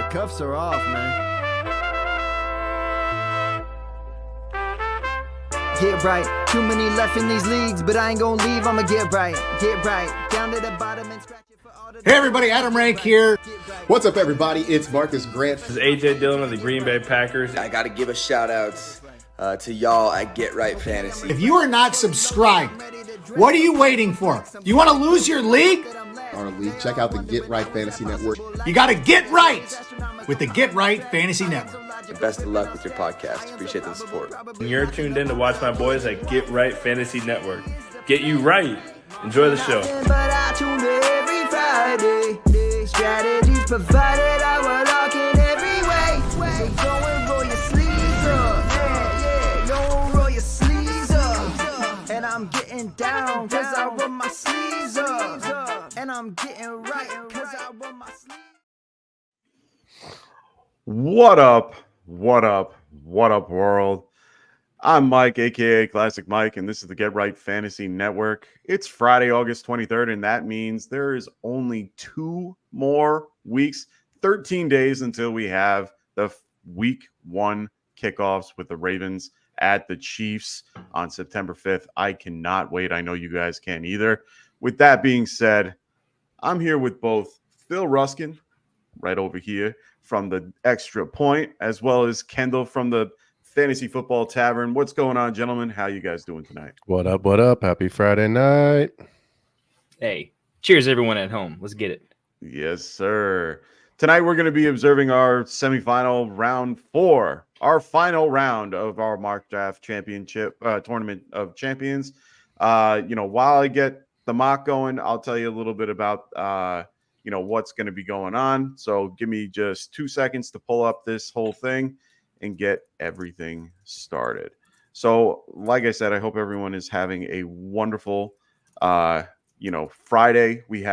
Cuffs are off, man. Get right. Too many left in these leagues, but I ain't gonna leave. I'ma get right. Get right. Down to the bottom and scratch it for all the... Hey everybody, Adam Rank here. What's up everybody? It's Marcus Grant. This is AJ Dillon of the Green Bay Packers. I got to give a shout out to y'all at Get Right Fantasy. If you are not subscribed, what are you waiting for? You want to lose your league? Check out the Get Right Fantasy Network. You got to get right with the Get Right Fantasy Network. Best of luck with your podcast. Appreciate the support. And you're tuned in to watch my boys at Get Right Fantasy Network. Get you right. Enjoy the show. But I tune in every Friday. Strategies provided, I will lock in every way. So go and roll your sleeves up. Yeah, go roll your sleeves up. And I'm getting down, cause I roll my sleeves up. And I'm getting right, cause I roll my sleeves. What up? What up? What up, world? I'm Mike, aka Classic Mike, and this is the Get Right Fantasy Network. It's Friday, August 23rd, and that means there is only 2 more weeks, 13 days until we have the week 1 kickoffs with the Ravens at the Chiefs on September 5th. I cannot wait. I know you guys can either. With that being said, I'm here with both Phil Ruskin, right over here, from the Extra Point, as well as Kendall from the Fantasy Football Tavern. What's going on, gentlemen? How you guys doing tonight? What up? What up? Happy Friday night. Hey, cheers, everyone at home. Let's get it. Yes, sir. Tonight, we're going to be observing our semifinal round 4, our final round of our Mock Draft Championship Tournament of Champions. While I get the mock going, I'll tell you a little bit about what's going to be going on. So give me just 2 seconds to pull up this whole thing and get everything started. So like I said, I hope everyone is having a wonderful Friday. We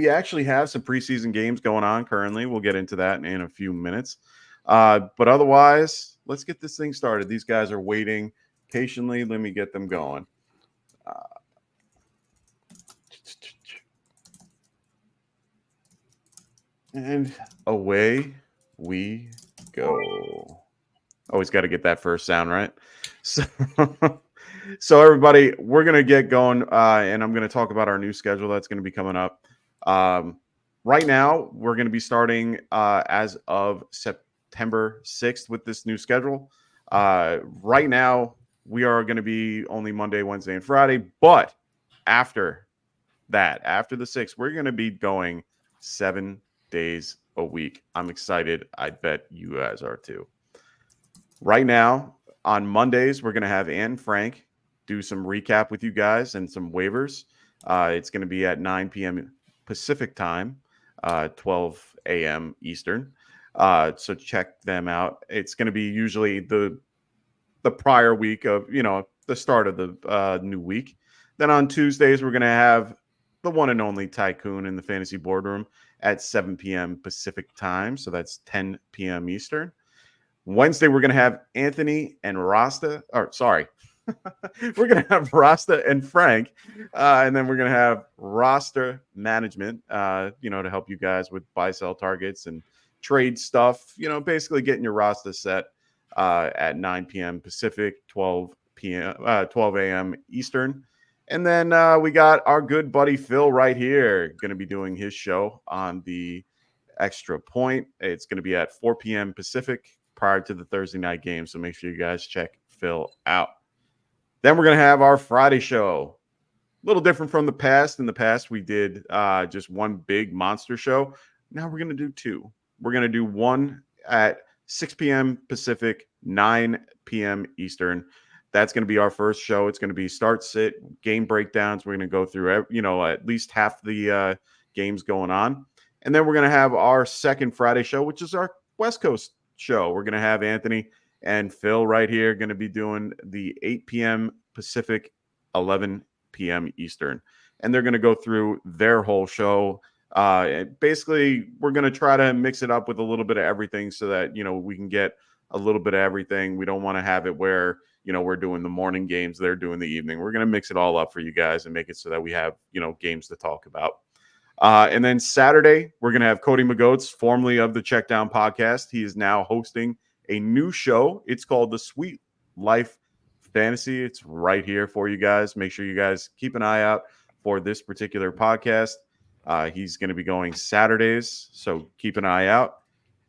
actually have some preseason games going on currently. We'll get into that in a few minutes. But otherwise, let's get this thing started. These guys are waiting patiently. Let me get them going. And away we go. Always got to get that first sound right. So everybody, we're going to get going, and I'm going to talk about our new schedule that's going to be coming up. Right now, we're going to be starting as of September 6th with this new schedule. Right now, we are going to be only Monday, Wednesday, and Friday, but after that, after the 6th, we're going to be going 7 days a week. I'm excited. I bet you guys are too. Right now, on Mondays, we're going to have Ann and Frank do some recap with you guys and some waivers. It's going to be at 9 p.m. Pacific time, 12 a.m. Eastern. So check them out. It's going to be usually the prior week of, the start of the new week. Then on Tuesdays, we're going to have the one and only Tycoon in the Fantasy Boardroom at 7 p.m. Pacific time. So that's 10 p.m. Eastern. Wednesday, we're going to have Anthony and Rasta. We're going to have Rasta and Frank. And then we're going to have roster management, to help you guys with buy-sell targets and trade stuff. Basically getting your roster set at 9 p.m. Pacific, 12 a.m. Eastern. And then we got our good buddy Phil right here going to be doing his show on the Extra Point. It's going to be at 4 p.m. Pacific prior to the Thursday night game. So make sure you guys check Phil out. Then we're going to have our Friday show. A little different from the past. In the past, we did just one big monster show. Now we're going to do 2. We're going to do one at 6 p.m. Pacific, 9 p.m. Eastern. That's going to be our first show. It's going to be start, sit, game breakdowns. We're going to go through, at least half the games going on. And then we're going to have our second Friday show, which is our West Coast show. We're going to have Anthony and Phil right here going to be doing the 8 p.m. Pacific, 11 p.m. Eastern. And they're going to go through their whole show. Basically, we're going to try to mix it up with a little bit of everything so that, we can get a little bit of everything. We don't want to have it where, we're doing the morning games, they're doing the evening. We're going to mix it all up for you guys and make it so that we have, games to talk about. And then Saturday, we're going to have Cody McGoats, formerly of the Checkdown Podcast. He is now hosting a new show. It's called The Sweet Life Fantasy. It's right here for you guys. Make sure you guys keep an eye out for this particular podcast. He's going to be going Saturdays, so keep an eye out.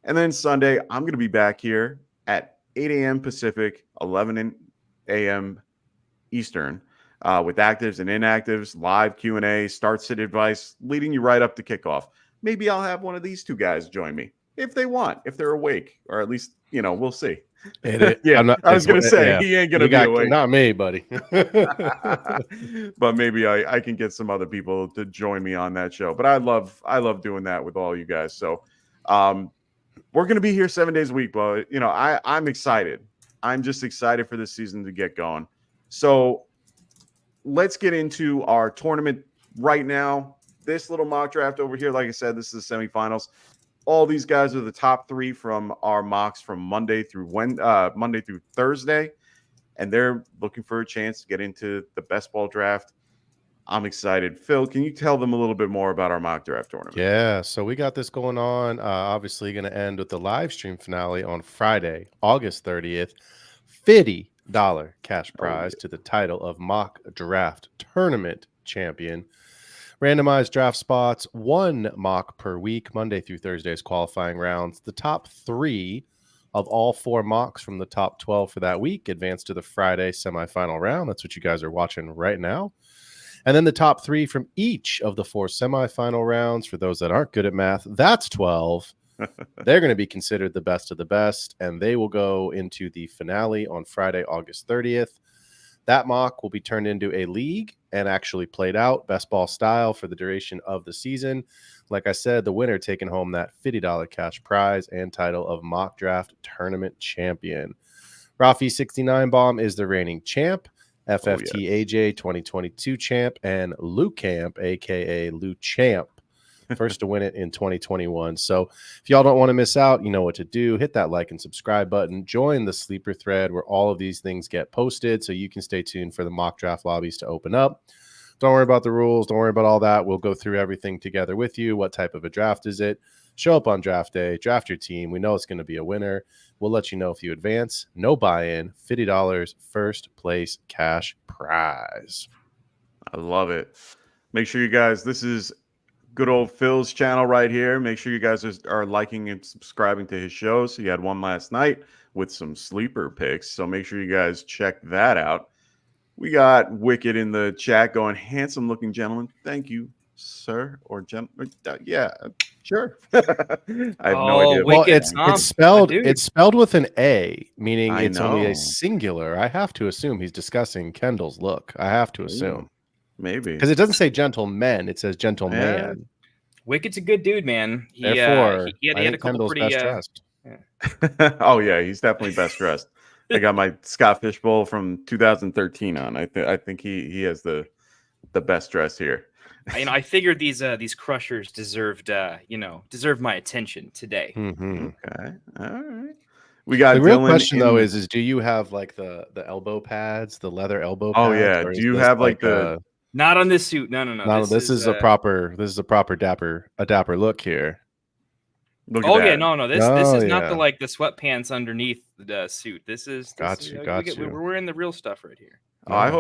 And then Sunday, I'm going to be back here at 8 a.m. Pacific, 11 a.m. Eastern, with actives and inactives, live Q&A, start-sit advice, leading you right up to kickoff. Maybe I'll have one of these two guys join me if they want, if they're awake, or at least, we'll see. Yeah, I was going to say, he ain't going to be awake. Not me, buddy. But maybe I can get some other people to join me on that show. But I love doing that with all you guys. So we're going to be here 7 days a week, but I'm excited. I'm just excited for this season to get going. So let's get into our tournament right now. This little mock draft over here, like I said, this is the semifinals. All these guys are the top 3 from our mocks from Monday through Thursday, and they're looking for a chance to get into the best ball draft. I'm excited. Phil, can you tell them a little bit more about our mock draft tournament? Yeah, so we got this going on. Obviously, going to end with the live stream finale on Friday, August 30th. $50 cash prize to the title of Mock Draft Tournament Champion. Randomized draft spots, 1 mock per week, Monday through Thursday's qualifying rounds. The top 3 of all 4 mocks from the top 12 for that week advance to the Friday semifinal round. That's what you guys are watching right now. And then the top 3 from each of the 4 semifinal rounds, for those that aren't good at math, that's 12. They're going to be considered the best of the best, and they will go into the finale on Friday, August 30th. That mock will be turned into a league and actually played out best ball style for the duration of the season. Like I said, the winner taking home that $50 cash prize and title of Mock Draft Tournament Champion. Rafi 69 Bomb is the reigning champ. FFT AJ 2022 champ, and Lou Camp, aka Lou Champ, first to win it in 2021. So if y'all don't want to miss out, you know what to do. Hit that like and subscribe button. Join the sleeper thread where all of these things get posted so you can stay tuned for the mock draft lobbies to open up. Don't worry about the rules. Don't worry about all that. We'll go through everything together with you. What type of a draft is it? Show up on draft day. Draft your team. We know it's going to be a winner. We'll let you know if you advance. No buy-in. $50 first place cash prize. I love it. Make sure you guys, this is good old Phil's channel right here. Make sure you guys are liking and subscribing to his shows. He had one last night with some sleeper picks, so make sure you guys check that out. We got Wicked in the chat going, handsome looking gentleman. Thank you, sir, or gentleman. Yeah, sure. I have no idea. Well, it's spelled with an A, meaning it's only a singular. I have to assume he's discussing Kendall's look. I have to assume. Maybe. Because it doesn't say gentleman, it says gentleman. Yeah. Wicked's a good dude, man. Therefore, he had a couple Kendall's pretty... best dressed. Oh, yeah, he's definitely best dressed. I got my Scott Fishbowl from 2013 on. I think he has the best dress here. I figured these crushers deserved my attention today. Mm-hmm. Okay, all right. We got the real Dylan question though is do you have like the elbow pads, the leather elbow pads? Oh yeah. Do you have like the? Not on this suit. No. This is a proper dapper look here. Look oh at yeah, that. no. This is not the sweatpants underneath the suit. This is got you. We're wearing the real stuff right here. Oh, I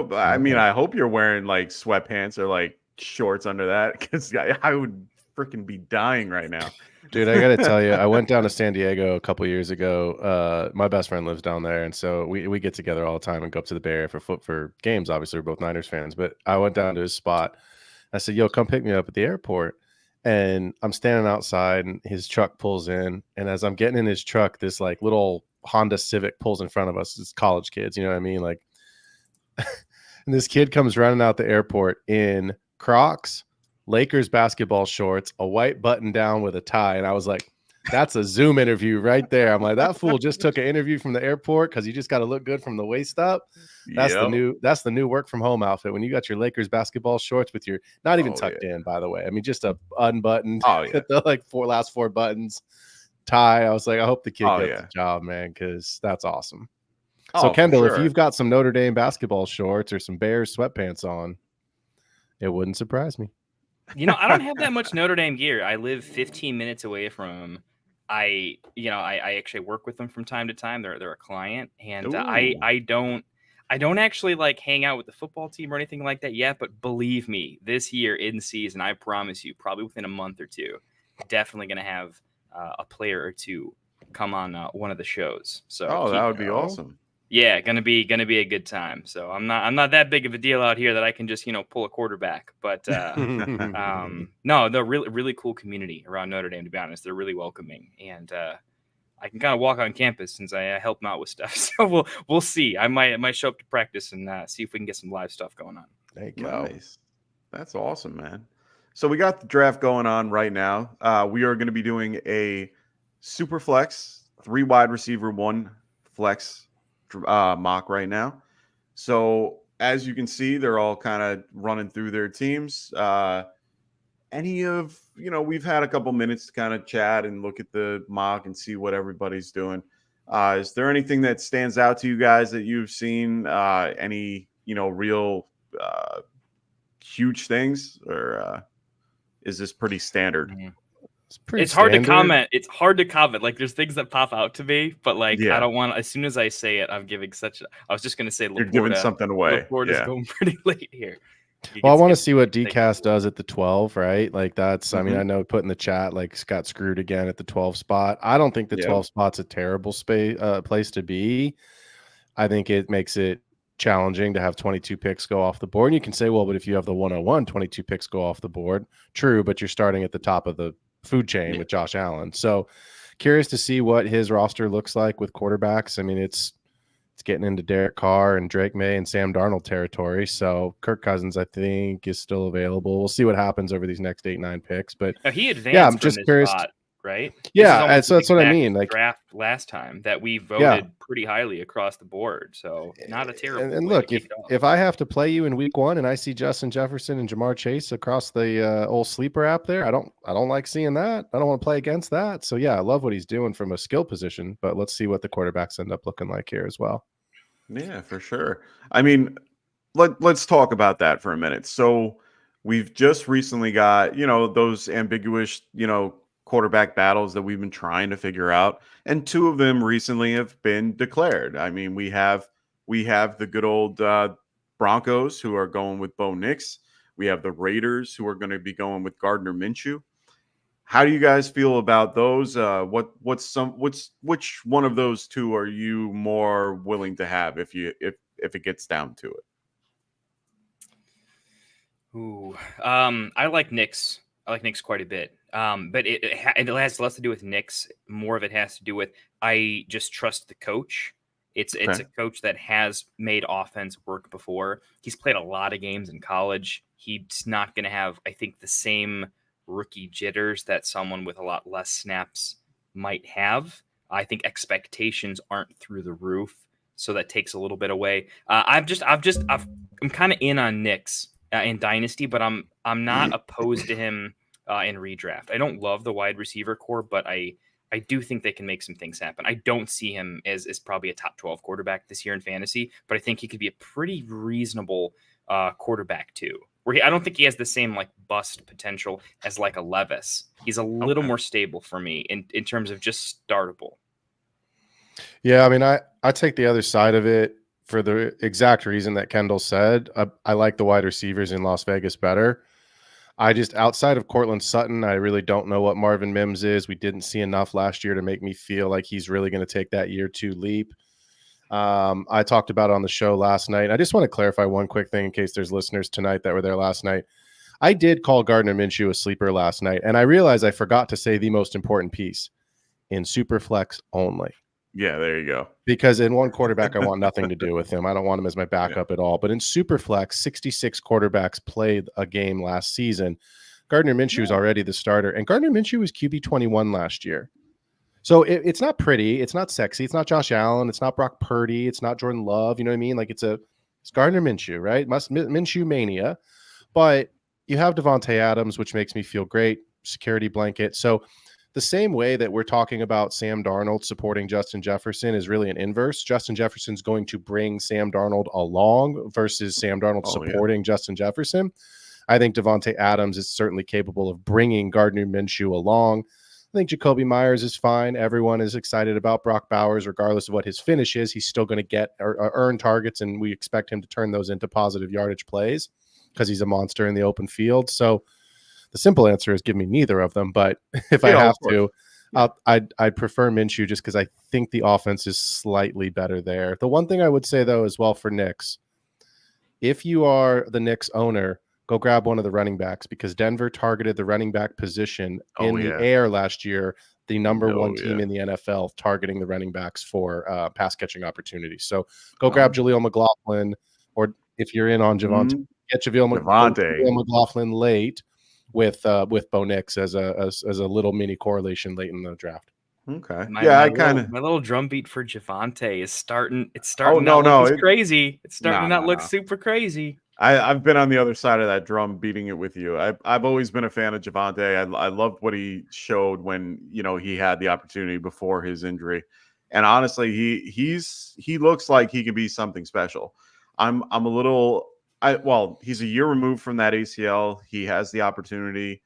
hope you're wearing like sweatpants or like shorts under that, because I would freaking be dying right now. Dude, I gotta tell you, I went down to San Diego a couple years ago. My best friend lives down there, and so we get together all the time and go up to the Bay Area for games. Obviously, we're both Niners fans, but I went down to his spot. I said, "Yo, come pick me up at the airport." And I'm standing outside, and his truck pulls in. And as I'm getting in his truck, this like little Honda Civic pulls in front of us. It's college kids, you know what I mean? Like, and this kid comes running out the airport in Crocs, Lakers basketball shorts, a white button down with a tie. And I was like, that's a Zoom interview right there. I'm like, that fool just took an interview from the airport because you just got to look good from the waist up. That's the new work from home outfit. When you got your Lakers basketball shorts with your not even tucked in, by the way. I mean, just a unbuttoned, the like last four buttons tie. I was like, I hope the kid gets the job, man, because that's awesome. So Kendall, if you've got some Notre Dame basketball shorts or some Bears sweatpants on, it wouldn't surprise me. I don't have that much Notre Dame gear. I live 15 minutes away from them. I actually work with them from time to time. They're a client, and I don't actually like hang out with the football team or anything like that yet. But believe me, this year in season, I promise you, probably within a month or two, definitely going to have a player or two come on one of the shows. So that would be awesome. Yeah, gonna be a good time. So I'm not that big of a deal out here that I can just pull a quarterback. But no, they're really cool community around Notre Dame. To be honest, they're really welcoming, and I can kind of walk on campus since I help them out with stuff. So we'll see. I might show up to practice and see if we can get some live stuff going on. There you go. Nice. That's awesome, man. So we got the draft going on right now. We are going to be doing a Superflex, 3 wide receiver, 1 flex mock right now. So as you can see, they're all kind of running through their teams. We've had a couple minutes to kind of chat and look at the mock and see what everybody's doing. Is there anything that stands out to you guys that you've seen? Any real huge things, or is this pretty standard? It's hard to comment. It's hard to comment. Like, there's things that pop out to me, but I don't want. As soon as I say it, I'm giving such. I was just going to say, you're giving something away. Laporta's going pretty late here. Well, I want to see what DCast does at the 12, right? Like that's. I mean, I know put in the chat like got screwed again at the 12 spot. I don't think the 12 spot's a terrible place to be. I think it makes it challenging to have 22 picks go off the board. And you can say, well, but if you have the 101, 22 picks go off the board. True, but you're starting at the top of the food chain with Josh Allen. So curious to see what his roster looks like with quarterbacks. I mean, it's getting into Derek Carr and Drake May and Sam Darnold territory. So Kirk Cousins, I think, is still available. We'll see what happens over these next 8-9 picks. But he advanced. I'm just curious. Right? Yeah, so that's what I mean. Like draft last time that we voted pretty highly across the board. So not a terrible. And look, if I have to play you in week 1 and I see Justin Jefferson and Jamar Chase across the old sleeper app there, I don't like seeing that. I don't want to play against that. So yeah, I love what he's doing from a skill position, but let's see what the quarterbacks end up looking like here as well. Yeah, for sure. I mean, let's talk about that for a minute. So we've just recently got, those ambiguous, quarterback battles that we've been trying to figure out, and 2 of them recently have been declared. I mean, we have the good old Broncos who are going with Bo Nix. We have the Raiders who are going to be going with Gardner Minshew. How do you guys feel about those? Which one of those 2 are you more willing to have if it gets down to it? Ooh, I like Nix. I like Nix quite a bit. But it has less to do with Nix. More of it has to do with I just trust the coach. It's a coach that has made offense work before. He's played a lot of games in college. He's not going to have, I think, the same rookie jitters that someone with a lot less snaps might have. I think expectations aren't through the roof, so that takes a little bit away. I'm kind of in on Nix in Dynasty, but I'm not opposed to him in redraft. I don't love the wide receiver core, but I do think they can make some things happen. I don't see him as probably a top 12 quarterback this year in fantasy, but I think he could be a pretty reasonable quarterback too. I don't think he has the same like bust potential as like a Levis. He's a little more stable for me in terms of just startable. Yeah, I mean, I take the other side of it for the exact reason that Kendall said. I like the wide receivers in Las Vegas better. I just, outside of Cortland Sutton, I really don't know what Marvin Mims is. We didn't see enough last year to make me feel like he's really going to take that year 2 leap. I talked about it on the show last night. I just want to clarify one quick thing in case there's listeners tonight that were there last night. I did call Gardner Minshew a sleeper last night, and I realized I forgot to say the most important piece: in Superflex only. Yeah, there you go. Because in one quarterback, I want nothing to do with him. I don't want him as my backup at all. But in Superflex, 66 quarterbacks played a game last season. Gardner Minshew is already the starter, and Gardner Minshew was QB 21 last year. So it's not pretty. It's not sexy. It's not Josh Allen. It's not Brock Purdy. It's not Jordan Love. You know what I mean? Like it's Gardner Minshew, right? Minshew mania. But you have Devontae Adams, which makes me feel great. Security blanket. So the same way that we're talking about Sam Darnold supporting Justin Jefferson is really an inverse. Justin Jefferson's going to bring Sam Darnold along versus Sam Darnold supporting Justin Jefferson. I think Devontae Adams is certainly capable of bringing Gardner Minshew along. I think Jacoby Myers is fine. Everyone is excited about Brock Bowers, regardless of what his finish is. He's still going to get or earn targets, and we expect him to turn those into positive yardage plays because he's a monster in the open field. So the simple answer is give me neither of them. But if I have to, I'd prefer Minshew just because I think the offense is slightly better there. The one thing I would say, though, as well for Knicks, if you are the Knicks owner, go grab one of the running backs because Denver targeted the running back position in the air last year, the number one team in the NFL targeting the running backs for pass catching opportunities. So go grab Jaleel McLaughlin, or if you're in on Javonte, get Jaleel McLaughlin late with Bo Nix as a little mini correlation late in the draft. Okay. My little drum beat for Javonte is starting. It's starting to look crazy. It's starting to not look super crazy. I've been on the other side of that drum, beating it with you. I've always been a fan of Javonte. I loved what he showed when he had the opportunity before his injury, and honestly, he looks like he could be something special. I'm a little. He's a year removed from that ACL. He has the opportunity.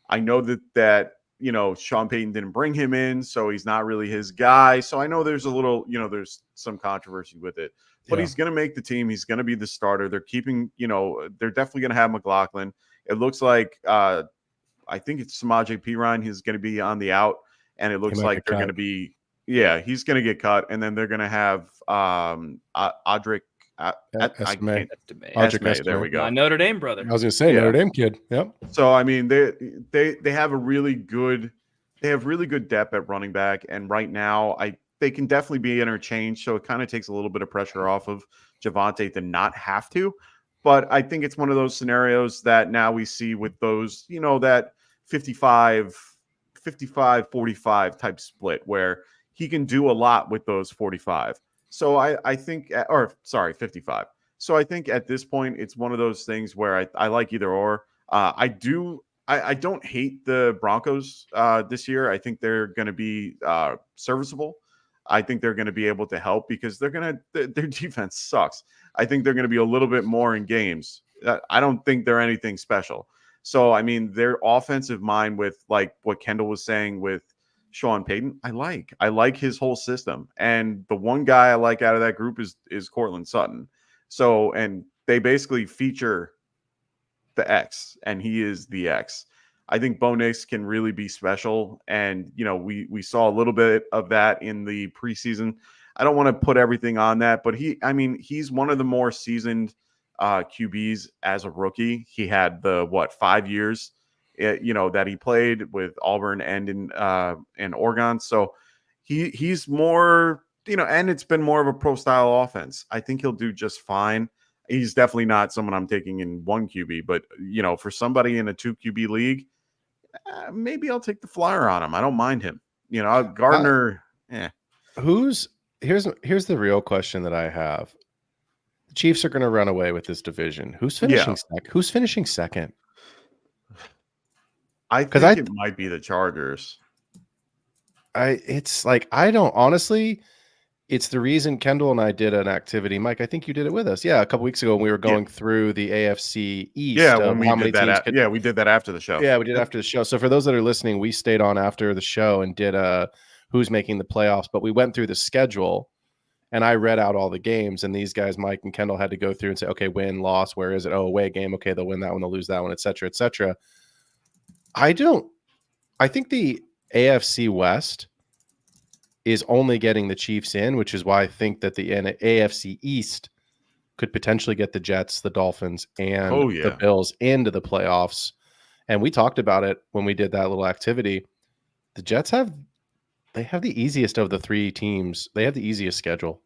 I know that Sean Payton didn't bring him in, so he's not really his guy. So I know there's a little, there's some controversy with it. But he's going to make the team. He's going to be the starter. They're keeping, they're definitely going to have McLaughlin. It looks like, I think it's Samaje Perine. He's going to be on the out, and it looks like they're going to be, he's going to get cut. And then they're going to have Audric Estime. There we go. My Notre Dame brother. I was going to say Notre Dame kid. Yep. So I mean, they have really good depth at running back, and right now they can definitely be interchanged. So it kind of takes a little bit of pressure off of Javonte to not have to. But I think it's one of those scenarios that now we see with those, that 55-45 type split where he can do a lot with those 45. So I think, 55. So I think at this point, it's one of those things where I like either or. I don't hate the Broncos this year. I think they're going to be serviceable. I think they're going to be able to help because their defense sucks. I think they're going to be a little bit more in games. I don't think they're anything special. So, I mean, their offensive mind with like what Kendall was saying with Sean Payton, I like his whole system. And the one guy I like out of that group is Cortland Sutton. So, and they basically feature the X, and he is the X. I think Bo Nix can really be special. And, we saw a little bit of that in the preseason. I don't want to put everything on that, but he's one of the more seasoned QBs as a rookie. He had 5 years, that he played with Auburn and in Oregon. So he's more, and it's been more of a pro style offense. I think he'll do just fine. He's definitely not someone I'm taking in one QB, but for somebody in a 2 QB league, maybe I'll take the flyer on him. I don't mind him. Gardner. Here's the real question that I have. The Chiefs are going to run away with this division. Who's finishing second? Who's finishing second? I think it might be the Chargers. It's the reason Kendall and I did an activity. Mike, I think you did it with us. Yeah, a couple weeks ago when we were going through the AFC East. Yeah, when we did that. We did that after the show. Yeah, we did after the show. So for those that are listening, we stayed on after the show and did who's making the playoffs. But we went through the schedule, and I read out all the games. And these guys, Mike and Kendall, had to go through and say, okay, win, loss, where is it? Oh, away game. Okay, they'll win that one, they'll lose that one, et cetera, et cetera. I think the AFC West is only getting the Chiefs in, which is why I think that the AFC East could potentially get the Jets, the Dolphins, and the Bills into the playoffs. And we talked about it when we did that little activity. The Jets have the easiest of the 3 teams. They have the easiest schedule.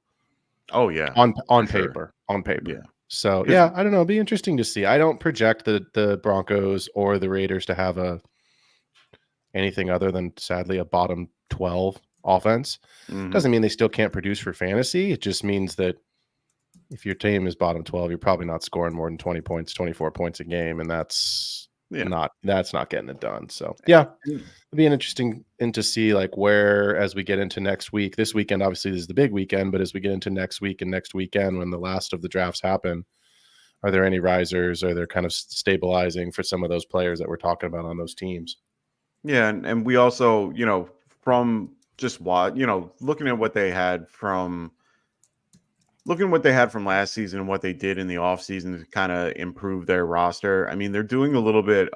Oh yeah, on paper. Yeah. So I don't know. It'll be interesting to see. I don't project the Broncos or the Raiders to have anything other than sadly a bottom 12 offense. Doesn't mean they still can't produce for fantasy. It just means that if your team is bottom 12, you're probably not scoring more than 20 points, 24 points a game, and that's not getting it done. So it'll be an interesting to see like where as we get into next week. This weekend obviously is the big weekend, but as we get into next week and next weekend when the last of the drafts happen, Are there any risers? Are there kind of stabilizing for some of those players that we're talking about on those teams? Yeah, and we also, from just looking at what they had from last season and what they did in the offseason to kind of improve their roster. I mean, they're doing a little bit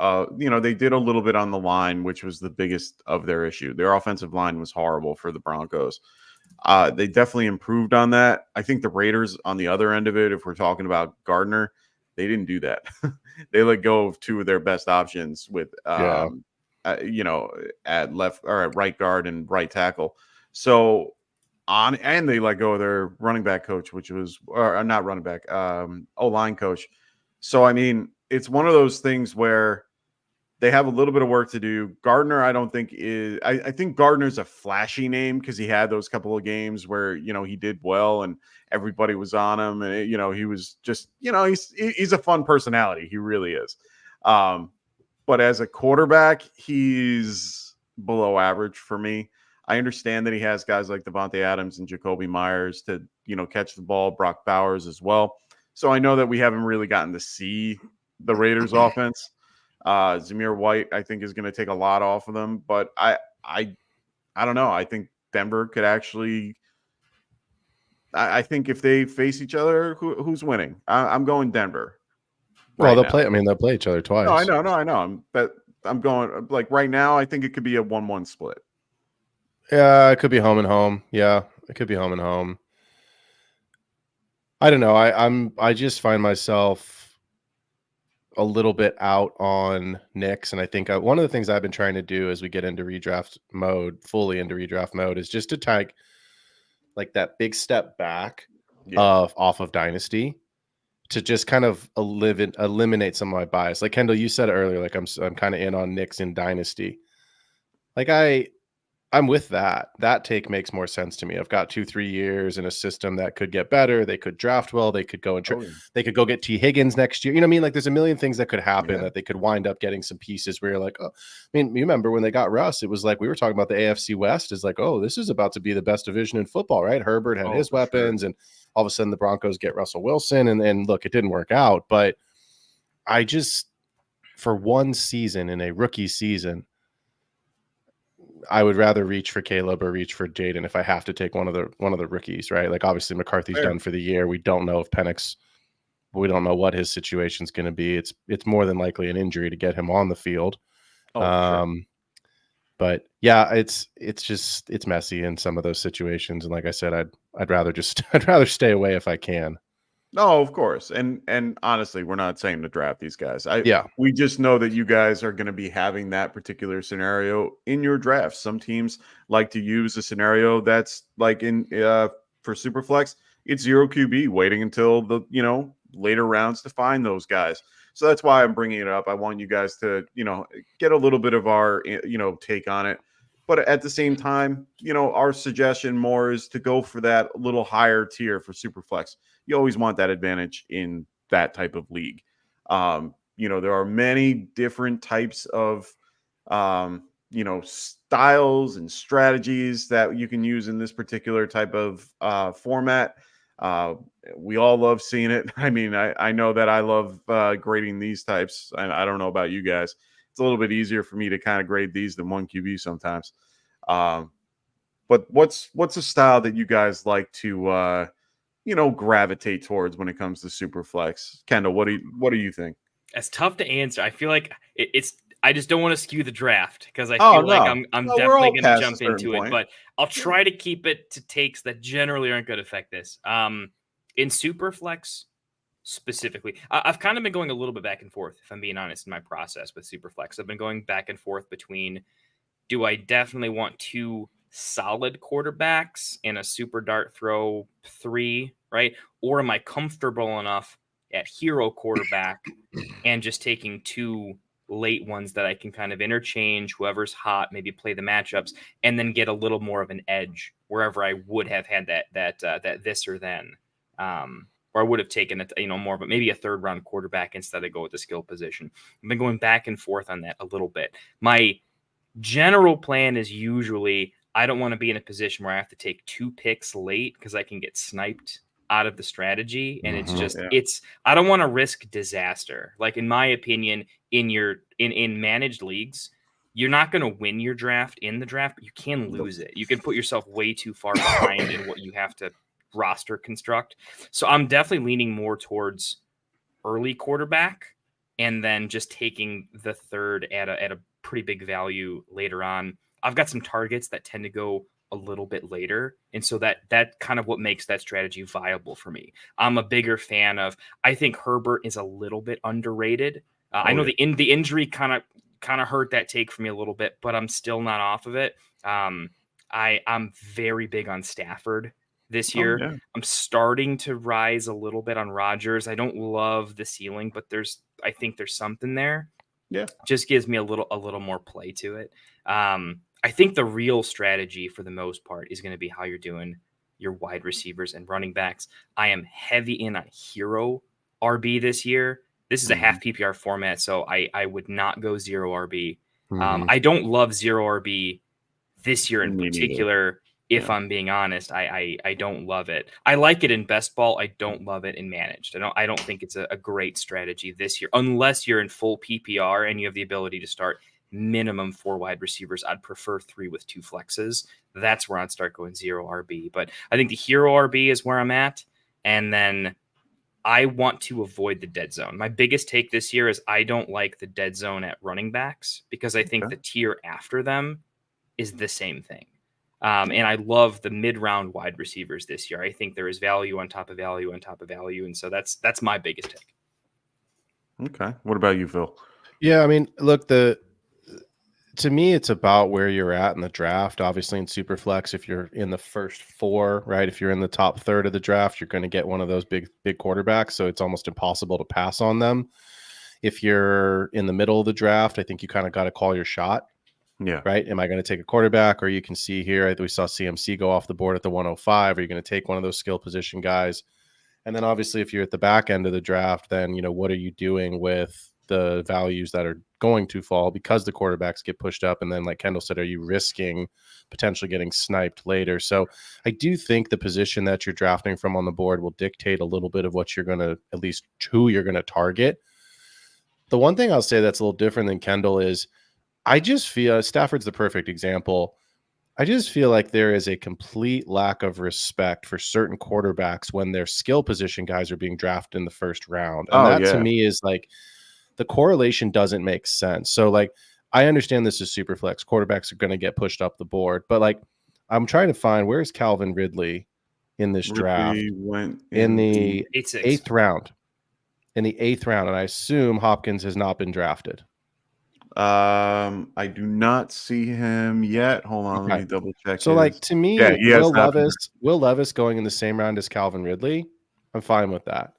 they did a little bit on the line, which was the biggest of their issue. Their offensive line was horrible for the Broncos. They definitely improved on that. I think the Raiders on the other end of it, if we're talking about Gardner, they didn't do that. They let go of two of their best options with at left or at right guard and right tackle. So and they let go of their running back coach, which was not running back, O-line coach. So I mean, it's one of those things where they have a little bit of work to do. Gardner, I don't think is. I think Gardner's a flashy name because he had those couple of games where he did well and everybody was on him, and he was just he's a fun personality. He really is. But as a quarterback, he's below average for me. I understand that he has guys like Devontae Adams and Jacoby Myers to catch the ball, Brock Bowers as well. So I know that we haven't really gotten to see the Raiders offense. Zamir White, I think, is going to take a lot off of them, but I don't know. I think Denver could actually. I think if they face each other, who's winning? I'm going Denver. Well, they'll play. I mean, they'll play each other twice. No, I know. I'm going like right now. I think it could be a 1-1 split. Yeah, it could be home and home. Yeah, it could be home and home. I don't know. I just find myself a little bit out on Knicks, and I think one of the things I've been trying to do as we get into redraft mode, fully into redraft mode, is just to take like that big step back off of Dynasty to just kind of eliminate some of my bias. Like Kendall, you said it earlier, like I'm kind of in on Knicks in Dynasty. Like I'm with that. That take makes more sense to me. I've got 2-3 years in a system that could get better. They could draft well. They could go and they could go get T. Higgins next year. You know what I mean? Like there's a million things that could happen that they could wind up getting some pieces where you're like, oh, I mean, you remember when they got Russ, it was like we were talking about the AFC West is like, oh, this is about to be the best division in football, right? Herbert had his weapons, and all of a sudden the Broncos get Russell Wilson, and look, it didn't work out. But I just, for one season in a rookie season, I would rather reach for Caleb or reach for Jaden if I have to take one of the rookies, right? Like obviously McCarthy's done for the year. We don't know if Penix, we don't know what his situation's going to be. It's more than likely an injury to get him on the field. But yeah, it's messy in some of those situations. And like I said, I'd rather stay away if I can. No, of course. And honestly, we're not saying to draft these guys. We just know that you guys are going to be having that particular scenario in your draft. Some teams like to use a scenario that's like for Superflex, it's 0 QB, waiting until the later rounds to find those guys. So that's why I'm bringing it up. I want you guys to get a little bit of our take on it. But at the same time, our suggestion more is to go for that little higher tier for Superflex. You always want that advantage in that type of league. There are many different types of, styles and strategies that you can use in this particular type of format. We all love seeing it. I mean, I know that I love grading these types. I don't know about you guys. It's a little bit easier for me to kind of grade these than 1 QB sometimes. But what's a style that you guys like to gravitate towards when it comes to Superflex? Kendall, what do you think? It's tough to answer. I feel like I just don't want to skew the draft because I feel like I'm definitely going to jump into it, but I'll try to keep it to takes that generally aren't going to affect this. In Superflex specifically, I've kind of been going a little bit back and forth, if I'm being honest, in my process with Superflex. I've been going back and forth between, do I definitely want 2 solid quarterbacks in a super dart throw 3, right? Or am I comfortable enough at hero quarterback and just taking 2 late ones that I can kind of interchange, whoever's hot, maybe play the matchups, and then get a little more of an edge wherever I would have had that this or then. Or I would have taken more of maybe a 3rd round quarterback instead of go with the skill position. I've been going back and forth on that a little bit. My general plan is usually I don't want to be in a position where I have to take 2 picks late because I can get sniped out of the strategy, and it's I don't want to risk disaster. Like, in my opinion, in managed leagues, you're not going to win your draft in the draft, but you can lose it. You can put yourself way too far behind in what you have to roster construct. So I'm definitely leaning more towards early quarterback, and then just taking the third at a pretty big value later on. I've got some targets that tend to go a little bit later, and so that kind of what makes that strategy viable for me. I'm a bigger fan of. I think Herbert is a little bit underrated. I know the injury kind of hurt that take for me a little bit, but I'm still not off of it. I'm very big on Stafford this year. Yeah. I'm starting to rise a little bit on Rodgers. I don't love the ceiling, but I think there's something there. Yeah. Just gives me a little more play to it. I think the real strategy for the most part is going to be how you're doing your wide receivers and running backs. I am heavy in on hero RB this year. This is a half PPR format, so I would not go zero RB. I don't love zero RB this year in particular. If I'm being honest, I don't love it. I like it in best ball. I don't love it in managed. I don't think it's a great strategy this year, unless you're in full PPR and you have the ability to start minimum 4 wide receivers. I'd prefer 3 with 2 flexes. That's where I'd start going zero RB. But I think the hero RB is where I'm at. And then I want to avoid the dead zone. My biggest take this year is I don't like the dead zone at running backs, because I think the tier after them is the same thing. And I love the mid-round wide receivers this year. I think there is value on top of value on top of value. And so that's my biggest take. Okay. What about you, Phil? Yeah, I mean, look, to me, it's about where you're at in the draft. Obviously, in Superflex, if you're in the first 4, right? If you're in the top third of the draft, you're going to get one of those big quarterbacks. So it's almost impossible to pass on them. If you're in the middle of the draft, I think you kind of got to call your shot. Yeah. Right. Am I going to take a quarterback? Or you can see here, we saw CMC go off the board at the 105. Are you going to take one of those skill position guys? And then obviously, if you're at the back end of the draft, then, what are you doing with the values that are going to fall because the quarterbacks get pushed up? And then, like Kendall said, are you risking potentially getting sniped later? So I do think the position that you're drafting from on the board will dictate a little bit of what you're going to, at least who you're going to target. The one thing I'll say that's a little different than Kendall is, I just feel Stafford's the perfect example. I just feel like there is a complete lack of respect for certain quarterbacks when their skill position guys are being drafted in the first round. And to me is like, the correlation doesn't make sense. So like, I understand this is Superflex. Quarterbacks are going to get pushed up the board, but like, I'm trying to find, where's Calvin Ridley in this draft? Went in the 8-6. 8th round. In the 8th round. And I assume Hopkins has not been drafted. I do not see him yet. Hold on, let me double check. So, like, to me, Will Levis going in the same round as Calvin Ridley, I'm fine with that,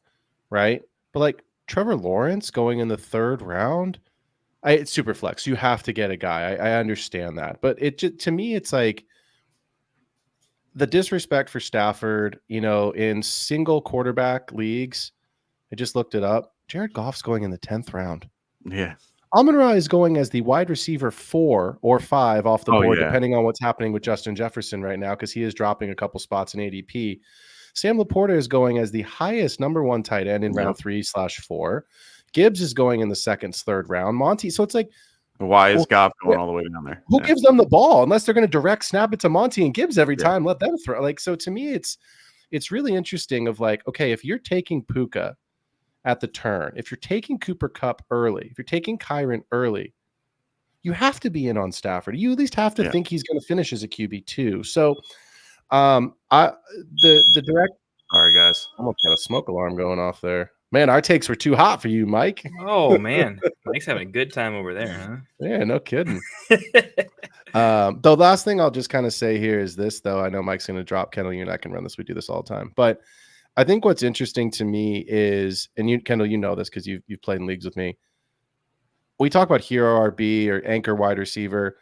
right? But like Trevor Lawrence going in the 3rd round, it's super flex. You have to get a guy. I understand that, but to me, it's like the disrespect for Stafford. In single quarterback leagues, I just looked it up. Jared Goff's going in the 10th round. Yeah. Amon-Ra is going as the wide receiver 4 or 5 off the board, depending on what's happening with Justin Jefferson right now, because he is dropping a couple spots in ADP. Sam Laporta is going as the highest number 1 tight end in round 3/4. Gibbs is going in the 2nd, 3rd round. Monty, so it's like, why is Goff going all the way down there? Who gives them the ball unless they're going to direct snap it to Monty and Gibbs every time? Let them throw. Like, so to me, it's really interesting. Of like, okay, if you're taking Puka at the turn, if you're taking Cooper Kupp early, if you're taking Kyron early, you have to be in on Stafford. You at least have to think he's going to finish as a QB2. So, the direct. All right, guys. Almost got a smoke alarm going off there. Man, our takes were too hot for you, Mike. Oh man, Mike's having a good time over there, huh? Yeah, no kidding. The last thing I'll just kind of say here is this, though. I know Mike's going to drop. Kendall, you and I can run this. We do this all the time, but I think what's interesting to me is, and you, Kendall, you know this because you've played in leagues with me. We talk about hero RB or anchor wide receiver.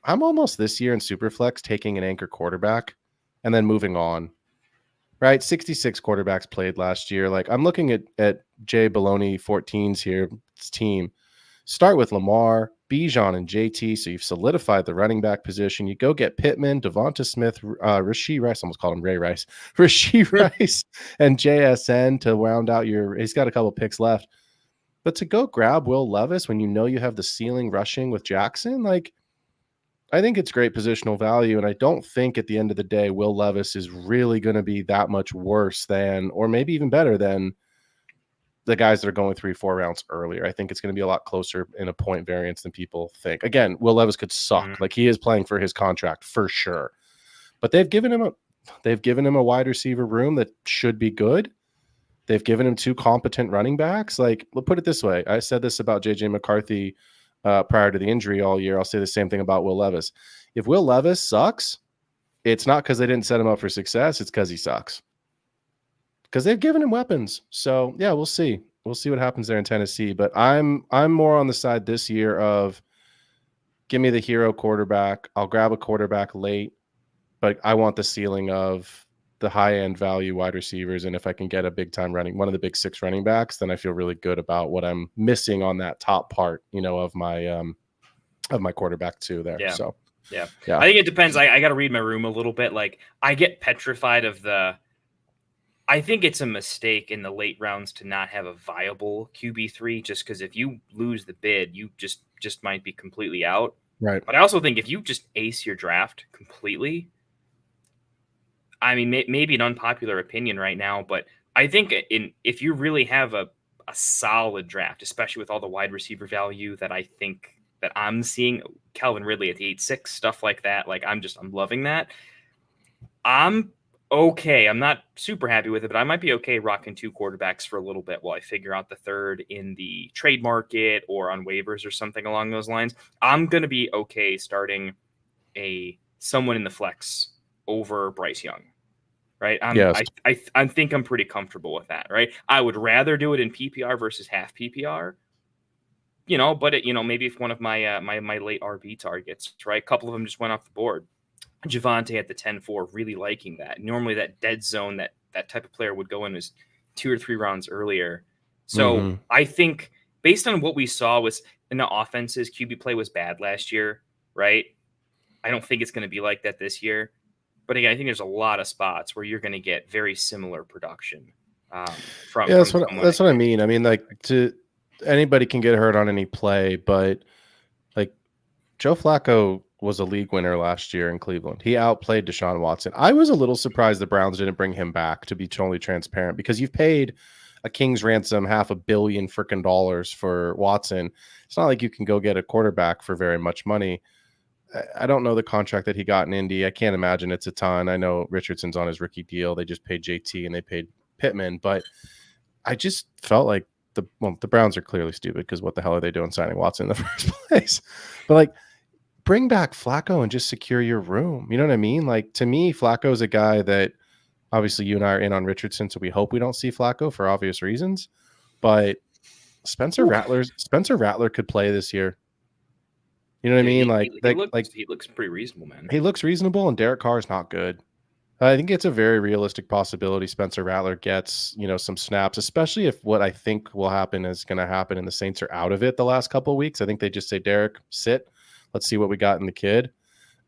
I'm almost this year in Superflex taking an anchor quarterback and then moving on. Right, 66 quarterbacks played last year. Like, I'm looking at Jay Baloney 14's here team. Start with Lamar, Bijan and JT, so you've solidified the running back position. You go get Pittman, Devonta Smith, Rashee Rice, almost called him Ray Rice, Rashee Rice, and JSN to round out your. He's got a couple picks left, but to go grab Will Levis when you know you have the ceiling rushing with Jackson, like, I think it's great positional value, and I don't think at the end of the day Will Levis is really going to be that much worse than, or maybe even better than, the guys that are going 3-4 rounds earlier. I think it's going to be a lot closer in a point variance than people think. Again, Will Levis could suck. Like, he is playing for his contract for sure, but they've given him a wide receiver room that should be good. They've given him 2 competent running backs. Like, we'll put it this way. I said this about JJ McCarthy prior to the injury all year. I'll say the same thing about Will Levis. If Will Levis sucks, it's not because they didn't set him up for success. It's because he sucks. Because they've given him weapons. So yeah, we'll see. We'll see what happens there in Tennessee. But I'm more on the side this year of give me the hero quarterback. I'll grab a quarterback late, but I want the ceiling of the high-end value wide receivers. And if I can get a big-time one of the big 6 running backs, then I feel really good about what I'm missing on that top part, of my quarterback too there. Yeah. So yeah. I think it depends. I got to read my room a little bit. Like, I get petrified of I think it's a mistake in the late rounds to not have a viable QB3, just because if you lose the bid, you just might be completely out. Right. But I also think if you just ace your draft completely, I mean, maybe an unpopular opinion right now, but I think if you really have a solid draft, especially with all the wide receiver value that I think that I'm seeing, Calvin Ridley at the 8-6, stuff like that, like I'm loving that. I'm okay. I'm not super happy with it, but I might be okay rocking 2 quarterbacks for a little bit while I figure out the third in the trade market or on waivers or something along those lines. I'm going to be okay starting someone in the flex over Bryce Young, right? I think I'm pretty comfortable with that, right? I would rather do it in PPR versus half PPR, but maybe if one of my my late RB targets, right? A couple of them just went off the board. Javonte at the 10-4, really liking that. Normally that dead zone, that type of player would go in as 2 or 3 rounds earlier. So I think based on what we saw was in the offenses, QB play was bad last year, right? I don't think it's going to be like that this year. But again, I think there's a lot of spots where you're going to get very similar production. That's what I mean. I mean, like, anybody can get hurt on any play, but like Joe Flacco was a league winner last year in Cleveland. He outplayed Deshaun Watson. I was a little surprised the Browns didn't bring him back, to be totally transparent, because you've paid a king's ransom $500 million freaking dollars for Watson. It's not like you can go get a quarterback for very much money. I don't know the contract that he got in Indy. I can't imagine it's a ton. I know Richardson's on his rookie deal. They just paid JT and they paid Pittman, but I just felt like the Browns are clearly stupid, because what the hell are they doing signing Watson in the first place? But like, bring back Flacco and just secure your room. You know what I mean? Like, to me, Flacco's a guy that obviously you and I are in on Richardson, so we hope we don't see Flacco for obvious reasons. But Spencer Rattler could play this year. You know what I mean? He looks pretty reasonable, man. He looks reasonable, and Derek Carr is not good. I think it's a very realistic possibility Spencer Rattler gets, some snaps, especially if what I think will happen is going to happen and the Saints are out of it the last couple of weeks. I think they just say, Derek, sit. Let's see what we got in the kid.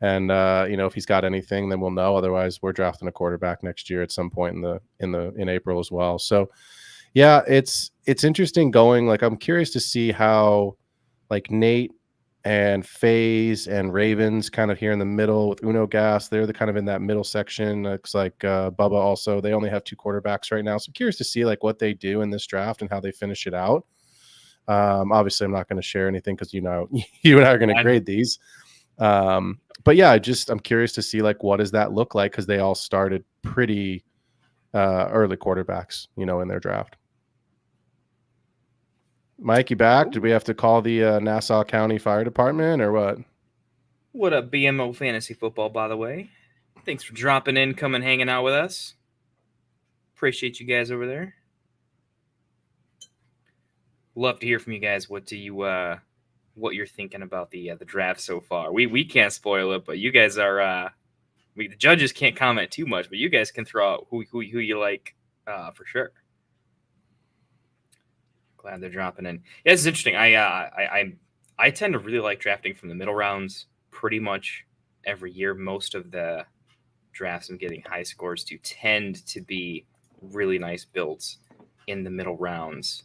And, if he's got anything, then we'll know. Otherwise, we're drafting a quarterback next year at some point in April as well. So, yeah, it's interesting going. Like, I'm curious to see how, like, Nate and FaZe and Ravens kind of here in the middle with Uno Gas. They're the kind of in that middle section. Looks like Bubba also. They only have 2 quarterbacks right now. So, I'm curious to see, like, what they do in this draft and how they finish it out. Obviously, I'm not going to share anything because you and I are going to grade these. But yeah, I'm curious to see, like, what does that look like, because they all started pretty early quarterbacks, in their draft. Mike, you back? Did we have to call the Nassau County Fire Department or what? What up, BMO Fantasy Football, by the way? Thanks for dropping in, coming, hanging out with us. Appreciate you guys over there. Love to hear from you guys. What you're thinking about the draft so far? We can't spoil it, but you guys are. The judges can't comment too much, but you guys can throw out who you like for sure. Glad they're dropping in. Yeah, it's interesting. I I tend to really like drafting from the middle rounds pretty much every year. Most of the drafts I'm getting high scores to tend to be really nice builds in the middle rounds.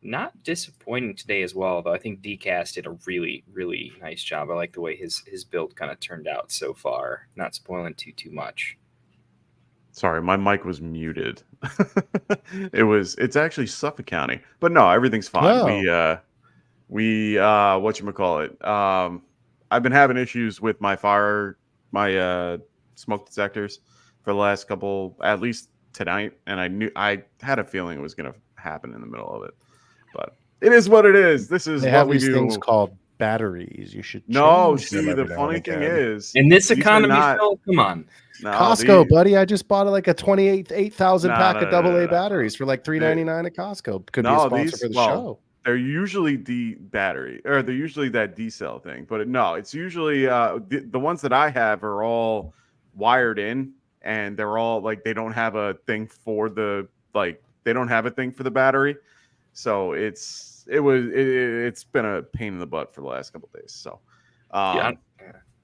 Not disappointing today as well, though. I think DCast did a really, really nice job. I like the way his build kind of turned out so far. Not spoiling too much. Sorry, my mic was muted. It's actually Suffolk County, but no, everything's fine. Oh. We whatchamacallit. I've been having issues with my smoke detectors for the last couple, at least tonight, and I had a feeling it was going to happen in the middle of it, but it is what it is. This is They what have we these do. things called batteries. You should No, change them see, the every now funny and thing again. is, In this these are economy, not- Phil, come on. no, Costco, buddy. I just bought like a 8,000 No, pack no, of no, no, AA no. batteries for like $3.99 at Costco. Could be a No, sponsor for the show. they're usually battery, or they're usually that D cell thing, but no, it's usually the ones that I have are all wired in, and they're all like they don't have a thing for the battery, so it's been a pain in the butt for the last couple of days. So Yeah, I don't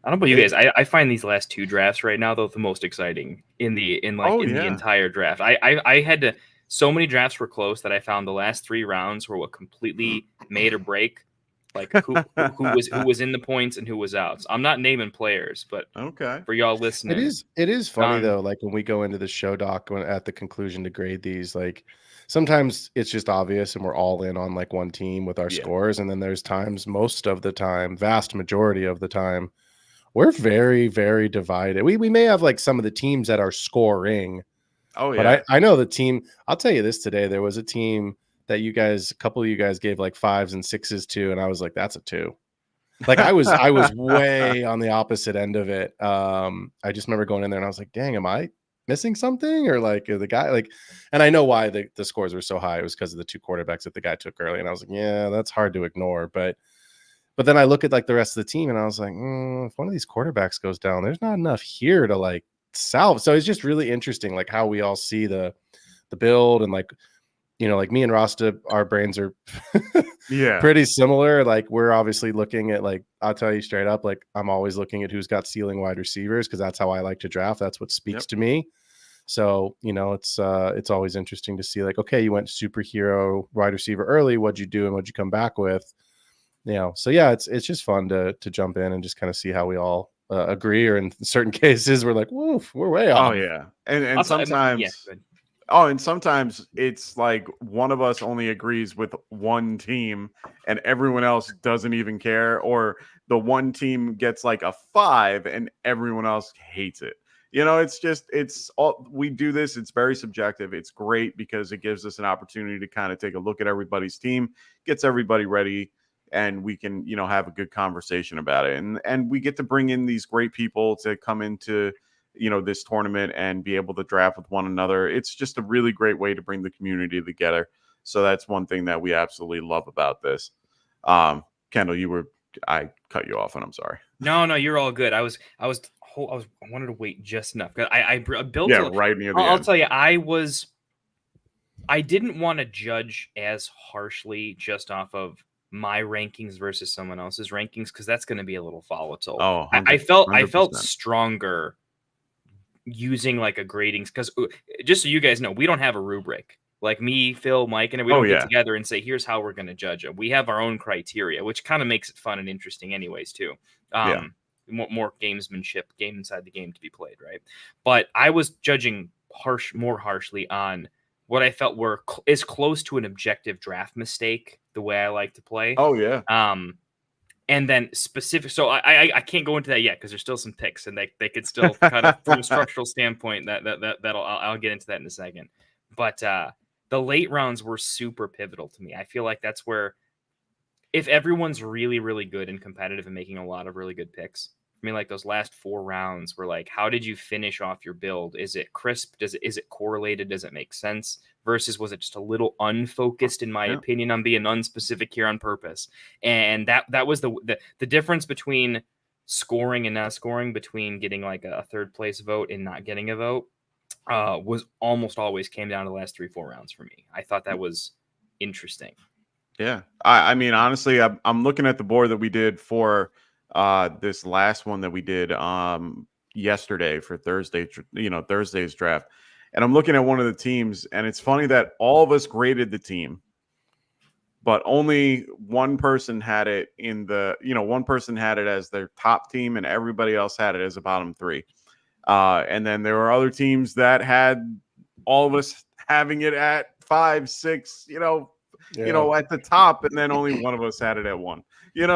know about you guys. I find these last two drafts right now though the most exciting in the entire draft. I had to. So many drafts were close that I found the last 3 rounds were what completely made or break, like who was in the points and who was out. So I'm not naming players, but okay, for y'all listening, It is funny though. Like when we go into the show doc at the conclusion to grade these, like sometimes it's just obvious and we're all in on like one team with our scores, and then there's times, most of the time, vast majority of the time, we're very, very divided. We may have like some of the teams that are scoring. Oh yeah, but I know the team. I'll tell you this today. There was a team that a couple of you guys gave like 5s and 6s to, and I was like, that's a 2. Like I was way on the opposite end of it. I just remember going in there and I was like, dang, am I missing something? Or like the guy like, and I know why the scores were so high. It was because of the 2 quarterbacks that the guy took early, and I was like, yeah, that's hard to ignore. But then I look at like the rest of the team, and I was like, if one of these quarterbacks goes down, there's not enough here to like salve. So it's just really interesting, like how we all see the build, and like, you know, like me and Rasta, our brains are pretty similar. Like we're obviously looking at, like, I'll tell you straight up, like I'm always looking at who's got ceiling wide receivers, because that's how I like to draft. That's what speaks to me. So, you know, it's always interesting to see like, okay, you went superhero wide receiver early. What'd you do and what'd you come back with? You know, so yeah, it's just fun to jump in and just kind of see how we all agree, or in certain cases we're like, woof, we're way off. Oh yeah, and sometimes, yeah, and sometimes it's like one of us only agrees with one team, and everyone else doesn't even care, or the one team gets like a 5, and everyone else hates it. You know, it's all we do this. It's very subjective. It's great because it gives us an opportunity to kind of take a look at everybody's team, gets everybody ready, and we can, you know, have a good conversation about it. And we get to bring in these great people to come into, you know, this tournament and be able to draft with one another. It's just a really great way to bring the community together. So that's one thing that we absolutely love about this. Kendall, I cut you off, and I'm sorry. No, you're all good. I wanted to wait just enough. I built right near the I'll end. tell you, I didn't want to judge as harshly just off of my rankings versus someone else's rankings, because that's going to be a little volatile. Oh, I felt 100%. stronger using like a gradings, because just so you guys know, we don't have a rubric. Like me, Phil, Mike, and we don't get together and say, here's how we're going to judge it. We have our own criteria, which kind of makes it fun and interesting anyways, too. More gamesmanship, game inside the game to be played, right? But I was judging more harshly on what I felt were as close to an objective draft mistake, the way I like to play. Oh, yeah. And then specific. So I can't go into that yet because there's still some picks, and they could still kind of, from a structural standpoint, I'll get into that in a second. But the late rounds were super pivotal to me. I feel like that's where, if everyone's really, really good and competitive and making a lot of really good picks, I mean, like those last 4 rounds were like, how did you finish off your build? Is it crisp? Is it correlated? Does it make sense? Versus was it just a little unfocused, in my opinion? I'm being unspecific here on purpose. And that was the difference between scoring and not scoring, between getting like a 3rd place vote and not getting a vote, was almost always came down to the last 3-4 rounds for me. I thought that was interesting. Yeah. I mean, honestly, I'm looking at the board that we did for this last one that we did yesterday for Thursday, Thursday's draft. And I'm looking at one of the teams, and it's funny that all of us graded the team, but only one person had it one person had it as their top team, and everybody else had it as a bottom three. And then there were other teams that had all of us having it at 5, 6, at the top, and then only one of us had it at 1.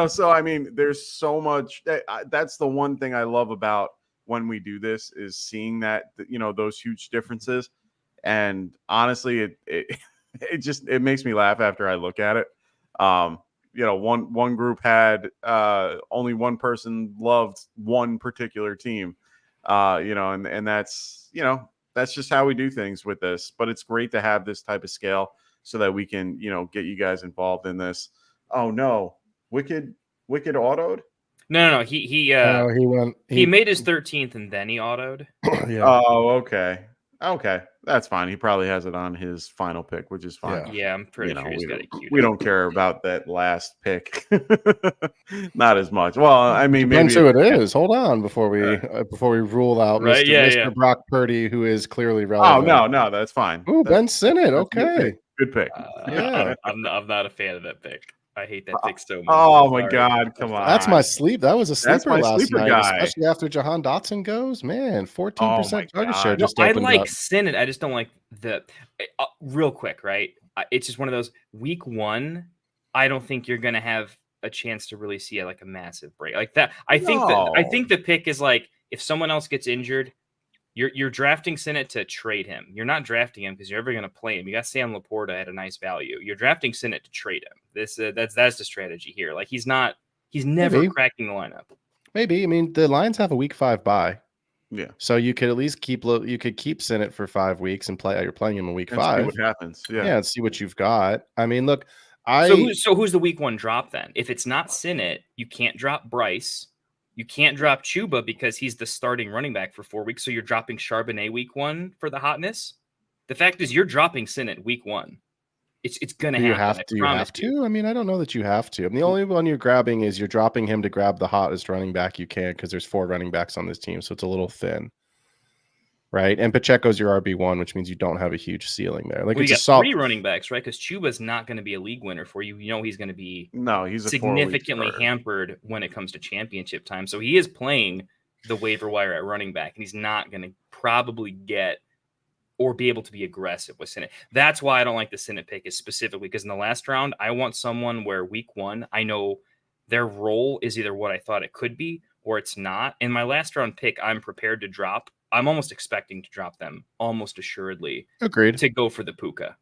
So I mean, there's so much. That's the one thing I love about when we do this is seeing that those huge differences. And honestly, it makes me laugh after I look at it. One group had only one person loved one particular team, and that's just how we do things with this. But it's great to have this type of scale so that we can get you guys involved in this. Oh no, Wicked autoed. No. He he made his 13th and then he autoed. Yeah. Oh, okay, that's fine. He probably has it on his final pick, which is fine. Yeah, I'm pretty sure he's got it queued we up. don't care about that last pick, not as much. Well, I mean, Depends maybe who it is. Hold on before we rule out Right, Mr. Brock Purdy, who is clearly relevant. Oh no, that's fine. Ooh, That's- Ben Sinnott. that's a Okay. good pick. Yeah. I'm not a fan of that pick. I hate that pick so much. Oh I'm my sorry. God, come on. That's my sleep. That was a That's sleeper my last sleeper night, guy. especially after Jahan Dotson goes. Man, 14% target share God. just I opened like up. Sinnott. I just don't like the real quick, right? It's just one of those week 1. I don't think you're gonna have a chance to really see like a massive break like that. I think the pick is like if someone else gets injured, you're drafting Sinnott to trade him. You're not drafting him because you're ever gonna play him. You got Sam Laporta at a nice value. You're drafting Sinnott to trade him. That's the strategy here. Like he's never Maybe. cracking the lineup. Maybe. I mean, the Lions have a week 5 bye. Yeah. So you could at least keep Sinnott for 5 weeks and you're playing him in week And 5. see what happens. Yeah. And see what you've got. I mean, look, So who's the week 1 drop then? If it's not Sinnott, you can't drop Bryce. You can't drop Chuba because he's the starting running back for 4 weeks. So you're dropping Charbonnet week 1 for the hotness. The fact is, you're dropping Sinnott week 1. It's gonna happen. Do you have to? I mean, I don't know that you have to. I mean, the only one you're grabbing is you're dropping him to grab the hottest running back you can because there's 4 running backs on this team, so it's a little thin. Right, and Pacheco's your RB1, which means you don't have a huge ceiling there. Like you it's got 3 running backs, right? Because Chuba's not going to be a league winner for you. You know he's going to be he's a significantly hampered when it comes to championship time. So he is playing the waiver wire at running back, and he's not going to probably get or be able to be aggressive with Sinnott. That's why I don't like the Sinnott pick is specifically because in the last round, I want someone where week 1, I know their role is either what I thought it could be or it's not. In my last round pick, I'm prepared to drop. I'm almost expecting to drop them almost assuredly. Agreed. To go for the Puka,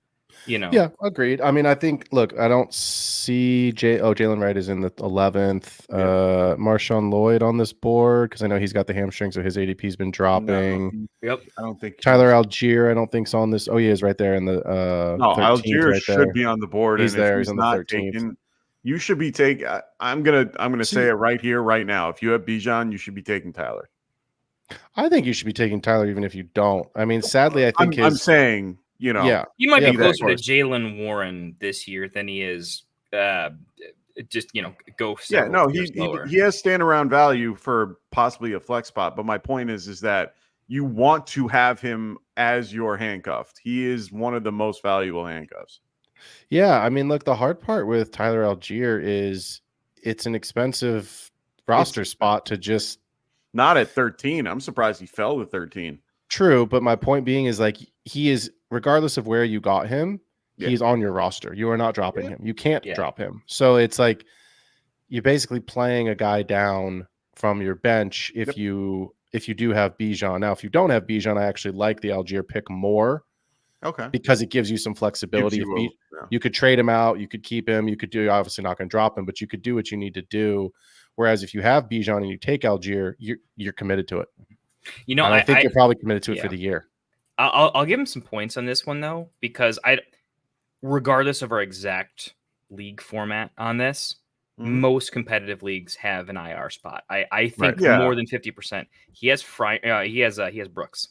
Yeah, agreed. I mean, I think, look, I don't see Jalen Wright is in the 11th. Yeah. Marshawn Lloyd on this board because I know he's got the hamstring, so his ADP's been dropping. No, yep. I don't think Tyler Algier, I don't think's on this. Oh, he is right there in the 13th, Algier right should there. be on the board. He's and there. He's on the not 13th. taken. You should be taking. I'm gonna say it right here, right now. If you have Bijan, you should be taking Tyler. I think you should be taking Tyler even if you don't. I mean, sadly, I think I'm saying, yeah, he might be of closer to course. Jalen Warren this year than he is go. Yeah, no, lower. he has stand around value for possibly a flex spot. But my point is that you want to have him as your handcuffed. He is one of the most valuable handcuffs. Yeah, I mean, look, the hard part with Tyler Algier is it's an expensive roster spot to just. Not at 13. I'm surprised he fell to 13. True, but my point being is like he is, regardless of where you got him, he's on your roster. You are not dropping him. You can't drop him. So it's like you're basically playing a guy down from your bench if you do have Bijan. Now, if you don't have Bijan, I actually like the Algier pick more. Okay. Because it gives you some flexibility. You could trade him out, you could keep him, you could do, obviously not going to drop him, but you could do what you need to do. Whereas if you have Bijan and you take Algier, you're committed to it. And I think you're probably committed to it for the year. I'll give him some points on this one though, because regardless of our exact league format on this, most competitive leagues have an IR spot. I think more than 50%. He has he has Brooks.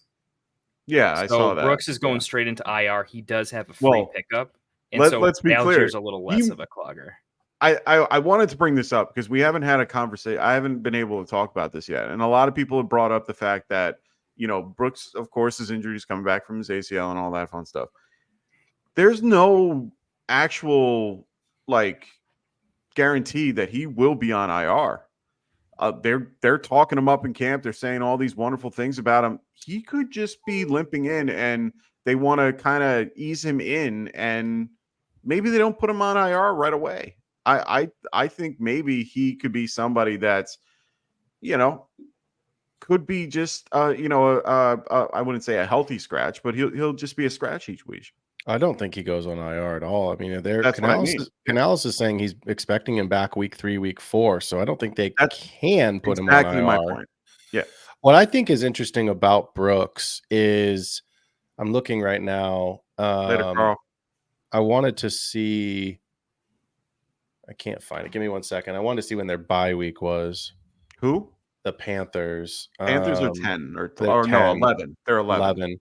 Yeah, I saw that. Brooks is going straight into IR. He does have a free pickup And let's be clear. Algier's a little less of a clogger. I wanted to bring this up because we haven't had a conversation. I haven't been able to talk about this yet. And a lot of people have brought up the fact that, Brooks, of course, his injury is coming back from his ACL and all that fun stuff. There's no actual guarantee that he will be on IR. They're talking him up in camp. They're saying all these wonderful things about him. He could just be limping in, and they want to kind of ease him in, and maybe they don't put him on IR right away. I think maybe he could be somebody that's, could be just I wouldn't say a healthy scratch, but he'll just be a scratch each week. I don't think he goes on IR at all. I mean, Canales is saying he's expecting him back week 3, week 4. So I don't think they can put him on exactly IR. my point. Yeah. What I think is interesting about Brooks is I'm looking right now. Later, Carl. I wanted to see. I can't find it. Give me 1 second. I wanted to see when their bye week was. Who? The Panthers. Panthers are 10 or 10. No, 11. They're 11.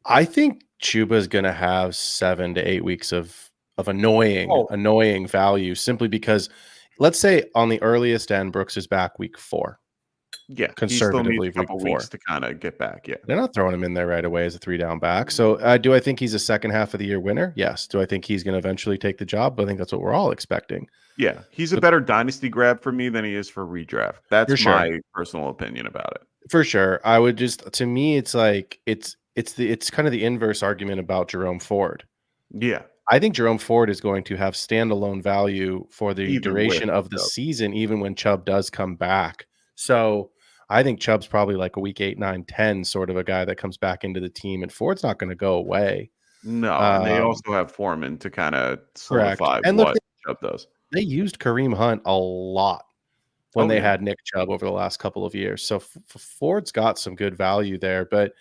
I think Chuba's going to have 7 to 8 weeks of annoying value simply because, let's say on the earliest end, Brooks is back week 4. Yeah, conservatively, he still needs a couple weeks to kind of get back. Yeah, they're not throwing him in there right away as a 3-down back. So, do I think he's a second half of the year winner? Yes. Do I think he's going to eventually take the job? I think that's what we're all expecting. Yeah, he's a better dynasty grab for me than he is for redraft. That's my personal opinion about it. For sure, I would to me, it's like it's kind of the inverse argument about Jerome Ford. Yeah, I think Jerome Ford is going to have standalone value for the duration of the season, even when Chubb does come back. So I think Chubb's probably like a week 8, 9, 10 sort of a guy that comes back into the team, and Ford's not going to go away. No, and they also have Foreman to kind of solidify what Chubb does. They used Kareem Hunt a lot when they had Nick Chubb over the last couple of years. So Ford's got some good value there. But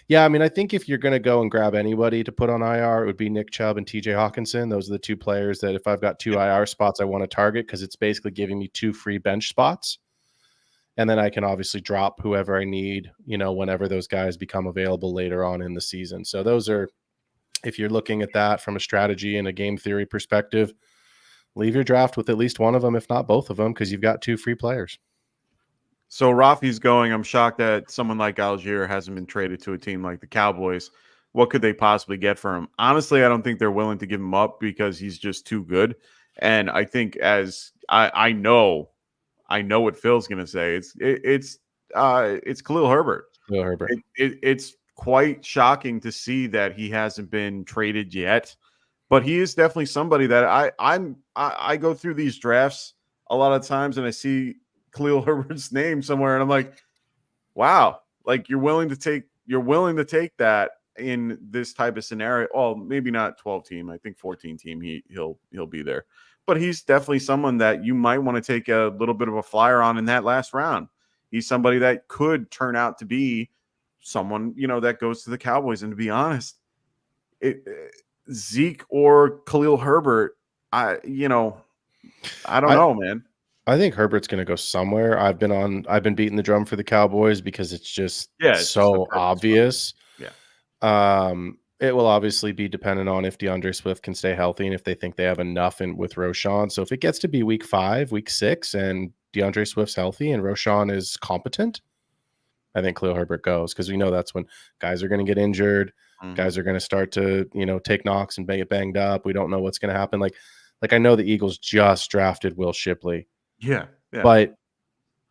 yeah, I mean, I think if you're going to go and grab anybody to put on IR, it would be Nick Chubb and TJ Hawkinson. Those are the two players that if I've got 2 IR spots, I want to target because it's basically giving me 2 free bench spots. And then I can obviously drop whoever I need, whenever those guys become available later on in the season. So those are, if you're looking at that from a strategy and a game theory perspective, leave your draft with at least one of them, if not both of them, because you've got 2 free players. So Rafi's going, I'm shocked that someone like Algier hasn't been traded to a team like the Cowboys. What could they possibly get for him? Honestly, I don't think they're willing to give him up because he's just too good. And I think as I know what Phil's going to say. It's Khalil Herbert. Khalil Herbert. It's quite shocking to see that he hasn't been traded yet, but he is definitely somebody that I go through these drafts a lot of times and I see Khalil Herbert's name somewhere and I'm like, wow, like you're willing to take that in this type of scenario. Well, maybe not 12 team. I think 14 team. He'll be there. But he's definitely someone that you might want to take a little bit of a flyer on in that last round. He's somebody that could turn out to be someone, that goes to the Cowboys. And to be honest, Zeke or Khalil Herbert, I don't know, man. I think Herbert's going to go somewhere. I've been beating the drum for the Cowboys because it's just so obvious. Yeah. It will obviously be dependent on if DeAndre Swift can stay healthy and if they think they have enough with Roschon. So if it gets to be week 5, week 6, and DeAndre Swift's healthy and Roschon is competent, I think Khalil Herbert goes because we know that's when guys are going to get injured. Mm-hmm. Guys are going to start to, take knocks and get banged up. We don't know what's going to happen. Like I know the Eagles just drafted Will Shipley. Yeah. But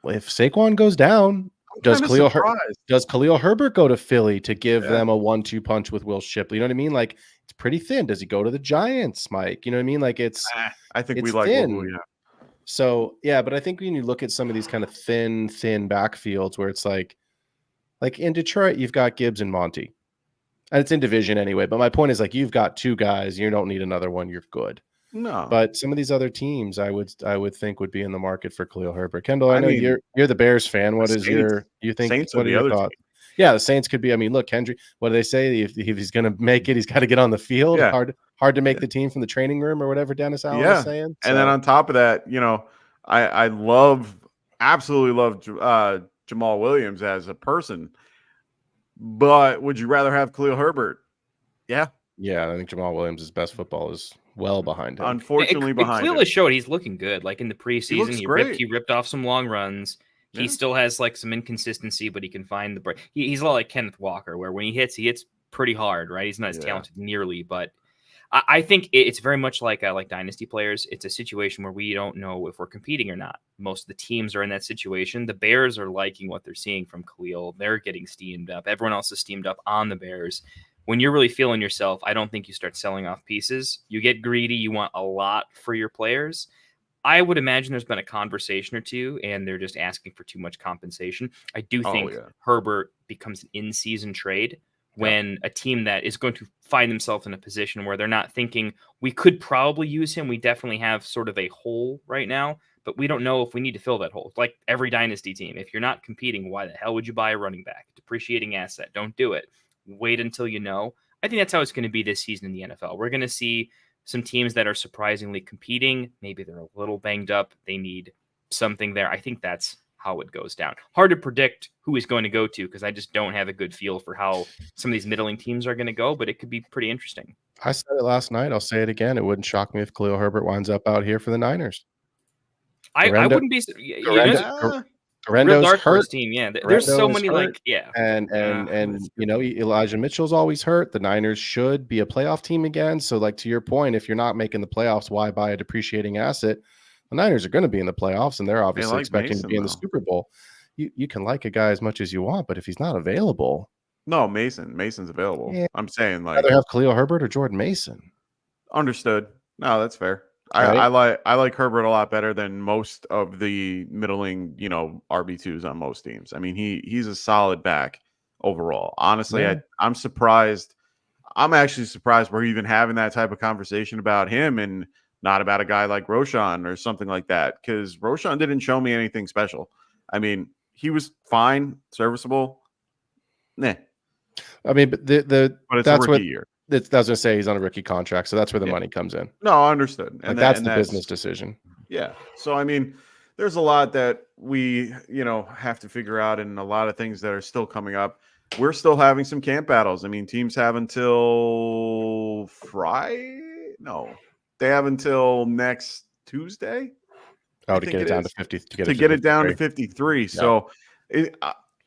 if Saquon goes down, does Khalil Herbert go to Philly to give them a 1-2 punch with Will Shipley? You know what I mean? Like it's pretty thin. Does he go to the Giants, Mike? You know what I mean? Like I think we thin. Like So yeah, but I think when you look at some of these kind of thin backfields where it's like in Detroit, you've got Gibbs and Monty. And it's in division anyway. But my point is like you've got 2 guys, you don't need another one, you're good. No. But some of these other teams I would think would be in the market for Khalil Herbert. Kendall, I know you're the Bears fan. What is you think Saints what are your thoughts? Yeah, the Saints could be. I mean, look, Kendrick, what do they say? If he's going to make it, he's got to get on the field. Yeah. Hard to make the team from the training room or whatever Dennis Allen was saying. So. And then on top of that, I absolutely love Jamal Williams as a person. But would you rather have Khalil Herbert? Yeah. Yeah, I think Jamal Williams' best football is well behind him. Unfortunately, It behind clearly him. showed he's looking good. Like in the preseason, looks he great. ripped off some long runs. He Yeah. still has like some inconsistency, but he can find the break. He's a lot like Kenneth Walker, where when he hits pretty hard, right? He's not as Yeah. talented nearly, but I think it's very much like dynasty players. It's a situation where we don't know if we're competing or not. Most of the teams are in that situation. The Bears are liking what they're seeing from Khalil. They're getting steamed up. Everyone else is steamed up on the Bears. When you're really feeling yourself, I don't think you start selling off pieces. You get greedy. You want a lot for your players. I would imagine there's been a conversation or two, and they're just asking for too much compensation. I do think Herbert becomes an in-season trade when a team that is going to find themselves in a position where they're not thinking, we could probably use him. We definitely have sort of a hole right now, but we don't know if we need to fill that hole. Like every dynasty team, if you're not competing, why the hell would you buy a running back? Depreciating asset. Don't do it. Wait until you know. I think that's how it's going to be this season in the NFL. We're going to see some teams that are surprisingly competing. Maybe they're a little banged up. They need something there. I think that's how it goes down. Hard to predict who he's going to go to because I just don't have a good feel for how some of these middling teams are going to go, but it could be pretty interesting. I said it last night. I'll say it again. It wouldn't shock me if Khalil Herbert winds up out here for the Niners. I wouldn't be. Guarendo's hurt. Team, yeah. There's so many hurt. And Elijah Mitchell's always hurt. The Niners should be a playoff team again. So, like to your point, if you're not making the playoffs, why buy a depreciating asset? The Niners are going to be in the playoffs, and they're obviously expecting Mason, to be in the Super Bowl. You can like a guy as much as you want, but if he's not available, no, Mason's available. Yeah. I'm saying like either have Khalil Herbert or Jordan Mason. Understood. No, that's fair. Right? I like Herbert a lot better than most of the middling, RB2s on most teams. I mean, he's a solid back overall. Honestly, yeah. I'm surprised. I'm actually surprised we're even having that type of conversation about him and not about a guy like Roshan or something like that, because Roshan didn't show me anything special. I mean, he was fine, serviceable. Nah. I mean, but but it's that's a rookie year. I was going to say he's on a rookie contract, so that's where the money comes in. No, understood. And that's the business decision. Yeah. So, I mean, there's a lot that we, have to figure out and a lot of things that are still coming up. We're still having some camp battles. I mean, teams have until Friday. No, they have until next Tuesday. Oh, to get it down to 50. To get it down to 53. Yeah. So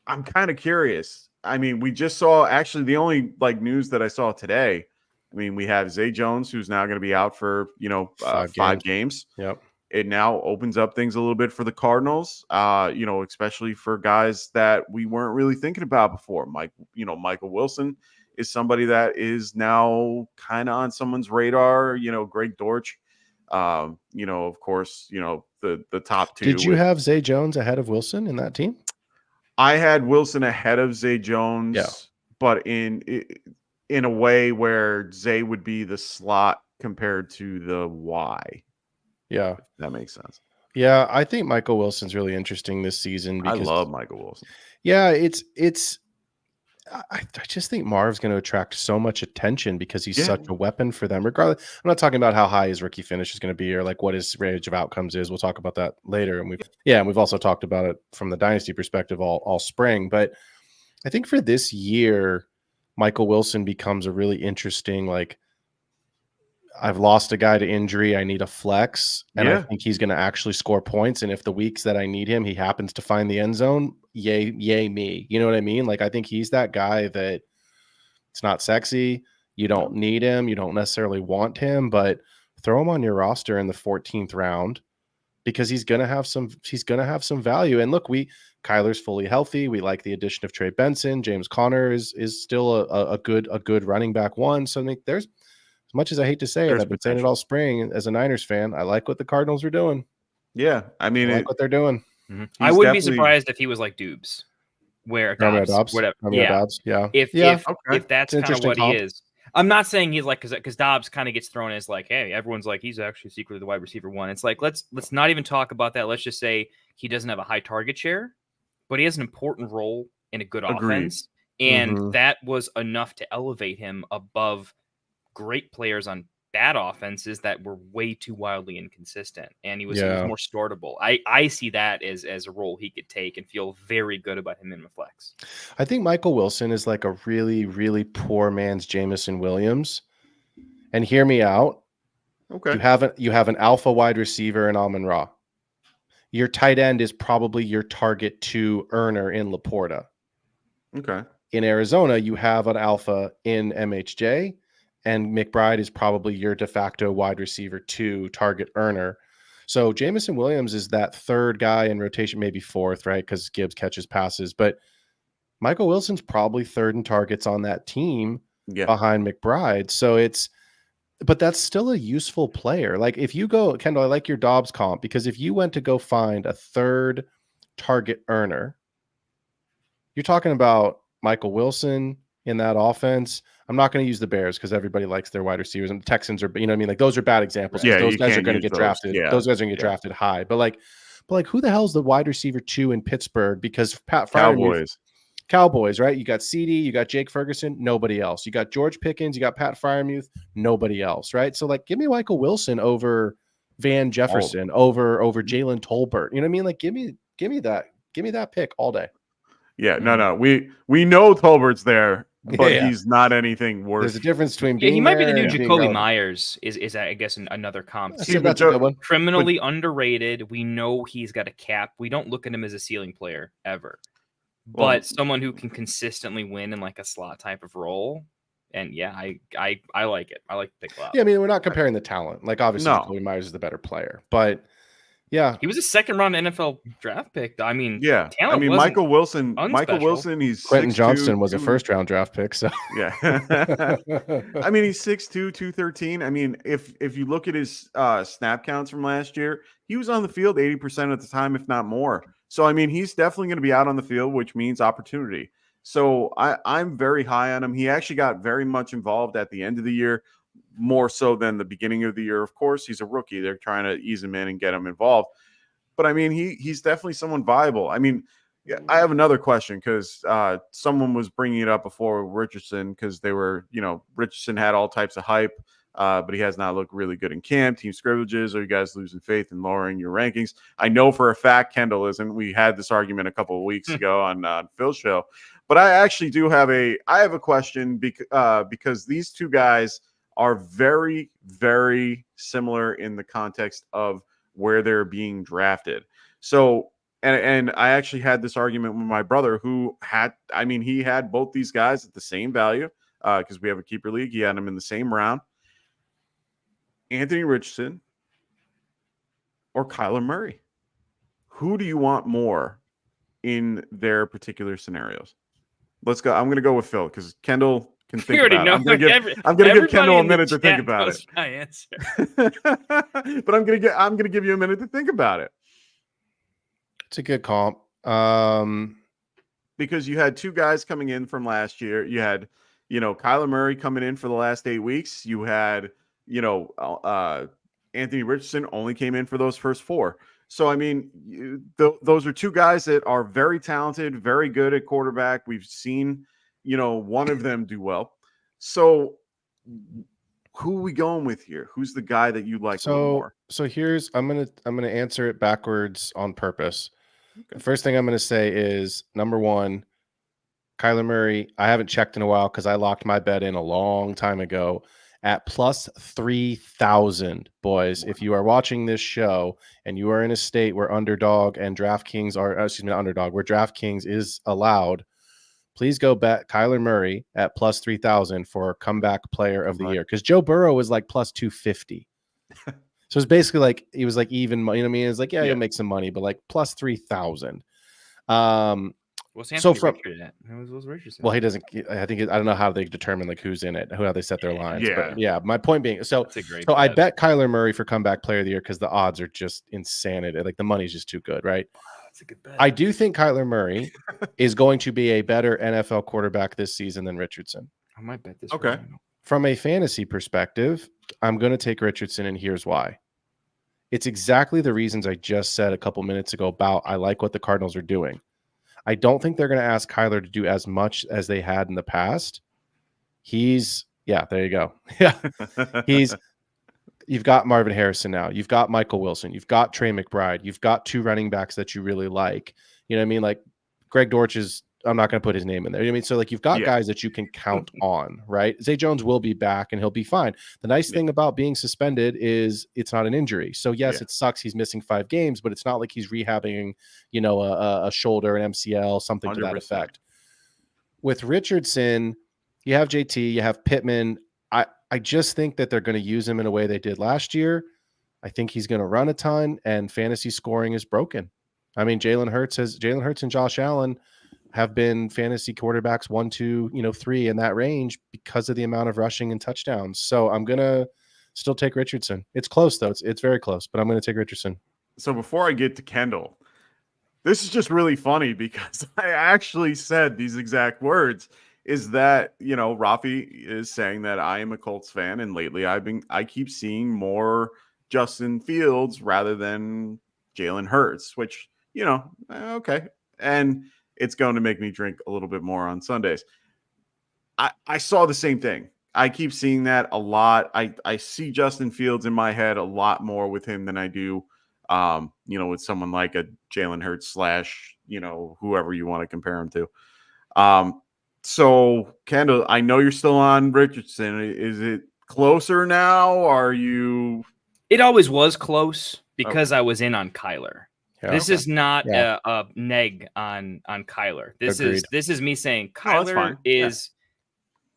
I'm kind of curious. I mean, we just saw actually the only news that I saw today. I mean, we have Zay Jones, who's now going to be out for, 5 games. Yep. It now opens up things a little bit for the Cardinals, especially for guys that we weren't really thinking about before. Michael Wilson is somebody that is now kind of on someone's radar. Greg Dortch, of course, the top two. Did you have Zay Jones ahead of Wilson in that team? I had Wilson ahead of Zay Jones, but in a way where Zay would be the slot compared to the Y. Yeah, if that makes sense. Yeah, I think Michael Wilson's really interesting this season. Because, I love Michael Wilson. Yeah, I just think Marv's going to attract so much attention because he's such a weapon for them. Regardless, I'm not talking about how high his rookie finish is going to be or what his range of outcomes is. We'll talk about that later. And we've also talked about it from the dynasty perspective all spring. But I think for this year, Michael Wilson becomes a really interesting, I've lost a guy to injury. I need a flex. And I think he's going to actually score points. And if the weeks that I need him, he happens to find the end zone, yay me. You know what I mean? I think he's that guy that it's not sexy. You don't need him. You don't necessarily want him, but throw him on your roster in the 14th round because he's going to have some value. And look, Kyler's fully healthy. We like the addition of Trey Benson. James Conner is still a good running back one. So I think there's, as much as I hate to say it, I've been saying it all spring as a Niners fan. I like what the Cardinals are doing. Yeah. I mean, I like what they're doing. Mm-hmm. I wouldn't be surprised if he was like Dubes, where Dobbs, whatever. Dobbs, yeah. If that's kind of what he is. I'm not saying he's because Dobbs kind of gets thrown as hey, everyone's he's actually secretly the wide receiver one. It's let's not even talk about that. Let's just say he doesn't have a high target share, but he has an important role in a good offense. And that was enough to elevate him above great players on bad offenses that were way too wildly inconsistent, and he was more startable. I see that as a role he could take and feel very good about him in the flex. I think Michael Wilson is a really, really poor man's Jameson Williams. And hear me out. Okay. You have an alpha wide receiver in Amon-Ra. Your tight end is probably your target 2 earner in Laporta. Okay. In Arizona, you have an alpha in MHJ, and McBride is probably your de facto wide receiver 2 target earner. So Jamison Williams is that 3rd guy in rotation, maybe 4th, right? Because Gibbs catches passes. But Michael Wilson's probably 3rd in targets on that team behind McBride. So but that's still a useful player. Like if you go, Kendall, I like your Dobbs comp, because if you went to go find a 3rd target earner, you're talking about Michael Wilson in that offense. I'm not going to use the Bears because everybody likes their wide receivers, and the Texans are, you know what I mean? Like those are bad examples. Yeah, those you guys are can't going to use get drafted. those. Yeah. Those guys are going to get drafted high. But like who the hell's the wide receiver 2 in Pittsburgh? Because Pat Freiermuth, Cowboys, right? You got CD, you got Jake Ferguson, nobody else. You got George Pickens, you got Pat Freiermuth, nobody else, right? So like, give me Michael Wilson over Van Jefferson, over Jalen Tolbert. You know what I mean? Like, give me that pick all day. Yeah, no. We know Tolbert's there, but he's not anything worth. There's a difference between being he might be the new there and being Jacoby relevant. Myers. Is I guess another comp. So that's a good one. Criminally underrated. We know he's got a cap. We don't look at him as a ceiling player ever. But someone who can consistently win in like a slot type of role. And yeah, I like it. I like the pick a lot. Yeah, I mean, we're not comparing the talent. Like obviously Jacoby Myers is the better player. But yeah. He was a 2nd round NFL draft pick. I mean, yeah. I mean, Michael Wilson, he's Quentin 6'2", Johnston was a 1st round draft pick. So yeah. I mean, he's 6'2", 213. I mean, if you look at his snap counts from last year, he was on the field 80% of the time, if not more. So, I mean, he's definitely going to be out on the field, which means opportunity. So I'm very high on him. He actually got very much involved at the end of the year, more so than the beginning of the year. Of course, he's a rookie. They're trying to ease him in and get him involved. But, I mean, he's definitely someone viable. I mean, I have another question because someone was bringing it up before Richardson because they were, Richardson had all types of hype. But he has not looked really good in camp. Team scrimmages, are you guys losing faith in lowering your rankings? I know for a fact Kendall isn't. We had this argument a couple of weeks ago on Phil's show. But I actually do have a question because these two guys are very, very similar in the context of where they're being drafted. So, and I actually had this argument with my brother who he had both these guys at the same value because we have a keeper league. He had them in the same round. Anthony Richardson or Kyler Murray? Who do you want more in their particular scenarios? Let's go. I'm going to go with Phil because Kendall can think about it. I'm going to give Kendall a minute to think about it. My answer. But I'm going to give you a minute to think about it. It's a good comp. Because you had 2 guys coming in from last year. You had, Kyler Murray coming in for the last 8 weeks. You had Anthony Richardson only came in for those first 4. So, I mean, those are 2 guys that are very talented, very good at quarterback. We've seen, one of them do well. So who are we going with here? Who's the guy that you like more? So here's, I'm going to answer it backwards on purpose. Okay. The first thing I'm going to say is number 1, Kyler Murray. I haven't checked in a while because I locked my bet in a long time ago at plus 3,000, boys. If you are watching this show and you are in a state where Underdog and DraftKings are, where DraftKings is allowed, please go bet Kyler Murray at plus 3,000 for comeback player of the year. Because Joe Burrow was like plus 250. So it's basically like, he was like even, you know what I mean? It's like, yeah, you'll make some money, but like plus 3,000. What's Anthony Richardson at? Who's Richardson? Well, he doesn't. I don't know how they determine like who's in it, how they set their lines. Yeah, but yeah. My point being, so I bet Kyler Murray for comeback player of the year because the odds are just insanity. Like the money's just too good, right? That's a good bet. I do think Kyler Murray is going to be a better NFL quarterback this season than Richardson. I might bet this. Okay. Right now. From a fantasy perspective, I'm going to take Richardson, and here's why. It's exactly the reasons I just said a couple minutes ago about I like what the Cardinals are doing. I don't think they're going to ask Kyler to do as much as they had in the past. There you go. Yeah. You've got Marvin Harrison now. You've got Michael Wilson. You've got Trey McBride. You've got 2 running backs that you really like. You know what I mean? Like Greg Dortch is I'm not going to put his name in there. You know what I mean? So like you've got Yeah. guys that you can count on, right? Zay Jones will be back and he'll be fine. The nice thing about being suspended is it's not an injury. So yes, it sucks. He's missing 5 games, but it's not like he's rehabbing, you know, a shoulder, an MCL, something 100%. To that effect. With Richardson, you have JT, you have Pittman. I just think that they're going to use him in a way they did last year. I think he's going to run a ton, and fantasy scoring is broken. I mean, Jalen Hurts and Josh Allen have been fantasy quarterbacks 1, 2, 3 in that range because of the amount of rushing and touchdowns. So I'm going to still take Richardson. It's close though. It's very close, but I'm going to take Richardson. So before I get to Kendall, this is just really funny because I actually said these exact words. Is that, Rafi is saying that I am a Colts fan, and lately I keep seeing more Justin Fields rather than Jalen Hurts, which, okay. And it's going to make me drink a little bit more on Sundays. I saw the same thing. I keep seeing that a lot. I see Justin Fields in my head a lot more with him than I do, with someone like a Jalen Hurts / whoever you want to compare him to. So, Kendall, I know you're still on Richardson. Is it closer now? Are you? It always was close because I was in on Kyler. Yeah, this is not a neg on Kyler. This is me saying Kyler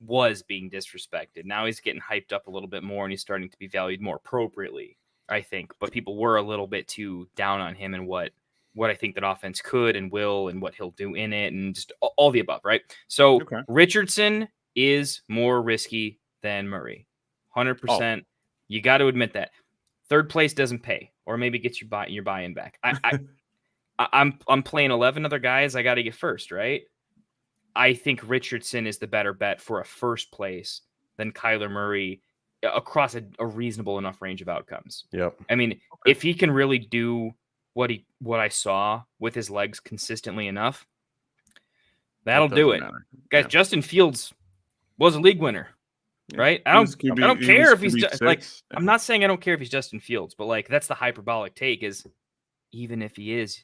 was being disrespected. Now he's getting hyped up a little bit more, and he's starting to be valued more appropriately, I think. But people were a little bit too down on him and what I think that offense could and will and what he'll do in it and just all the above, right? So Richardson is more risky than Murray. 100%. You got to admit that. Third place doesn't pay, or maybe gets your buy-in back. I'm playing 11 other guys. I got to get first, right? I think Richardson is the better bet for a first place than Kyler Murray across a reasonable enough range of outcomes. Yep. I mean, if he can really do what I saw with his legs consistently enough, that'll do it. Guys, Justin Fields was a league winner, right? I don't care if he's I'm not saying I don't care if he's Justin Fields, but like that's the hyperbolic take is even if he is,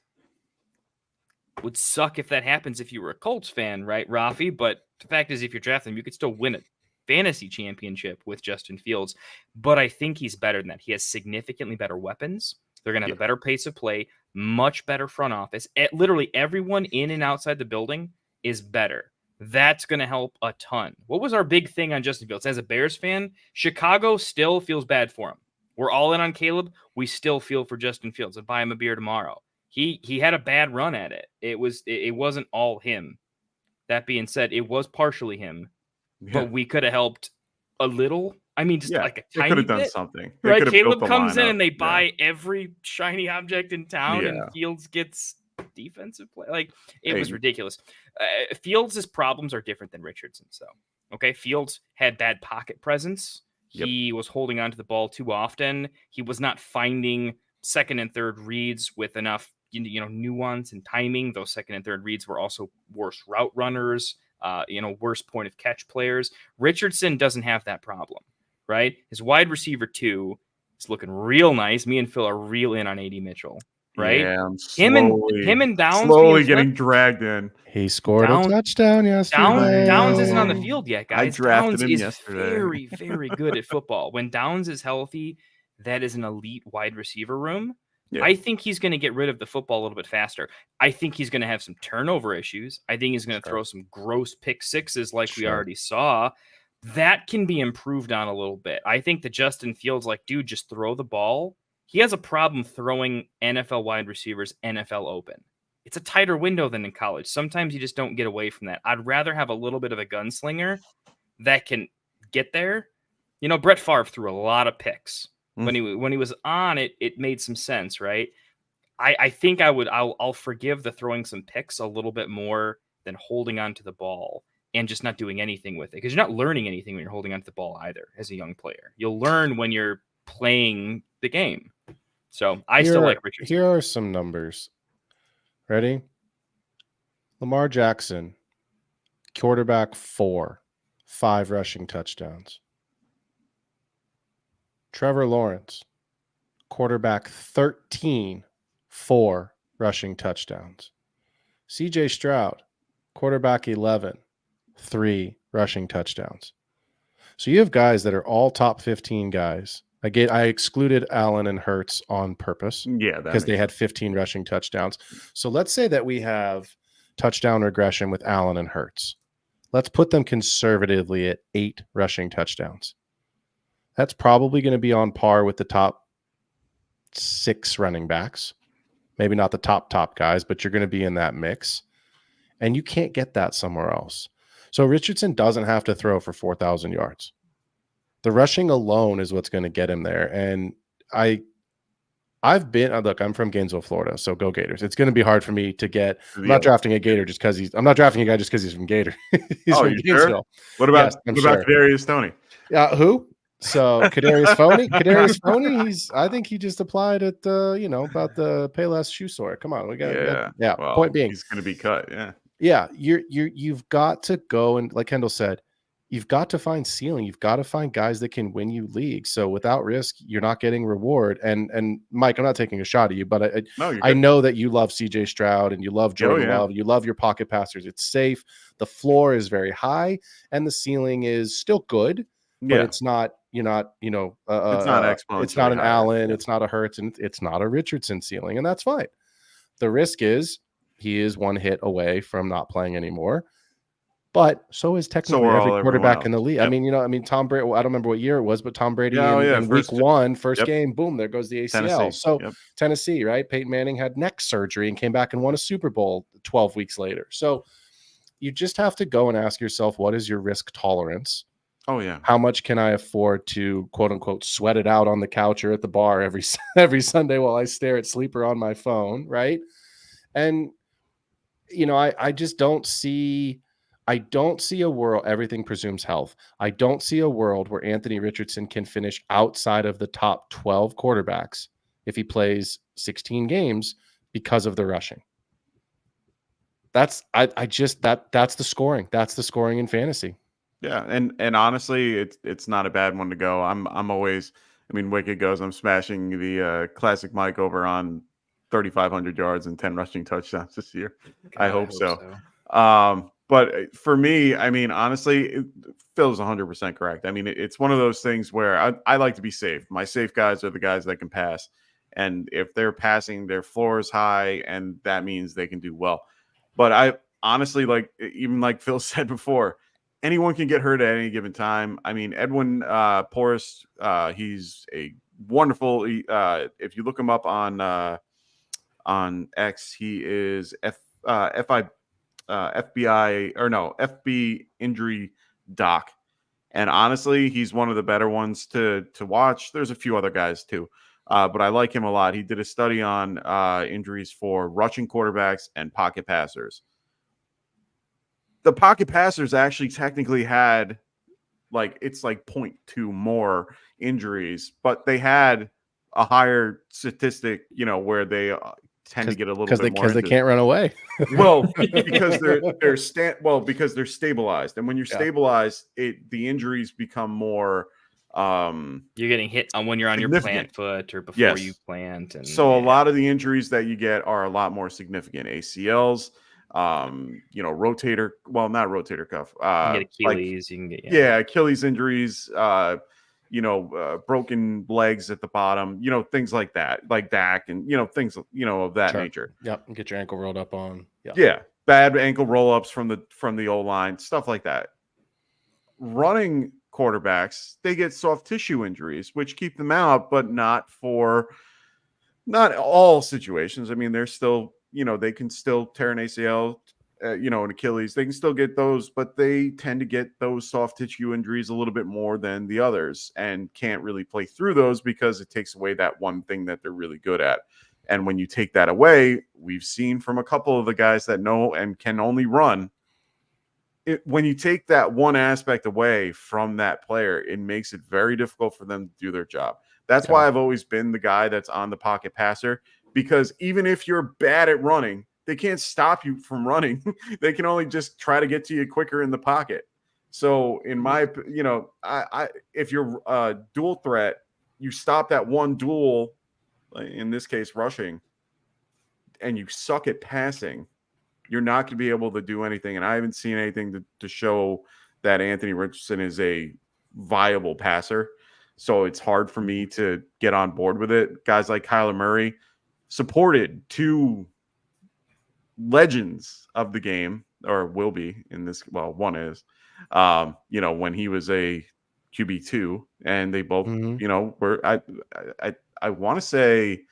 would suck if that happens if you were a Colts fan, right, Rafi? But the fact is, if you're drafting him, you could still win a fantasy championship with Justin Fields. But I think he's better than that. He has significantly better weapons. They're going to have a better pace of play, much better front office. Literally everyone in and outside the building is better. That's going to help a ton. What was our big thing on Justin Fields? As a Bears fan, Chicago still feels bad for him. We're all in on Caleb. We still feel for Justin Fields. I'd buy him a beer tomorrow. He had a bad run at it. It wasn't all him. That being said, it was partially him, but we could have helped a little. I mean, just like a tiny bit. They could have done something. Right? Caleb comes in and they buy every shiny object in town, and Fields gets defensive play. Like it was ridiculous. Fields' problems are different than Richardson's, though. Okay, Fields had bad pocket presence. He was holding onto the ball too often. He was not finding second and third reads with enough, nuance and timing. Those second and third reads were also worse route runners. Worse point of catch players. Richardson doesn't have that problem. Right? His wide receiver 2 is looking real nice. Me and Phil are real in on AD Mitchell. Right? Yeah, him and Downs slowly getting dragged in. He scored a touchdown yesterday. Downs isn't on the field yet, guys. I drafted Downs him is yesterday. very, very good at football. When Downs is healthy, that is an elite wide receiver room. Yeah. I think he's going to get rid of the football a little bit faster. I think he's going to have some turnover issues. I think he's going to throw some gross pick sixes like we already saw. That can be improved on a little bit. I think that Justin Fields, dude, just throw the ball. He has a problem throwing NFL wide receivers NFL open. It's a tighter window than in college. Sometimes you just don't get away from that. I'd rather have a little bit of a gunslinger that can get there. Brett Favre threw a lot of picks. When he was on it, it made some sense, right? I think I'll forgive the throwing some picks a little bit more than holding onto the ball and just not doing anything with it, because you're not learning anything when you're holding onto the ball either as a young player. You'll learn when you're playing the game. So I still like Richardson. Here are some numbers. Ready? Lamar Jackson, quarterback 4, 5 rushing touchdowns. Trevor Lawrence, quarterback 13, 4 rushing touchdowns. CJ Stroud, quarterback 11, 3 rushing touchdowns. So you have guys that are all top 15 guys. Again, I excluded Allen and Hurts on purpose because they had 15 rushing touchdowns. So let's say that we have touchdown regression with Allen and Hurts. Let's put them conservatively at 8 rushing touchdowns. That's probably going to be on par with the top 6 running backs. Maybe not the top guys, but you're going to be in that mix. And you can't get that somewhere else. So Richardson doesn't have to throw for 4,000 yards. The rushing alone is what's going to get him there. And I'm from Gainesville, Florida, so go Gators. It's going to be hard for me to get. I'm not drafting a Gator just because I'm not drafting a guy just because he's from Gator. He's from Gainesville. Sure? What about Kadarius Toney? Who? So Kadarius Toney, I think he just applied at about the Payless shoe store. Come on, we got Well, point being, he's going to be cut. Yeah. You've got to go and, like Kendall said, you've got to find ceiling. You've got to find guys that can win you leagues. So without risk, you're not getting reward. And Mike, I'm not taking a shot at you, but I know that you love CJ Stroud and you love Jordan Love. You love your pocket passers. It's safe. The floor is very high and the ceiling is still good, but it's not. It's not exponentially. It's not an Allen. It's not a Hurts, and it's not a Richardson ceiling, and that's fine. The risk is he is one hit away from not playing anymore. But so is technically every quarterback in the league. Yep. Tom Brady, I don't remember what year it was, but Tom Brady in week 1, first game, boom, there goes the ACL. Tennessee, right? Peyton Manning had neck surgery and came back and won a Super Bowl 12 weeks later. So you just have to go and ask yourself, what is your risk tolerance? Oh, yeah. How much can I afford to, quote unquote, sweat it out on the couch or at the bar every Sunday while I stare at Sleeper on my phone, right? And, I just don't see a world, everything presumes health. I don't see a world where Anthony Richardson can finish outside of the top 12 quarterbacks if he plays 16 games because of the rushing. That's the scoring. That's the scoring in fantasy. Yeah, and honestly, it's not a bad one to go. I'm always, Wicked goes, I'm smashing the Classic Mike over on 3,500 yards and 10 rushing touchdowns this year. I hope so. But for me, honestly, Phil's 100% correct. It's one of those things where I like to be safe. My safe guys are the guys that can pass. And if they're passing, their floor is high, and that means they can do well. But I honestly, like Phil said before, anyone can get hurt at any given time. Edwin Porras, he's a wonderful. If you look him up on X, he is FB injury doc, and honestly, he's one of the better ones to watch. There's a few other guys too, but I like him a lot. He did a study on injuries for rushing quarterbacks and pocket passers. The pocket passers actually technically had it's 0.2 more injuries, but they had a higher statistic, where they tend to get a little bit more because they can't run away. Well, because they're stabilized, and when you're stabilized, the injuries become more. You're getting hit on when you're on your plant foot or before you plant, and so a lot of the injuries that you get are a lot more significant. ACLs. Rotator, well, not rotator cuff. You get Achilles, you can get Achilles injuries, broken legs at the bottom, things like that, like Dak and things of that nature. Yep, and get your ankle rolled up on. Bad ankle roll ups from the O-line, stuff like that. Running quarterbacks, they get soft tissue injuries, which keep them out, but not all situations. They're still. They can still tear an ACL, an Achilles. They can still get those, but they tend to get those soft tissue injuries a little bit more than the others and can't really play through those because it takes away that one thing that they're really good at. And when you take that away, we've seen from a couple of the guys that know and can only run, when you take that one aspect away from that player, it makes it very difficult for them to do their job. That's why I've always been the guy that's on the pocket passer. Because even if you're bad at running, they can't stop you from running. They can only just try to get to you quicker in the pocket. So in my, if you're a dual threat, you stop that one duel, in this case, rushing, and you suck at passing, you're not going to be able to do anything. And I haven't seen anything to show that Anthony Richardson is a viable passer. So it's hard for me to get on board with it. Guys like Kyler Murray supported two legends of the game, or will be in this. Well, one is, when he was a QB2, and they both, were. I want to say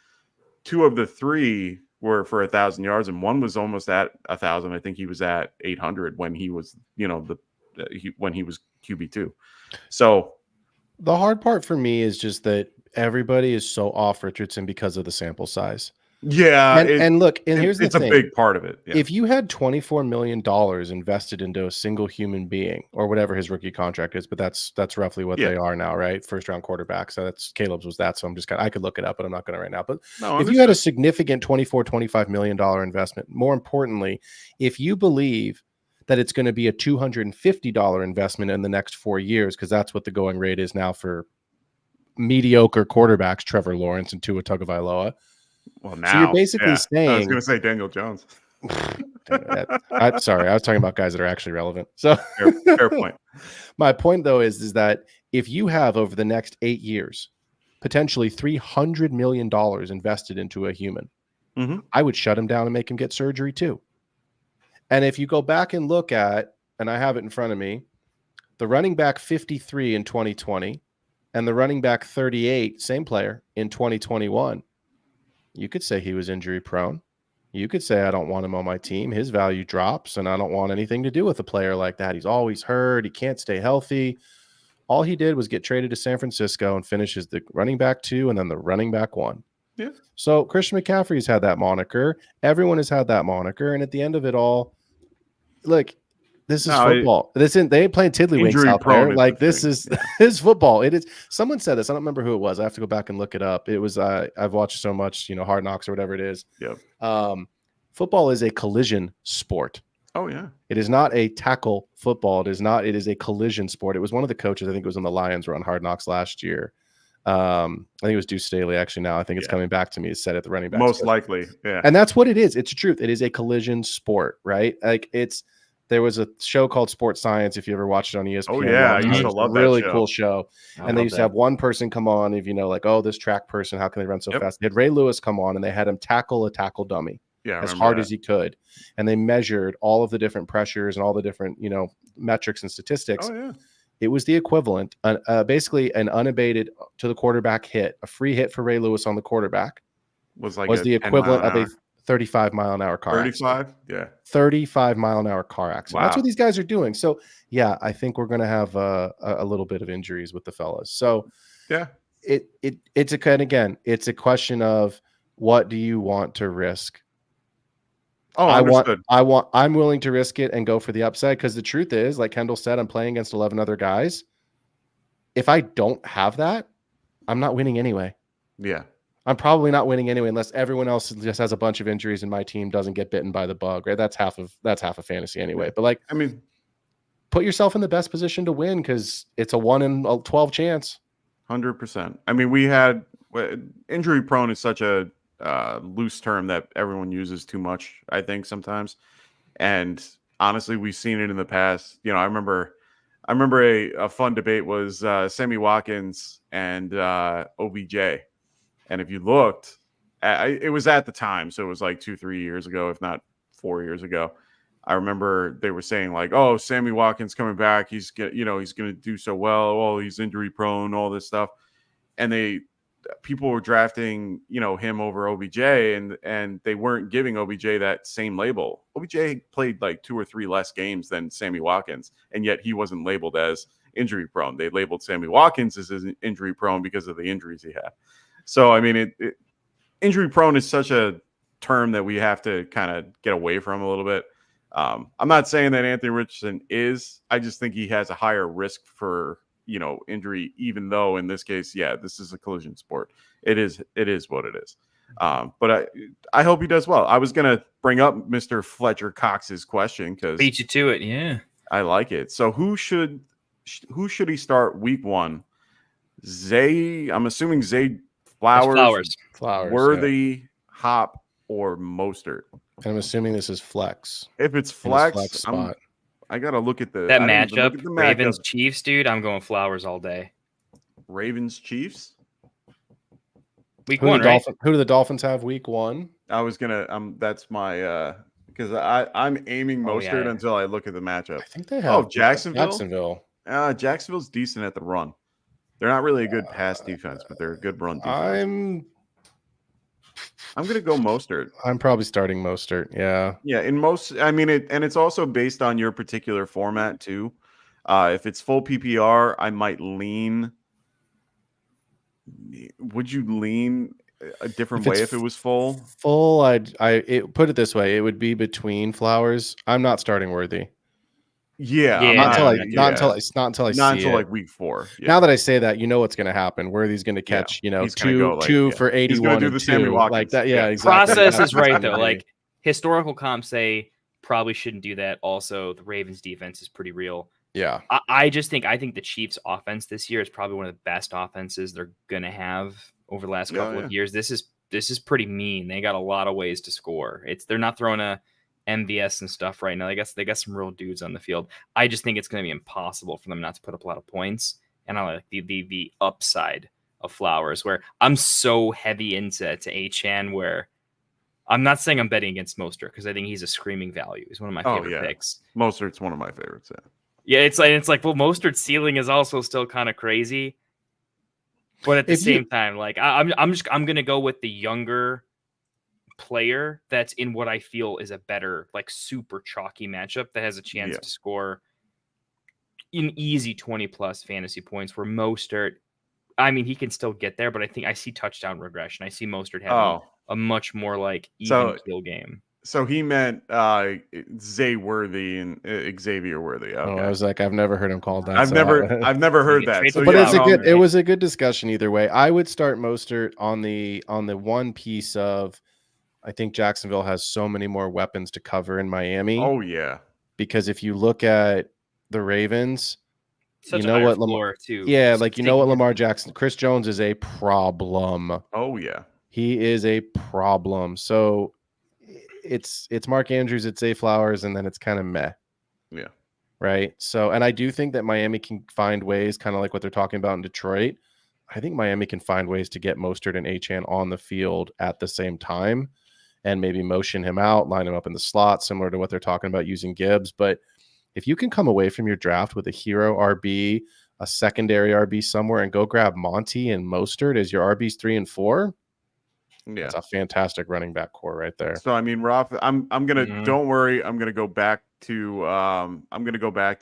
two of the three were for 1,000 yards, and one was almost at 1,000. I think he was at 800 when he was, when he was QB2. So the hard part for me is just that everybody is so off Richardson because of the sample size. Yeah, and look, and here's the thing. It's a big part of it. Yeah. If you had $24 million invested into a single human being, or whatever his rookie contract is, but that's roughly what they are now, right? First round quarterback. So that's Caleb's was that. So I'm just I could look it up, but I'm not going to right now. But if you had a significant $25 million investment, more importantly, if you believe that it's going to be a $250 investment in the next 4 years, because that's what the going rate is now for mediocre quarterbacks, Trevor Lawrence and Tua Tagovailoa. Well, now, so you're basically saying, I was going to say Daniel Jones. I'm sorry, I was talking about guys that are actually relevant. So fair point. My point, though, is that if you have over the next 8 years potentially $300 million invested into a human, I would shut him down and make him get surgery too. And if you go back and look at, and I have it in front of me, the running back 53 in 2020 and the running back 38, same player, in 2021, you could say he was injury prone. You could say, I don't want him on my team. His value drops, and I don't want anything to do with a player like that. He's always hurt. He can't stay healthy. All he did was get traded to San Francisco and finish as the running back 2 and then the running back 1. Yeah. So Christian McCaffrey's had that moniker. Everyone has had that moniker. And at the end of it all, look, this is football. They ain't playing tiddlywinks out there. Like, this is football. It is. Someone said this. I don't remember who it was. I have to go back and look it up. It was I've watched so much, Hard Knocks or whatever it is. Yep. Football is a collision sport. Oh yeah. It is not a tackle football. It is a collision sport. It was one of the coaches, I think it was in the Lions, were on Hard Knocks last year. I think it was Deuce Staley actually now. I think it's coming back to me. It's said at the running back. Most likely. Yeah. And that's what it is. It's the truth. It is a collision sport, right? Like there was a show called Sports Science, if you ever watched it on ESPN. Oh, yeah. I used to love that really show. Cool show. And they used to have one person come on, if this track person, how can they run so fast? They had Ray Lewis come on, and they had him tackle a tackle dummy as hard as he could. And they measured all of the different pressures and all the different, metrics and statistics. Oh, yeah. It was the equivalent, basically an unabated to the quarterback hit, a free hit for Ray Lewis on the quarterback was the equivalent of a 35-mile-an-hour car 35? accident. Yeah. 35-mile-an-hour car accident. Wow. That's what these guys are doing. So, yeah, I think we're going to have a little bit of injuries with the fellas. So, yeah, it's a question of what do you want to risk? Oh, understood. I'm willing to risk it and go for the upside, because the truth is, like Kendall said, I'm playing against 11 other guys. If I don't have that, I'm not winning anyway. Yeah. I'm probably not winning anyway, unless everyone else just has a bunch of injuries and my team doesn't get bitten by the bug, right? That's half of fantasy anyway. But put yourself in the best position to win, because it's a 1 in 12 chance. 100%. I mean, we had injury prone is such a loose term that everyone uses too much, I think, sometimes. And honestly, we've seen it in the past. I remember a fun debate was Sammy Watkins and OBJ. And if you looked, it was at the time, so it was like 2-3 years ago, if not 4 years ago. I remember they were saying like, "Oh, Sammy Watkins coming back, he's going to do so well. Oh, he's injury prone, all this stuff." And people were drafting, him over OBJ, and they weren't giving OBJ that same label. OBJ played like 2 or 3 less games than Sammy Watkins, and yet he wasn't labeled as injury prone. They labeled Sammy Watkins as injury prone because of the injuries he had. So, I mean, injury prone is such a term that we have to kind of get away from a little bit. I'm not saying that Anthony Richardson is. I just think he has a higher risk for, injury, even though in this case, this is a collision sport. It is what it is. But I hope he does well. I was going to bring up Mr. Fletcher Cox's question because beat you to it. Yeah, I like it. So who should he start week 1? I'm assuming Zay Flowers, Worthy, Hop, or Mostert. I'm assuming this is flex. If it's In his flex, spot. I gotta look at the That I didn't even look matchup, at the Ravens matchup. Chiefs, dude. I'm going Flowers all day. Ravens Chiefs. Week 1, right? Who do the Dolphins have week 1? I was gonna that's my because I'm aiming Oh, Mostert yeah. until I look at the matchup. I think they have Jacksonville. Jacksonville's decent at the run. They're not really a good pass defense, but they're a good run defense. I'm gonna go Mostert. I'm probably starting Mostert. Yeah. Yeah, in most, I mean, it's also based on your particular format too. If it's full PPR, I might lean. Would you lean a different way if it was full? Full, put it this way: it would be between Flowers. I'm not starting Worthy. Yeah, not until I see it. Like week 4. Yeah. Now that I say that, you know what's going to happen. Worthy's going to catch, two for 81. He's going to do the Sammy Watkins. Like that. Yeah, exactly. Process is right though. Like historical comps say, probably shouldn't do that. Also, the Ravens defense is pretty real. Yeah, I think the Chiefs offense this year is probably one of the best offenses they're going to have over the last couple of years. This is pretty mean. They got a lot of ways to score. They're not throwing a MVS and stuff right now. I guess they got some real dudes on the field. I just think it's going to be impossible for them not to put up a lot of points. And I like the upside of Flowers, where I'm so heavy into Achane, where I'm not saying I'm betting against Mostert because I think he's a screaming value. He's one of my favorite picks. Mostert's one of my favorites. Yeah, it's like well, Mostert's ceiling is also still kind of crazy, but at the same time, like I'm gonna go with the younger player that's in what I feel is a better, like, super chalky matchup that has a chance to score an easy 20+ fantasy points, where Mostert, I mean, he can still get there, but I think I see touchdown regression. I see Mostert having a much more like even kill game. So he meant Zay Worthy and Xavier Worthy. Okay. Oh, I was like, I've never heard him called that. I've never heard that. So but it was a good discussion either way. I would start Mostert on the one piece of, I think Jacksonville has so many more weapons to cover in Miami. Oh yeah. Because if you look at the Ravens, you know what Lamar too. Yeah, like you know what Lamar Jackson, Chris Jones is a problem. Oh yeah. He is a problem. So it's Mark Andrews, it's Zay Flowers, and then it's kind of meh. Yeah. Right. So, and I do think that Miami can find ways, kind of like what they're talking about in Detroit. I think Miami can find ways to get Mostert and Achane on the field at the same time and maybe motion him out, line him up in the slot, similar to what they're talking about using Gibbs. But if you can come away from your draft with a hero RB, a secondary RB somewhere, and go grab Monty and Mostert as your RBs 3 and 4, it's a fantastic running back core right there. So I mean, Roth, I'm gonna don't worry, I'm gonna go back to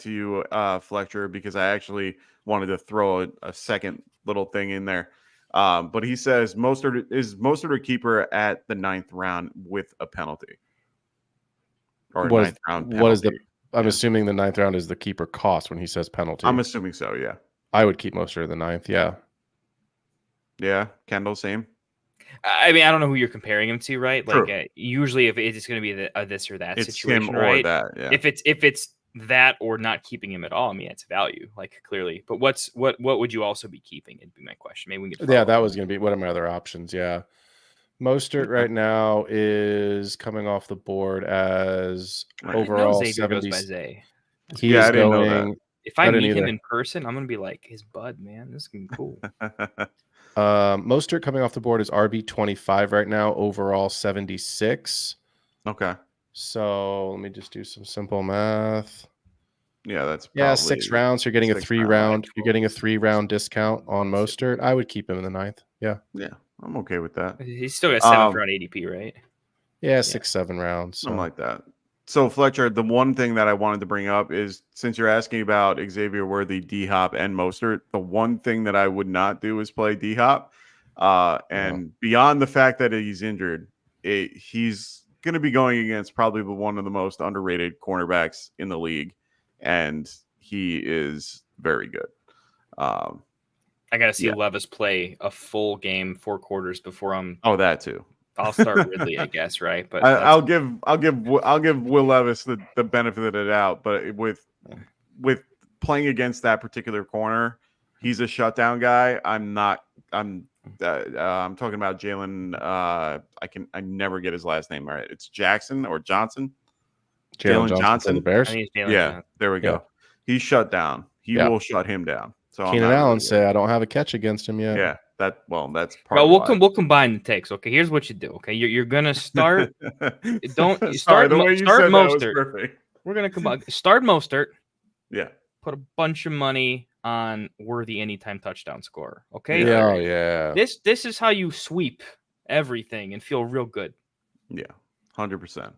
you, Fletcher, because I actually wanted to throw a second little thing in there. But he says Mostert a keeper at the 9th round with a penalty. Or what 9th round penalty. What is the I'm assuming the 9th round is the keeper cost when he says penalty. I'm assuming so, yeah. I would keep Mostert in the 9th, yeah. Yeah, Kendall, same. I mean, I don't know who you're comparing him to, right? True. Like, usually if it's going to be this or that it's situation, him or right? that, yeah. If it's that or not keeping him at all, I mean, it's value, like, clearly. But what would you also be keeping? It'd be my question. Maybe we can. Yeah, that was going to be one of my other options. Yeah, Mostert right now is coming off the board as overall 70. He is going. If I meet him in person, I'm gonna be like his bud, man. This is gonna be cool. Mostert coming off the board is RB 25 right now, overall 76. Okay. So let me just do some simple math. Yeah, that's probably 6 rounds. You're getting a 3-round. You're getting a 3-round discount on Mostert. I would keep him in the 9th. Yeah. Yeah, I'm okay with that. He's still got 7th round ADP, right? Yeah, 6-7 rounds. Something like that. So Fletcher, the one thing that I wanted to bring up is, since you're asking about Xavier Worthy, D-Hop, and Mostert, the one thing that I would not do is play D-Hop. And beyond the fact that he's injured, he's going to be going against probably one of the most underrated cornerbacks in the league, and he is very good. I got to see Levis play a full game, 4 quarters before I'm. Oh, that too. I'll start Ridley, I guess, right? But I'll give Will Levis the benefit of the doubt. But with playing against that particular corner, he's a shutdown guy. I'm I'm talking about Jalen. I never get his last name right. It's Jackson or Johnson. Jalen For the Johnson. Bears. I think it's Jalen Yeah, Johnson. there we go. Yeah. He's shut down. He Yeah. will shut him down. So I'm Keenan not Allen really say I don't have a catch against him yet. Yeah, that's part. Well, of we'll combine the takes. Okay, here's what you do. Okay, you're gonna start. Don't Sorry, start. the way you Start said that was Mostert. perfect. We're gonna combine. Start Mostert. Yeah. Put a bunch of money on worthy anytime touchdown scorer. Okay. Yeah. Oh, yeah. This is how you sweep everything and feel real good. Yeah, 100%.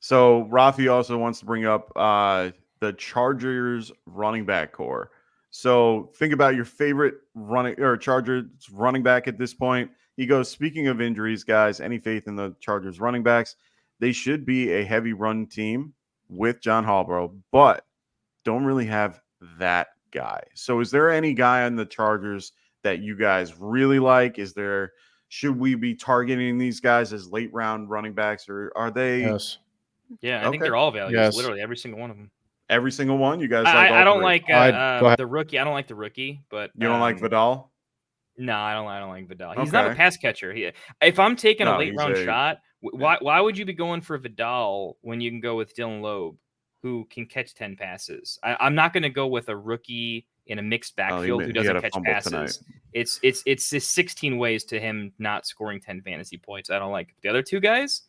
So Rafi also wants to bring up the Chargers running back core. So think about your favorite Chargers running back at this point. He goes, speaking of injuries, guys, any faith in the Chargers running backs? They should be a heavy run team with John Harbaugh, but don't really have that guy. So is there any guy on the Chargers that you guys really like? Should we be targeting these guys as late round running backs, or are they? Yes. Yeah, I think they're all values. Yes. Literally every single one of them. Every single one? You guys I don't three? like Go ahead. the rookie. I don't like the rookie, but You don't like Vidal? No, I don't like Vidal. He's not a Okay. pass catcher. If I'm taking a No, late he's round a- shot, why would you be going for Vidal when you can go with Dylan Loeb, who can catch 10 passes? I'm not going to go with a rookie in a mixed backfield who he doesn't had a catch fumble passes. tonight. It's 16 ways to him not scoring 10 fantasy points. I don't like it. The other two guys.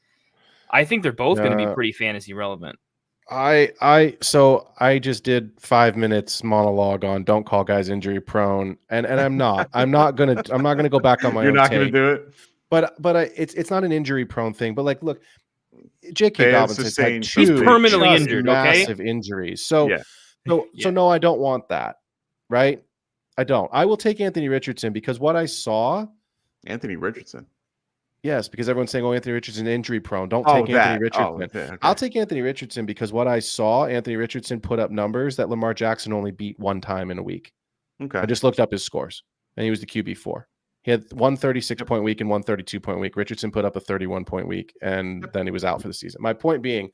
I think they're both going to be pretty fantasy relevant. So I just did 5 minutes monologue on don't call guys injury prone, and I'm not gonna go back on my You're own not going to take. do it? But it's not an injury prone thing. But like, look, J.K. They have Dobbins has had sustained- two He's permanently just injured, okay? massive injuries. So Yeah. so no, I don't want that. Right? I don't. I will take Anthony Richardson because what I saw. Anthony Richardson. Yes, because everyone's saying, "Oh, Anthony Richardson injury prone." Don't Oh, take Anthony that. Richardson. Oh, okay. I'll take Anthony Richardson because what I saw, Anthony Richardson put up numbers that Lamar Jackson only beat one time in a week. Okay. I just looked up his scores, and he was the QB4. He had 136-point week and 132-point week. Richardson put up a 31-point week, and then he was out for the season. My point being,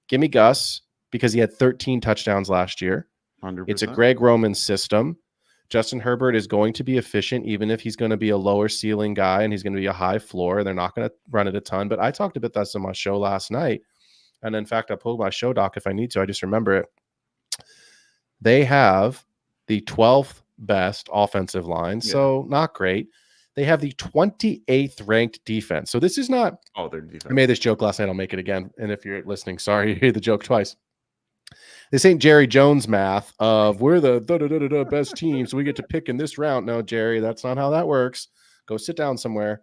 give me Gus because he had 13 touchdowns last year. 100%. It's a Greg Roman system. Justin Herbert is going to be efficient, even if he's going to be a lower ceiling guy and he's going to be a high floor. They're not going to run it a ton. But I talked about this on my show last night. And in fact, I pulled my show doc if I need to. I just remember it. They have the 12th best offensive line. So not great. They have the 28th ranked defense. So this is not. Oh, their defense. I made this joke last night. I'll make it again. And if you're listening, sorry, you heard the joke twice. This ain't Jerry Jones math of we're the best team, so we get to pick in this round. No, Jerry, that's not how that works. Go sit down somewhere.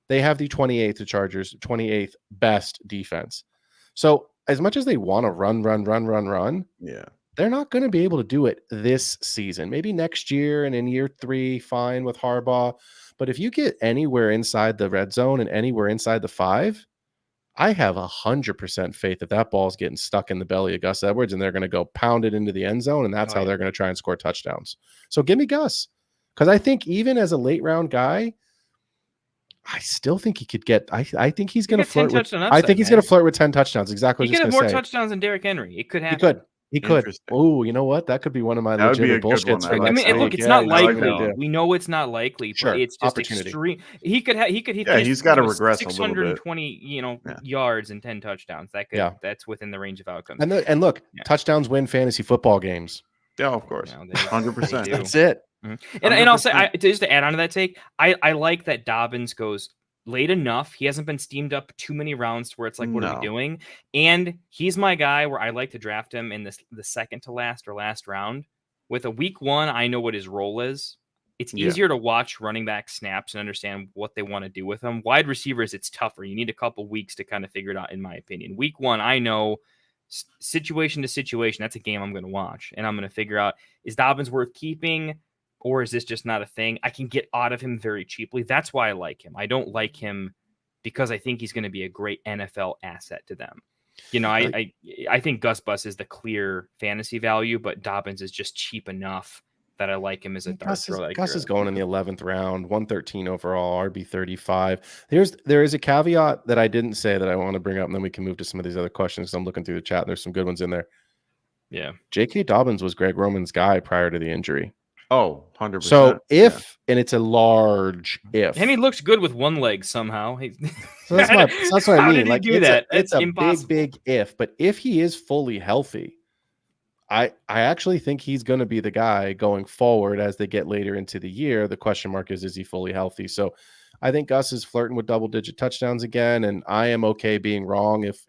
They have the 28th, the Chargers, 28th best defense. So as much as they want to run, Yeah. they're not going to be able to do it this season. Maybe next year and in year 3, fine with Harbaugh. But if you get anywhere inside the red zone and anywhere inside the 5, I have 100% faith that ball's getting stuck in the belly of Gus Edwards and they're going to go pound it into the end zone. And that's how they're going to try and score touchdowns. So give me Gus. Because I think even as a late round guy, I still think he could get, I think he's going to flirt with, I think he's going to flirt with 10 touchdowns. Exactly. He could have more touchdowns than Derrick Henry. It could happen. He could. Oh, you know what? That could be one of my legitimate bullshits. I mean, look, it's not likely. We know it's not likely, but it's just extreme. He could he's got to regress 620, yards and 10 touchdowns. That's within the range of outcomes. And look, touchdowns win fantasy football games. Yeah, of course. 100%. That's it. Mm-hmm. And I'll say, just to add on to that take, I like that Dobbins goes late enough. He hasn't been steamed up too many rounds to where it's like, what are we doing? And he's my guy where I like to draft him in the second to last or last round. With a week 1, I know what his role is. It's easier to watch running back snaps and understand what they want to do with them. Wide receivers, it's tougher. You need a couple weeks to kind of figure it out, in my opinion. Week 1, I know situation to situation. That's a game I'm going to watch. And I'm going to figure out, is Dobbins worth keeping? Or is this just not a thing? I can get out of him very cheaply. That's why I like him. I don't like him because I think he's going to be a great NFL asset to them. I think Gus Bus is the clear fantasy value, but Dobbins is just cheap enough that I like him as a dart throw. Gus is going in the 11th round, 113 overall, RB 35. There is a caveat that I didn't say that I want to bring up, and then we can move to some of these other questions. I'm looking through the chat, and there's some good ones in there. Yeah. J.K. Dobbins was Greg Roman's guy prior to the injury. Oh, 100%. So if, and it's a large if. And he looks good with one leg somehow. So that's what I How mean. did he Like do that? It's That's a impossible. big if. But if he is fully healthy, I actually think he's going to be the guy going forward as they get later into the year. The question mark is he fully healthy? So I think Gus is flirting with double-digit touchdowns again, and I am okay being wrong if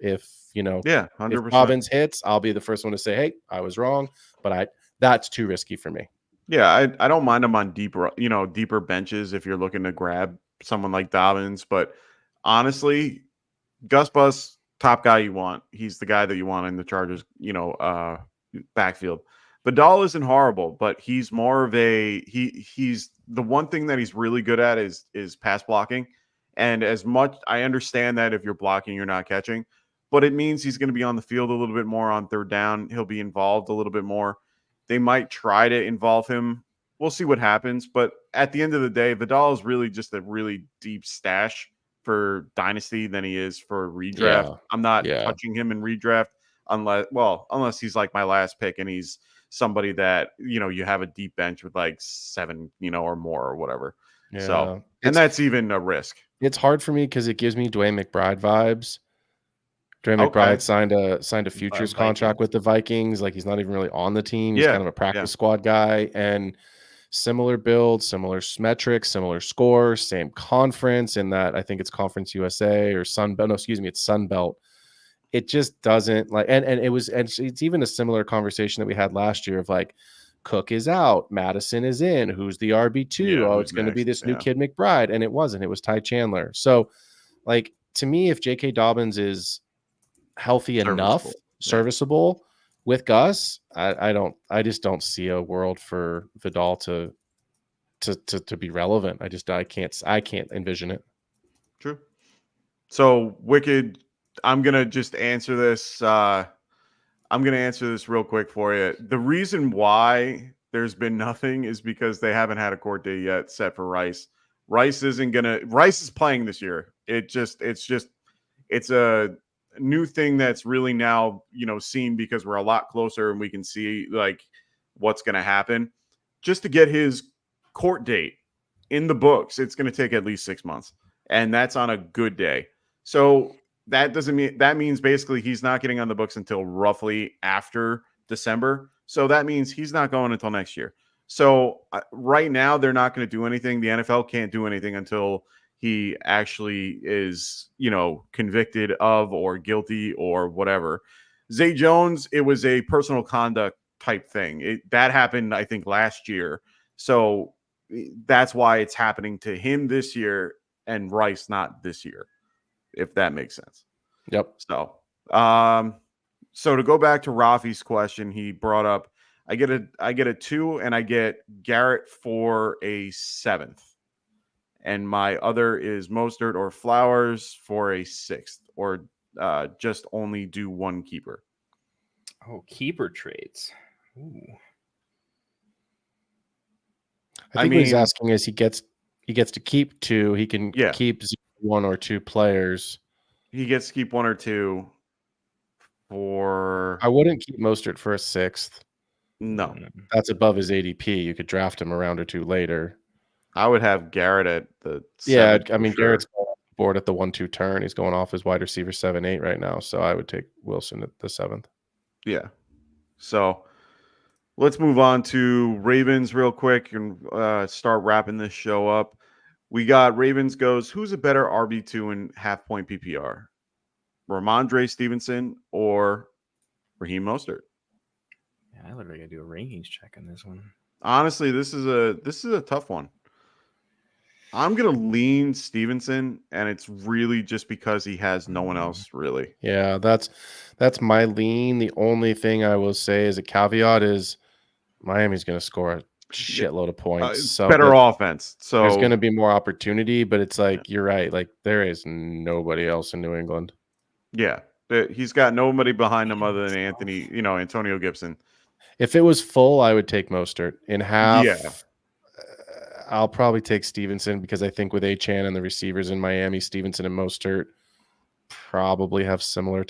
you know, Yeah, if 100%. Dobbins hits, I'll be the first one to say, hey, I was wrong, but that's too risky for me. Yeah, I don't mind him on deeper benches if you're looking to grab someone like Dobbins. But honestly, Gus Bus, top guy you want. He's the guy that you want in the Chargers, backfield. Vidal isn't horrible, but he's more of he's the one thing that he's really good at is pass blocking. And as much I understand that if you're blocking, you're not catching, but it means he's going to be on the field a little bit more on third down. He'll be involved a little bit more. They might try to involve him. We'll see what happens. But at the end of the day, Vidal is really just a really deep stash for Dynasty than he is for redraft. Yeah. I'm not touching him in redraft unless he's like my last pick and he's somebody that, you have a deep bench with like 7, or more or whatever. Yeah. So, and that's even a risk. It's hard for me because it gives me Dwayne McBride vibes. Dwayne McBride signed a futures contract with the Vikings. Like he's not even really on the team. He's kind of a practice squad guy, and similar build, similar metrics, similar score, same conference in that I think it's Conference USA or Sun Belt. No, excuse me, it's Sun Belt. It just doesn't and it's even a similar conversation that we had last year of like Cook is out, Madison is in, who's the RB2? Oh, it's going to be this new kid McBride, and it wasn't. It was Ty Chandler. So, like to me, if J.K. Dobbins is healthy enough, serviceable with Gus, I just don't see a world for Vidal to be relevant. I can't envision it. True. So Wicked, I'm gonna just answer this. I'm gonna answer this real quick for you. The reason why there's been nothing is because they haven't had a court date yet set for Rice. Rice is playing this year. It's a new thing that's really now seen because we're a lot closer and we can see like what's going to happen. Just to get his court date in the books, it's going to take at least 6 months, and that's on a good day. So that means basically he's not getting on the books until roughly after December. So that means he's not going until next year. So right now they're not going to do anything. The NFL can't do anything until he actually is, convicted of or guilty or whatever. Zay Jones, it was a personal conduct type thing. That happened, I think, last year. So that's why it's happening to him this year and Rice not this year, if that makes sense. Yep. So, so to go back to Rafi's question, he brought up, I get a 2 and I get Garrett for a 7th. And my other is Mostert or Flowers for a 6th, or just only do one keeper. Oh, keeper trades. Ooh. I think what he's asking is he gets to keep 2. He can keep 1 or 2 players. He gets to keep 1 or 2 for. I wouldn't keep Mostert for a 6th. No, that's above his ADP. You could draft him a round or 2 later. I would have Garrett at the 7th. Yeah, I mean, sure. Garrett's board at the 1-2 turn. He's going off his wide receiver 7-8 right now. So I would take Wilson at the 7th. Yeah. So let's move on to Ravens real quick and start wrapping this show up. We got Ravens goes, who's a better RB2 in half-point PPR? Ramondre Stevenson or Raheem Mostert? Yeah, I literally got to do a rankings check on this one. Honestly, this is a tough one. I'm going to lean Stevenson, and it's really just because he has no one else, really. Yeah, that's my lean. The only thing I will say as a caveat is Miami's going to score a shitload of points. So better offense. So there's going to be more opportunity, but it's like, you're right. Like, there is nobody else in New England. Yeah, he's got nobody behind him other than Antonio Gibson. If it was full, I would take Mostert. In half, yeah. I'll probably take Stevenson because I think with Achane and the receivers in Miami, Stevenson and Mostert probably have similar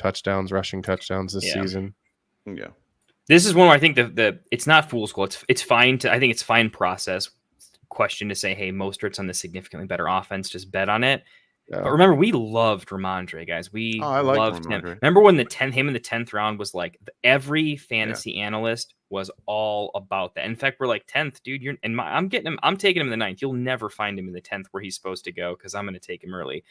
rushing touchdowns this season. Yeah. This is one where I think the it's not fool's gold. It's fine I think it's fine process question to say, hey, Mostert's on the significantly better offense, just bet on it. Yeah. But remember, we loved Ramondre, guys. We I liked loved him. Ramondre. Remember when him in the 10th round was like every fantasy analyst was all about that. In fact, we're like 10th, dude. I'm taking him in the 9th. You'll never find him in the 10th where he's supposed to go because I'm going to take him early.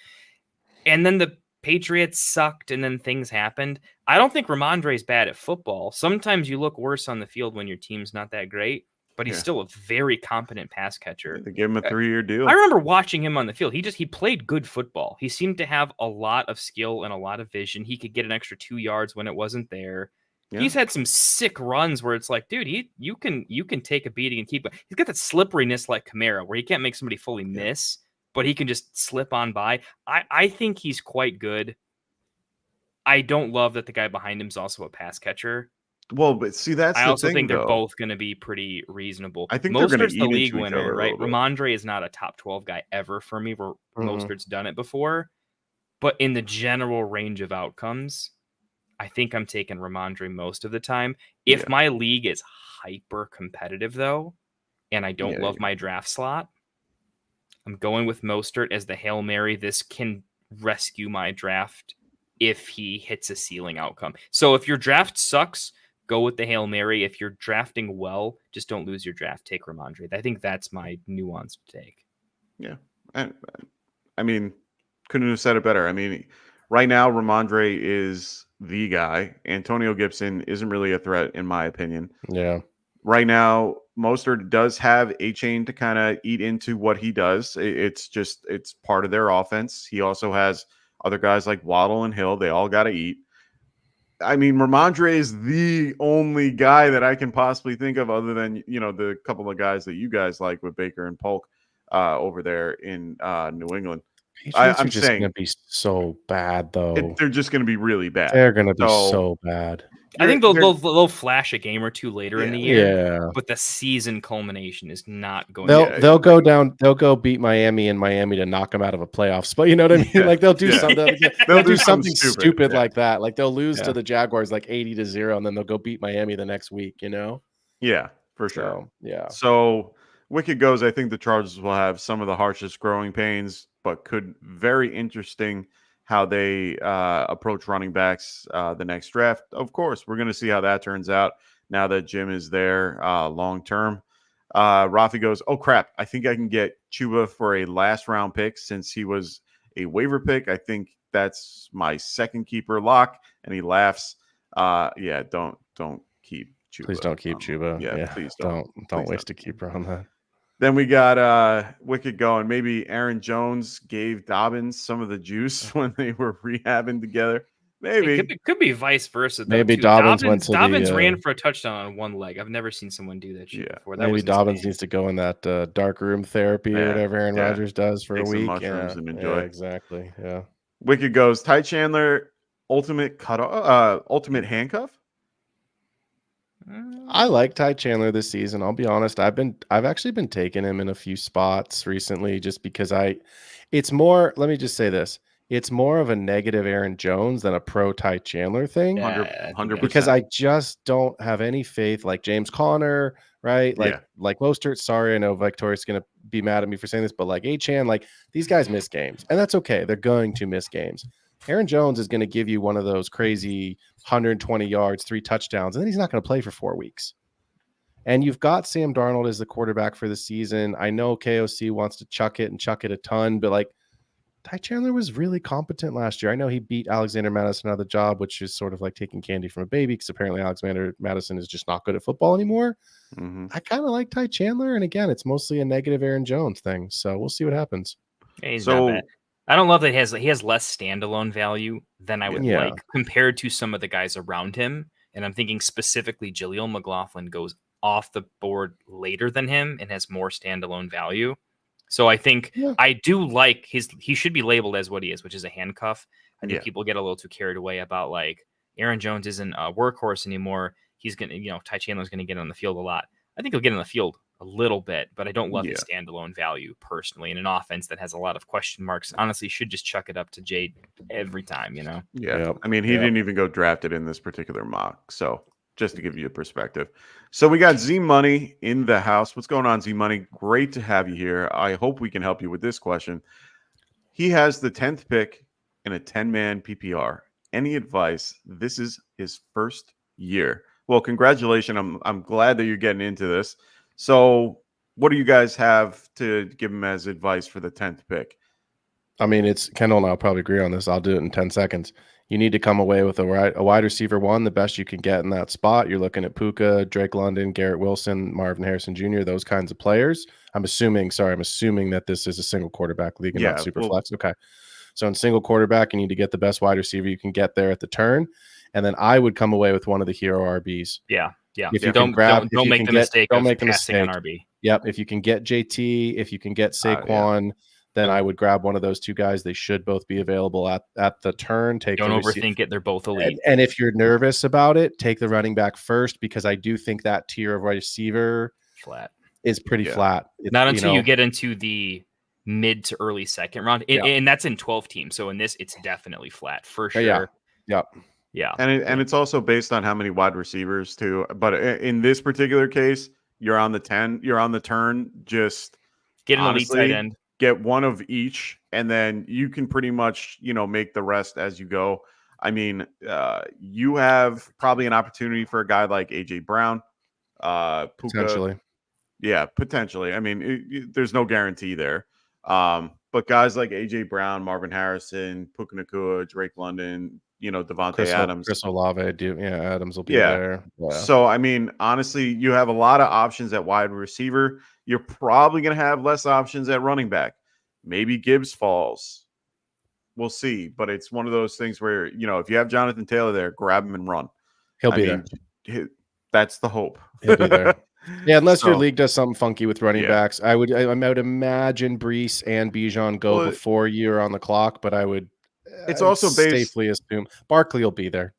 And then the Patriots sucked, and then things happened. I don't think Ramondre is bad at football. Sometimes you look worse on the field when your team's not that great, but he's still a very competent pass catcher. They gave him a 3-year deal. I remember watching him on the field. He played good football. He seemed to have a lot of skill and a lot of vision. He could get an extra 2 yards when it wasn't there. Yeah. He's had some sick runs where it's like, dude, you can take a beating and keep it. He's got that slipperiness like Kamara, where he can't make somebody fully miss, but he can just slip on by. I think he's quite good. I don't love that the guy behind him is also a pass catcher. Well, but see, that's I the also thing, think they're though. both going to be pretty reasonable. I think Mostert's they're going to the eat league into each winner, other a right? little bit. Ramondre is not a top 12 guy ever for me, where Mostert's done it before. But in the general range of outcomes, I think I'm taking Ramondre most of the time. If my league is hyper competitive, though, and I don't love my draft slot, I'm going with Mostert as the Hail Mary. This can rescue my draft if he hits a ceiling outcome. So if your draft sucks, go with the Hail Mary. If you're drafting well, just don't lose your draft. Take Ramondre. I think that's my nuanced take. Yeah. I mean, couldn't have said it better. I mean, right now, Ramondre is the guy. Antonio Gibson isn't really a threat, in my opinion. Yeah. Right now, Mostert does have a chain to kind of eat into what he does. It's part of their offense. He also has other guys like Waddle and Hill. They all got to eat. I mean, Ramondre is the only guy that I can possibly think of other than, the couple of guys that you guys like with Baker and Polk over there in New England. I'm just going to be so bad, though. They're just going to be really bad. They're going to be so bad. I think they'll flash a game or two later in the year, Yeah. but the season culmination is not going. They'll go down. They'll go beat Miami to knock them out of a playoff spot. You know what I mean? Yeah. Like they'll do something. They'll do something stupid yeah. like that. Like they'll lose to the Jaguars like 80-0, and then they'll go beat Miami the next week. Yeah, for sure. So, So Wicked goes. I think the Chargers will have some of the harshest growing pains, but could very interesting how they approach running backs the next draft. Of course, we're going to see how that turns out now that Jim is there long term. Rafi goes, oh, crap. I think I can get Chuba for a last round pick since he was a waiver pick. I think that's my second keeper lock. And he laughs. Yeah, don't keep Chuba. please don't keep Chuba. Yeah, please don't. Don't Please waste a keeper on that. Then we got Wicked going. Maybe Aaron Jones gave Dobbins some of the juice when they were rehabbing together. Maybe. It could be vice versa. Though, Maybe too. Dobbins ran for a touchdown on one leg. I've never seen someone do that shit before. That Maybe Dobbins needs to go in that dark room therapy or whatever Aaron Rodgers does for Take a some week. mushrooms and enjoy. Exactly. Yeah. Wicked goes. Ty Chandler, ultimate handcuff. I like Ty Chandler this season. I'll be honest. I've actually been taking him in a few spots recently just because it's more, let me just say this. It's more of a negative Aaron Jones than a pro Ty Chandler thing. 100%. Because I just don't have any faith like James Conner, right? Like Mostert. Sorry, I know Victoria's going to be mad at me for saying this, but like Achane, like these guys miss games. And that's okay. They're going to miss games. Aaron Jones is going to give you one of those crazy 120 yards, 3 touchdowns, and then he's not going to play for 4 weeks. And you've got Sam Darnold as the quarterback for the season. I know KOC wants to chuck it a ton, but like Ty Chandler was really competent last year. I know he beat Alexander Madison out of the job, which is sort of like taking candy from a baby because apparently Alexander Madison is just not good at football anymore. Mm-hmm. I kind of like Ty Chandler. And again, it's mostly a negative Aaron Jones thing. So we'll see what happens. Yeah, he's not bad. I don't love that he has less standalone value than I would like compared to some of the guys around him. And I'm thinking specifically Jaleel McLaughlin goes off the board later than him and has more standalone value. So I think I do like he should be labeled as what he is, which is a handcuff. I think people get a little too carried away about like Aaron Jones isn't a workhorse anymore. He's going to, Ty Chandler's going to get on the field a lot. I think he'll get on the field a little bit, but I don't love his standalone value personally in an offense that has a lot of question marks. Honestly, should just chuck it up to Jade every time, Yeah. I mean, he didn't even go drafted in this particular mock. So just to give you a perspective. So we got Z Money in the house. What's going on, Z Money? Great to have you here. I hope we can help you with this question. He has the 10th pick in a 10-man PPR. Any advice? This is his first year. Well, congratulations. I'm glad that you're getting into this. So what do you guys have to give him as advice for the 10th pick? I mean, it's Kendall and I'll probably agree on this. I'll do it in 10 seconds. You need to come away with a wide receiver one, the best you can get in that spot. You're looking at Puka, Drake London, Garrett Wilson, Marvin Harrison Jr., those kinds of players. I'm assuming that this is a single quarterback league and not Superflex. Okay. So in single quarterback, you need to get the best wide receiver you can get there at the turn. And then I would come away with one of the hero RBs. Yeah. If you don't make the mistake of passing on RB. Yep. If you can get JT, if you can get Saquon, then I would grab one of those two guys. They should both be available at the turn. Don't overthink it. They're both elite. And if you're nervous about it, take the running back first, because I do think that tier of wide receiver is pretty flat. Not until you get into the mid to early second round. And that's in 12 teams. So in this, it's definitely flat for sure. Yeah. And it's also based on how many wide receivers too. But in this particular case, you're on the turn. Just get an elite tight end. Get one of each, and then you can pretty much, make the rest as you go. I mean, you have probably an opportunity for a guy like AJ Brown, Puka. Potentially. Yeah, potentially. I mean, there's no guarantee there. But guys like AJ Brown, Marvin Harrison, Puka Nacua, Drake London, Devontae Adams. Chris Olave, Adams will be there. Yeah. So, I mean, honestly, you have a lot of options at wide receiver. You're probably going to have less options at running back. Maybe Gibbs falls. We'll see. But it's one of those things where, if you have Jonathan Taylor there, grab him and run. He'll be there. That's the hope. He'll be there. Yeah, unless your league does something funky with running backs. I would imagine Brees and Bijan go before you're on the clock, but I would safely assume Barkley will be there.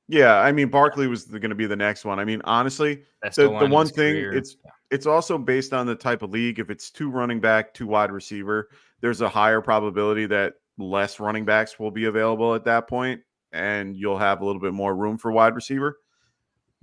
Yeah, I mean, Barkley was going to be the next one. I mean, honestly, the one thing, it's also based on the type of league. If it's 2 running back, 2 wide receiver, there's a higher probability that less running backs will be available at that point, and you'll have a little bit more room for wide receiver.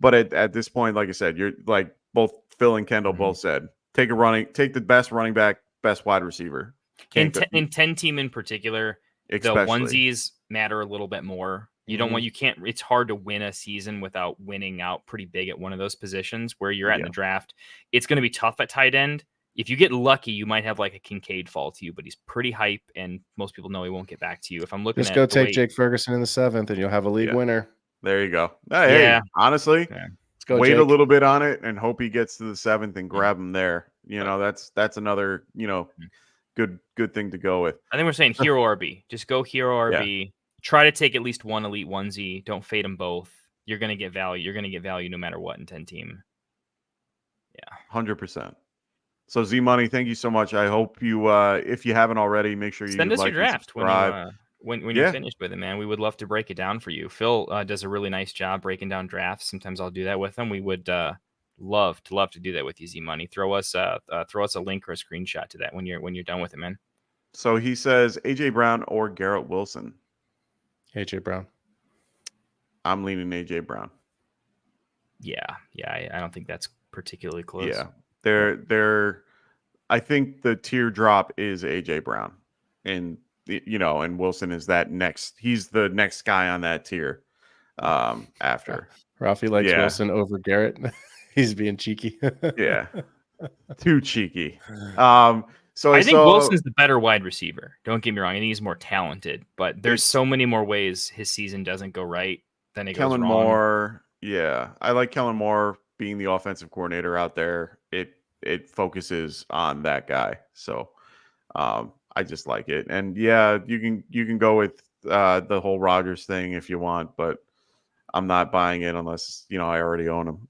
But at this point, like I said, you're like both Phil and Kendall both said, take the best running back, best wide receiver. In 10 team in particular, especially. The onesies matter a little bit more. You don't want, it's hard to win a season without winning out pretty big at one of those positions where you're at in the draft. It's going to be tough at tight end. If you get lucky, you might have like a Kincaid fall to you, but he's pretty hype and most people know he won't get back to you. If I'm looking go take Jake Ferguson in the 7th and you'll have a league winner. There you go. Hey, honestly, let's go wait a little bit on it and hope he gets to the 7th and grab him there. That's another, good thing to go with. I think we're saying hero RB. Just go hero RB. Yeah. Try to take at least one elite onesie. Don't fade them both. You're going to get value. You're going to get value no matter what in 10 team. Yeah. 100%. So Z Money, thank you so much. I hope you, if you haven't already, make sure you send us your draft when you're finished with it, man. We would love to break it down for you. Phil does a really nice job breaking down drafts. Sometimes I'll do that with him. We would love to do that with you, Z Money. Throw us a link or a screenshot to that when you're done with it, man. So he says AJ Brown or Garrett Wilson. AJ Brown. I'm leaning AJ Brown. Yeah. I don't think that's particularly close. Yeah, they're. I think the teardrop is AJ Brown, and and Wilson is that next. He's the next guy on that tier. After Ralphie likes Wilson over Garrett. He's being cheeky. Yeah, too cheeky. So I think Wilson's the better wide receiver. Don't get me wrong. I think he's more talented, but there's so many more ways his season doesn't go right than it goes wrong. Kellen Moore, I like Kellen Moore being the offensive coordinator out there. It focuses on that guy. So I just like it. And you can go with the whole Rodgers thing if you want, but I'm not buying it unless I already own him.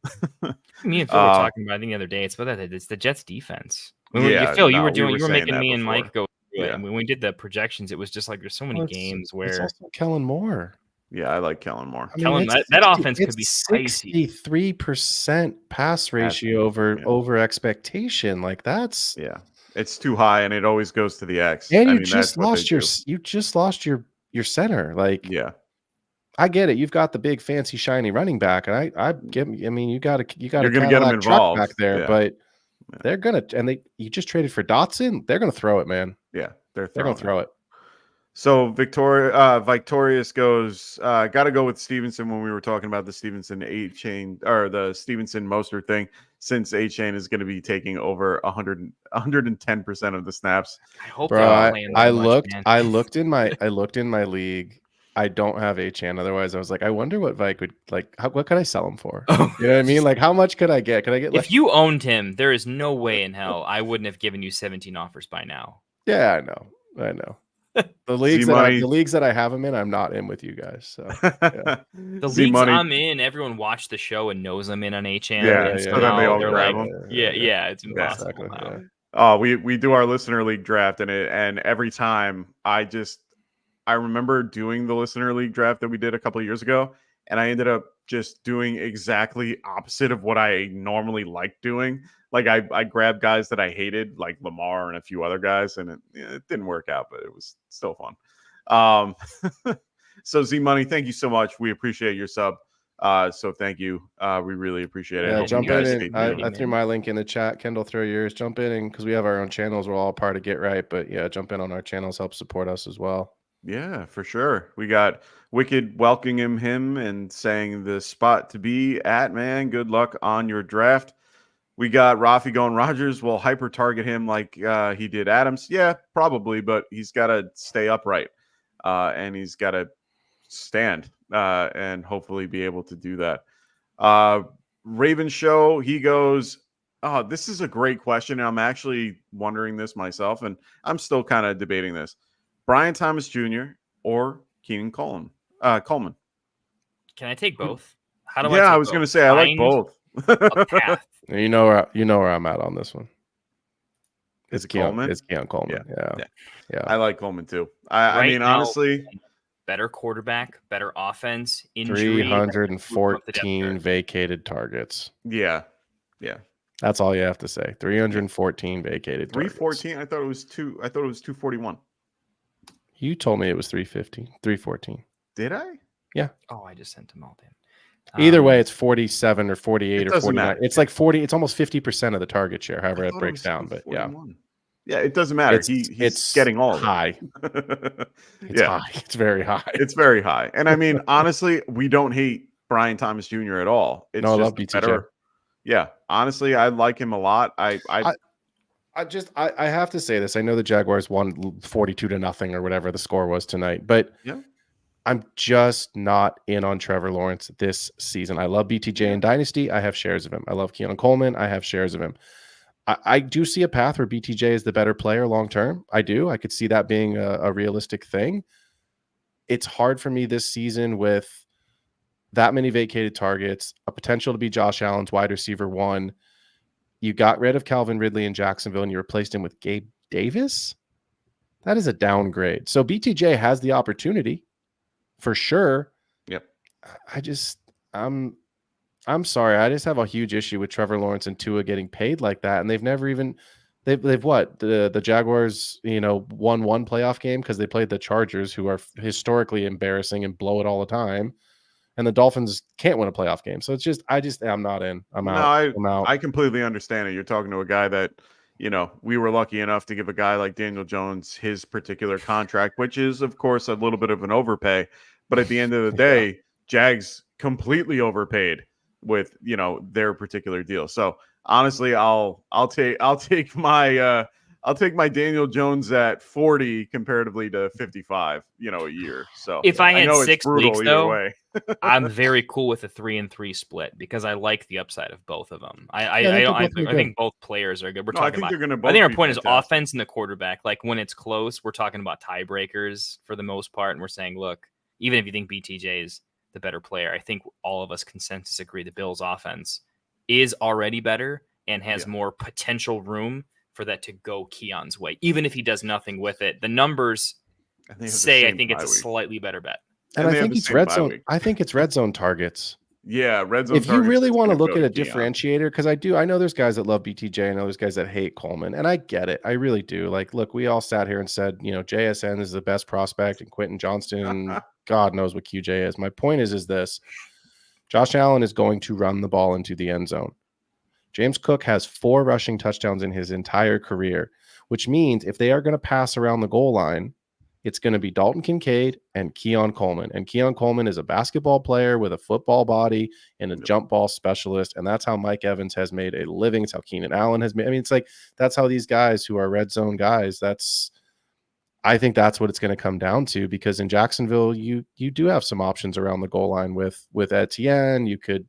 Me and Phil were talking about it the other day. It's the Jets defense. Phil, you were making me and Mike go through it. And when we did the projections, it was just like there's so many games where it's also Kellen Moore. Yeah, I like Kellen Moore. That offense could be spicy. 63% pass ratio over expectation. Like that's it's too high, and it always goes to the X. And you just lost your center. Like I get it. You've got the big fancy shiny running back, and I mean, you got a You're gonna get them truck involved back there, but they're gonna you just traded for Dotson. They're gonna throw it, man. Yeah, they're gonna throw it. So Victorious goes, got to go with Stevenson when we were talking about the Stevenson A-Chain or the Stevenson Mostert thing, since A-Chain is going to be taking over 110% of the snaps. I hope. Bro, I looked in my league. I don't have A-Chan. Otherwise, I was like, I wonder what Vike would like. What could I sell him for? You know what I mean? Like, how much could I get? Could I get? If you owned him, there is no way in hell I wouldn't have given you 17 offers by now. Yeah, I know. The leagues that I have him in, I'm not in with you guys. So yeah. The leagues I'm in, everyone watched the show and knows I'm in on HN. Yeah, so then they all grab them. Yeah, it's impossible. Exactly, now. Oh, we do our listener league draft, and every time I remember doing the listener league draft that we did a couple of years ago, and I ended up just doing exactly opposite of what I normally like doing. Like I grabbed guys that I hated, like Lamar and a few other guys, and it didn't work out, but it was still fun. So Z Money, thank you so much. We appreciate your sub. So thank you. We really appreciate it. Yeah, jump in. I threw my link in the chat. Kendall, throw yours. Jump in because we have our own channels. We're all part of Get Right, but yeah, jump in on our channels. Help support us as well. Yeah, for sure. We got Wicked welcoming him and saying the spot to be at, man. Good luck on your draft. We got Rafi going, Rodgers will hyper target him like he did Adams. Yeah, probably, but he's got to stay upright and he's got to stand and hopefully be able to do that. Raven Show, he goes, oh, this is a great question. And I'm actually wondering this myself, and I'm still kind of debating this. Brian Thomas Jr. or Keenan Coleman? Can I take both? How do I was going to say I like both. A path. You know where I'm at on this one. It's Coleman. It's Keon Coleman. Yeah. I like Coleman too. I mean, honestly, better quarterback, better offense. Injury, 314 vacated targets. Yeah. That's all you have to say. 314 vacated. 314. I thought it was 241. You told me it was 314. Did I? Yeah. Oh, I just sent them all in. Either way, it's 47 or 48 or 49. Matter. It's like 40. It's almost 50% of the target share, however it breaks down. But 41. Yeah, it doesn't matter. He's getting all high. It's high. It's very high. It's very high. And I mean, honestly, we don't hate Brian Thomas Jr. at all. It's I just love BTJ. better. Yeah, honestly, I like him a lot. I have to say this. I know the Jaguars won 42-0 or whatever the score was tonight, but yeah. I'm just not in on Trevor Lawrence this season. I love BTJ in Dynasty. I have shares of him. I love Keon Coleman. I have shares of him. I do see a path where BTJ is the better player long term. I do. I could see that being a realistic thing. It's hard for me this season with that many vacated targets, a potential to be Josh Allen's wide receiver 1. You got rid of Calvin Ridley in Jacksonville and you replaced him with Gabe Davis. That is a downgrade. So BTJ has the opportunity. For sure. Yep. I'm sorry. I just have a huge issue with Trevor Lawrence and Tua getting paid like that. And they've never even they've what? The Jaguars, won one playoff game because they played the Chargers, who are historically embarrassing and blow it all the time. And the Dolphins can't win a playoff game. So it's just I'm not in. I'm out. I'm out. I completely understand it. You're talking to a guy that we were lucky enough to give a guy like Daniel Jones his particular contract, which is, of course, a little bit of an overpay. But at the end of the day, Jags completely overpaid with their particular deal. So honestly, I'll take my Daniel Jones at 40 comparatively to 55, a year. So if I had 6 leagues, though, I'm very cool with a 3-3 split because I like the upside of both of them. I think both players are good. I think our point is offense and the quarterback. Like when it's close, we're talking about tiebreakers for the most part, and we're saying, look, even if you think BTJ is the better player, I think all of us consensus agree the Bills' offense is already better and has more potential room for that to go Keon's way, even if he does nothing with it. The numbers say I think it's a slightly better bet. And I think it's red zone. I think it's red zone targets. Yeah, red zone. If you really want to look at a differentiator, because I know there's guys that love BTJ. I know there's guys that hate Coleman, and I get it. I really do. Like, look, we all sat here and said, JSN is the best prospect, and Quentin Johnston God knows what QJ is. My point is this. Josh Allen is going to run the ball into the end zone. James Cook has 4 rushing touchdowns in his entire career, which means if they are going to pass around the goal line, it's going to be Dalton Kincaid and Keon Coleman. And Keon Coleman is a basketball player with a football body and a jump ball specialist. And that's how Mike Evans has made a living. It's how Keenan Allen has made. I mean, it's like, that's how these guys who are red zone guys, I think that's what it's going to come down to, because in Jacksonville, you do have some options around the goal line with Etienne. You could,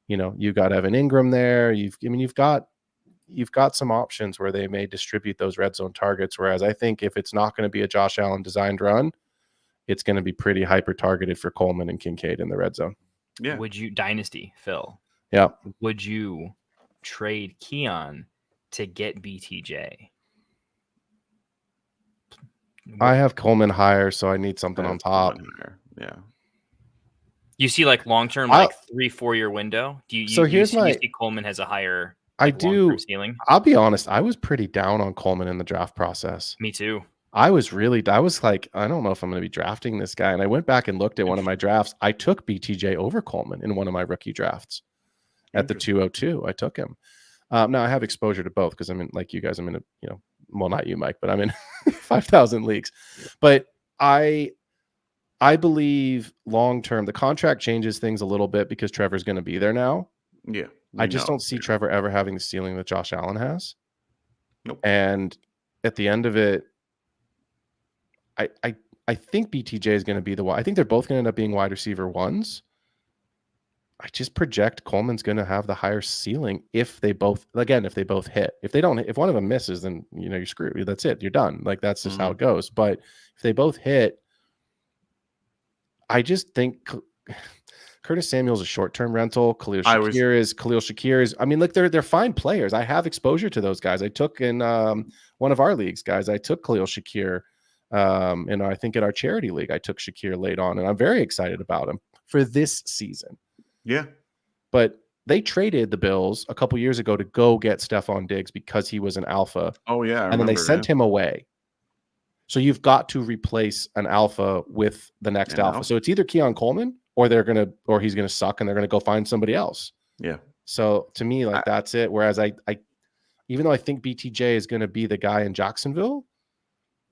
you got Evan Ingram there. You've got some options where they may distribute those red zone targets. Whereas I think if it's not going to be a Josh Allen designed run, it's going to be pretty hyper targeted for Coleman and Kincaid in the red zone. Yeah. Would you dynasty Phil? Yeah. Would you trade Keon to get BTJ? I have Coleman higher, so I need something on top. Yeah. You see, like long term, like 3-4 year window. Do you? You see Coleman has a higher. I do. Ceiling? I'll be honest. I was pretty down on Coleman in the draft process. Me too. I was like, I don't know if I'm going to be drafting this guy. And I went back and looked at one of my drafts. I took BTJ over Coleman in one of my rookie drafts at the 202. I took him. Now I have exposure to both because I'm in, like you guys, I'm in a, well, not you, Mike, but I'm in 5,000 leagues. But I believe long-term, the contract changes things a little bit because Trevor's going to be there now. Yeah. I just don't see Trevor ever having the ceiling that Josh Allen has. Nope. And at the end of it, I think BTJ is going to be the one. I think they're both going to end up being wide receiver ones. I just project Coleman's going to have the higher ceiling if they both hit. If one of them misses, then you're screwed. That's it. You're done. Like that's just how it goes. But if they both hit, I just think Curtis Samuel's a short-term rental. Khalil Shakir is. I mean, look, they're fine players. I have exposure to those guys. I took in one of our leagues, guys. I took Khalil Shakir, and I think in our charity league, I took Shakir late on, and I'm very excited about him for this season. Yeah, but they traded the Bills a couple years ago to go get Stephon Diggs because he was an alpha. Oh yeah, and then they sent him away. So you've got to replace an alpha with the next alpha. So it's either Keon Coleman or he's gonna suck and they're gonna go find somebody else. Yeah. So to me, that's it. Whereas I even though I think BTJ is gonna be the guy in Jacksonville,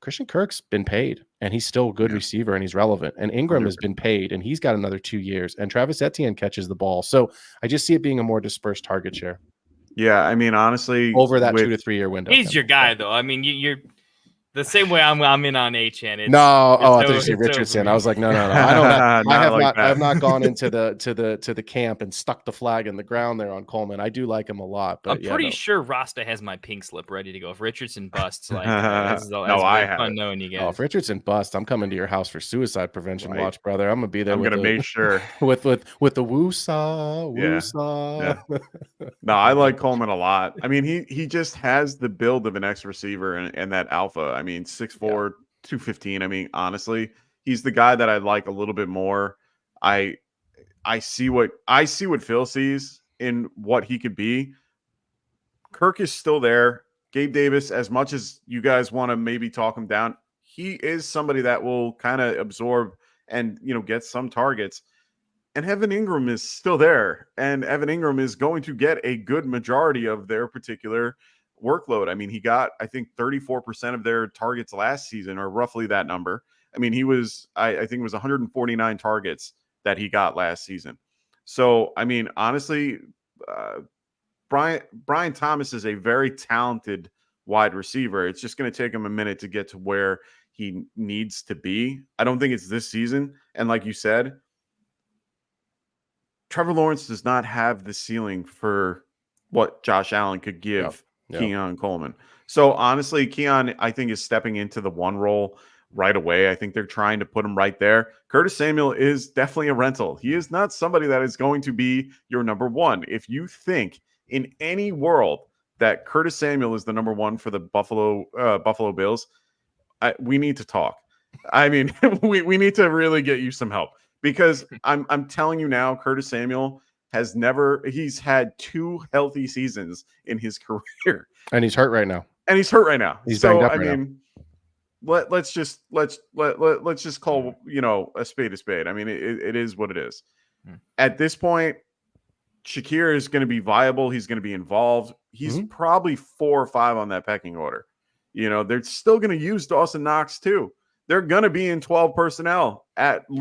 Christian Kirk's been paid and he's still a good receiver and he's relevant. And Ingram 100%. Has been paid and he's got another 2 years. And Travis Etienne catches the ball. So I just see it being a more dispersed target share. Yeah, I mean, honestly, over that 2 to 3 year window. He's your guy, though. I mean, you're the same way I'm in on HN. I thought you said Richardson. I was like, no. I have not gone into the camp and stuck the flag in the ground there on Coleman. I do like him a lot, but I'm pretty sure Rasta has my pink slip ready to go. If Richardson busts, like I have fun knowing you guys. If Richardson busts, I'm coming to your house for suicide prevention watch, brother. I'm gonna be there. I'm gonna make sure with the woo-saw. Yeah. No, I like Coleman a lot. I mean, he just has the build of an X receiver and that alpha. I mean, 6'4", 215. I mean, honestly, he's the guy that I like a little bit more. I see what Phil sees in what he could be. Kirk is still there. Gabe Davis, as much as you guys want to maybe talk him down, he is somebody that will kind of absorb and get some targets. And Evan Ingram is still there, and Evan Ingram is going to get a good majority of their particular workload. I mean, he got, I think, 34% of their targets last season, or roughly that number. I mean, he was, I think it was 149 targets that he got last season. So, I mean, honestly, Brian Thomas is a very talented wide receiver. It's just going to take him a minute to get to where he needs to be. I don't think it's this season. And like you said, Trevor Lawrence does not have the ceiling for what Josh Allen could give Keon Coleman. So honestly, Keon, I think, is stepping into the one role right away. I think they're trying to put him right there. Curtis Samuel is definitely a rental. He is not somebody that is going to be your number one. If you think in any world that Curtis Samuel is the number one for the Buffalo Bills, we need to talk. I mean, we need to really get you some help. Because I'm telling you now, Curtis Samuel he's had 2 healthy seasons in his career. And he's hurt right now. He's banged up right now. let's just call a spade a spade. I mean, it is what it is. At this point, Shakir is going to be viable. He's going to be involved. He's probably 4 or 5 on that pecking order. They're still going to use Dawson Knox too. They're going to be in 12 personnel 12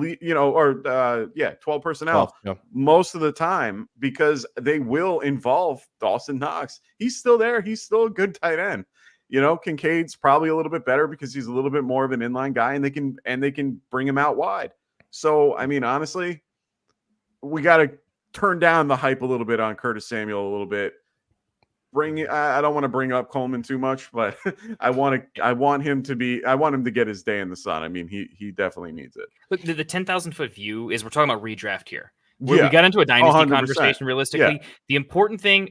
personnel 12, most of the time because they will involve Dawson Knox. He's still there. He's still a good tight end. Kincaid's probably a little bit better because he's a little bit more of an inline guy, and they can bring him out wide. So, I mean, honestly, we got to turn down the hype a little bit on Curtis Samuel a little bit. I don't want to bring up Coleman too much, but I want him to get his day in the sun. I mean, he definitely needs it. Look, the 10,000-foot view is we're talking about redraft here. We got into a dynasty 100%. Conversation realistically. Yeah. The important thing,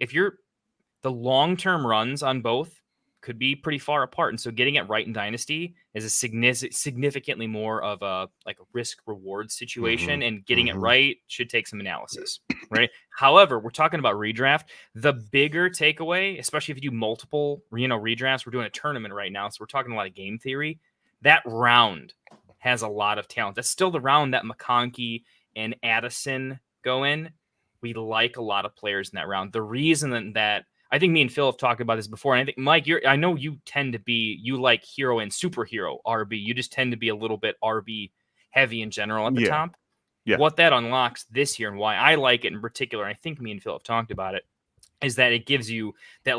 the long-term runs on both could be pretty far apart. And so getting it right in dynasty is a significantly more of a risk reward situation, and getting it right should take some analysis, right? However, we're talking about redraft. The bigger takeaway, especially if you do multiple, redrafts, we're doing a tournament right now. So we're talking a lot of game theory. That round has a lot of talent. That's still the round that McConkey and Addison go in. We like a lot of players in that round. The reason that I think me and Phil have talked about this before, and I think, Mike, I know you tend to be, you like hero and superhero RB. You just tend to be a little bit RB heavy in general at the top. Yeah. What that unlocks this year and why I like it in particular, and I think me and Phil have talked about it, is that it gives you that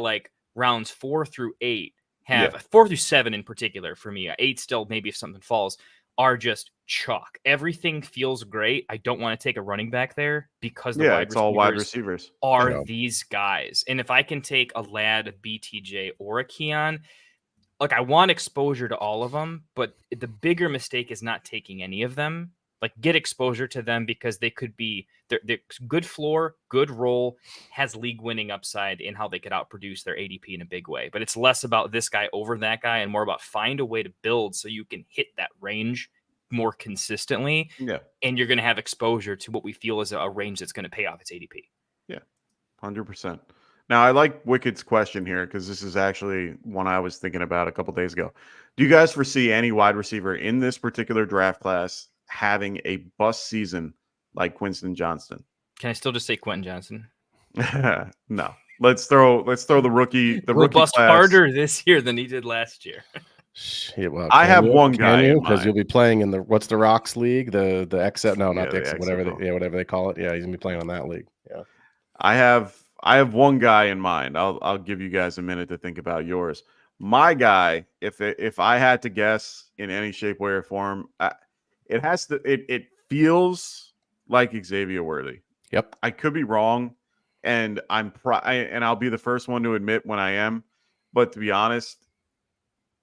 rounds 4 through 8 have 4 through 7 in particular for me. 8 still, maybe if something falls, are just chalk. Everything feels great. I don't want to take a running back there because it's all wide receivers are these guys. And if I can take a Ladd, a BTJ, or a Keon, I want exposure to all of them, but the bigger mistake is not taking any of them. Get exposure to them because they could be they're good floor, good role, has league winning upside in how they could outproduce their ADP in a big way. But it's less about this guy over that guy and more about find a way to build so you can hit that range more consistently. Yeah. And you're going to have exposure to what we feel is a range that's going to pay off its ADP. Yeah. 100%. Now, I like Wicked's question here because this is actually one I was thinking about a couple days ago. Do you guys foresee any wide receiver in this particular draft class having a bust season like Quentin Johnston? Can I still just say Quentin Johnson? No. Let's throw the rookie. The rookie bust class harder this year than he did last year. Shit, well, I have one guy because you'll be playing in what's the Rocks League, the XF, no, not the XF, whatever they call it. Yeah, he's gonna be playing on that league. Yeah, I have one guy in mind. I'll give you guys a minute to think about yours. My guy, if I had to guess in any shape, way, or form, it feels like Xavier Worthy. Yep, I could be wrong, and I'll be the first one to admit when I am. But to be honest,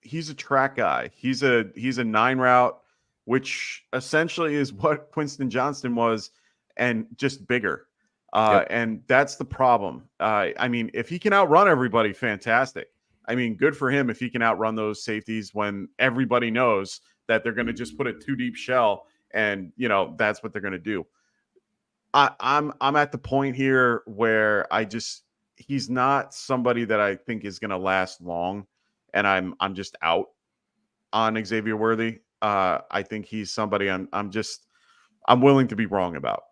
he's a track guy. He's a 9 route, which essentially is what Quentin Johnston was, and just bigger. And that's the problem. I mean, if he can outrun everybody, fantastic. I mean, good for him if he can outrun those safeties when everybody knows that they're going to just put a 2-deep shell, and that's what they're going to do. I'm at the point here where he's not somebody that I think is going to last long. And I'm just out on Xavier Worthy. I think he's somebody I'm willing to be wrong about.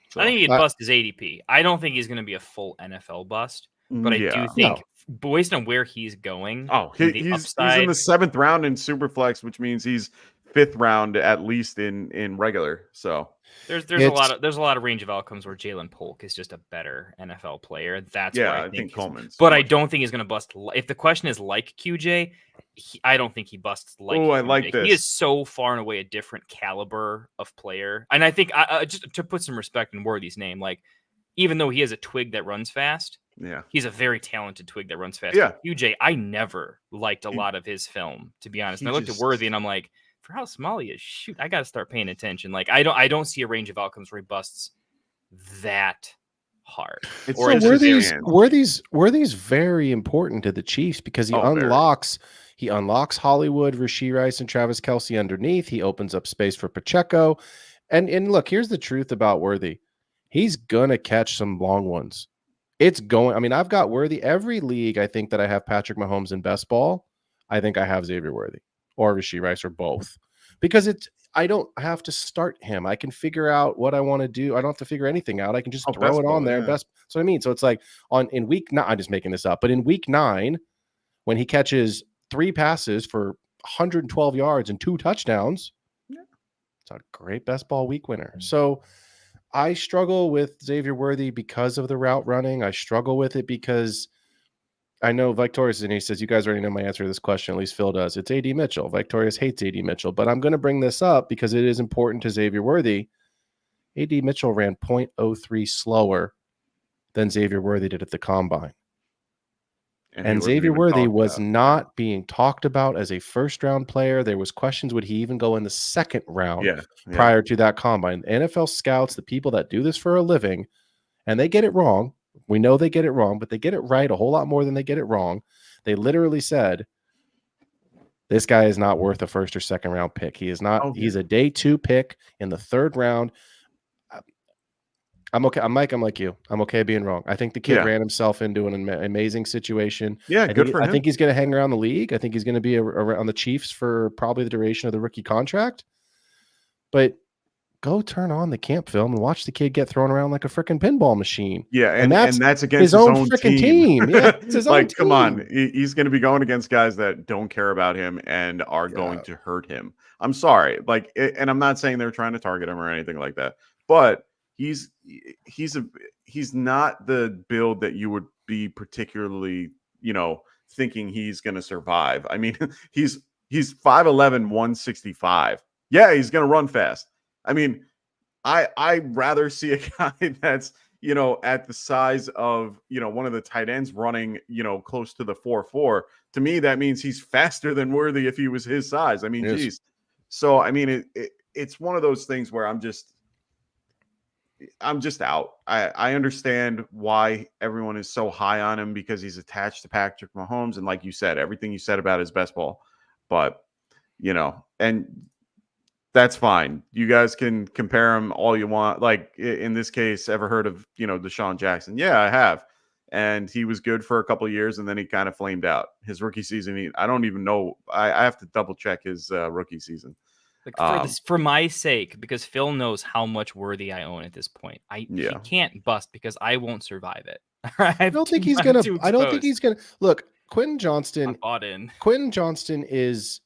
So, I think he'd bust his ADP. I don't think he's going to be a full NFL bust, but I do think based on where he's going. Oh, he's in the 7th round in Superflex, which means he's 5th round at least in regular. So there's a lot of range of outcomes where Jalen Polk is just a better NFL player. That's where I think Coleman's. But I don't think he's going to bust. If the question is like QJ, I don't think he busts like. Oh, I like this. He is so far and away a different caliber of player, and I think just to put some respect in Worthy's name, even though he has a twig that runs fast, he's a very talented twig that runs fast. Yeah, QJ, I never liked a lot of his film, to be honest. And I looked at Worthy and I'm like, for how small he is, shoot, I got to start paying attention. I don't see a range of outcomes where he busts that hard. Worthy's very important to the Chiefs because he unlocks Hollywood, Rashee Rice, and Travis Kelce underneath. He opens up space for Pacheco. And look, here's the truth about Worthy. He's gonna catch some long ones. I've got Worthy every league. I think that I have Patrick Mahomes in best ball. I think I have Xavier Worthy. or Rashee Rice or both, because I don't have to start him. I can figure out what I want to do. I don't have to figure anything out. I can just throw it on there. Yeah. Best. So I mean, so it's like in week 9, I'm just making this up, but in week 9, when he catches 3 passes for 112 yards and 2 touchdowns, it's a great best ball week winner. So I struggle with Xavier Worthy because of the route running. I struggle with it because I know Victorious and he says, you guys already know my answer to this question. At least Phil does. It's AD Mitchell. Victorious hates AD Mitchell, but I'm going to bring this up because it is important to Xavier Worthy. AD Mitchell ran 0.03 slower than Xavier Worthy did at the combine. And Xavier Worthy was not being talked about as a first-round player. There was questions, would he even go in the second round prior to that combine? NFL scouts, the people that do this for a living, and they get it wrong. We know they get it wrong, but they get it right a whole lot more than they get it wrong. They literally said, this guy is not worth a first or second round pick. He is not. He's a day 2 pick in the 3rd round. I'm okay. I'm like you. I'm okay being wrong. I think the kid ran himself into an amazing situation. Yeah, good for him. I think he's going to hang around the league. I think he's going to be around the Chiefs for probably the duration of the rookie contract. But go turn on the camp film and watch the kid get thrown around like a freaking pinball machine. Yeah, and that's against his own freaking team. Yeah, it's his own team. Come on. He's going to be going against guys that don't care about him and are going to hurt him. I'm sorry. And I'm not saying they're trying to target him or anything like that. But he's not the build that you would be particularly, thinking he's going to survive. I mean, he's 5'11", 165. Yeah, he's going to run fast. I mean, I'd rather see a guy that's, at the size of, one of the tight ends running, close to the 4.4. To me, that means he's faster than Worthy if he was his size. I mean, geez. So, I mean, it's one of those things where I'm just out. I understand why everyone is so high on him because he's attached to Patrick Mahomes. And like you said, everything you said about his best ball. But, and that's fine. You guys can compare him all you want. Like in this case, ever heard of, Deshaun Jackson? Yeah, I have. And he was good for a couple of years and then he kind of flamed out. His rookie season, I don't even know. I have to double check his rookie season. For my sake, because Phil knows how much Worthy I own at this point. He can't bust because I won't survive it. I don't think he's gonna. Look. Quentin Johnston. I'm bought in. Quentin Johnston is.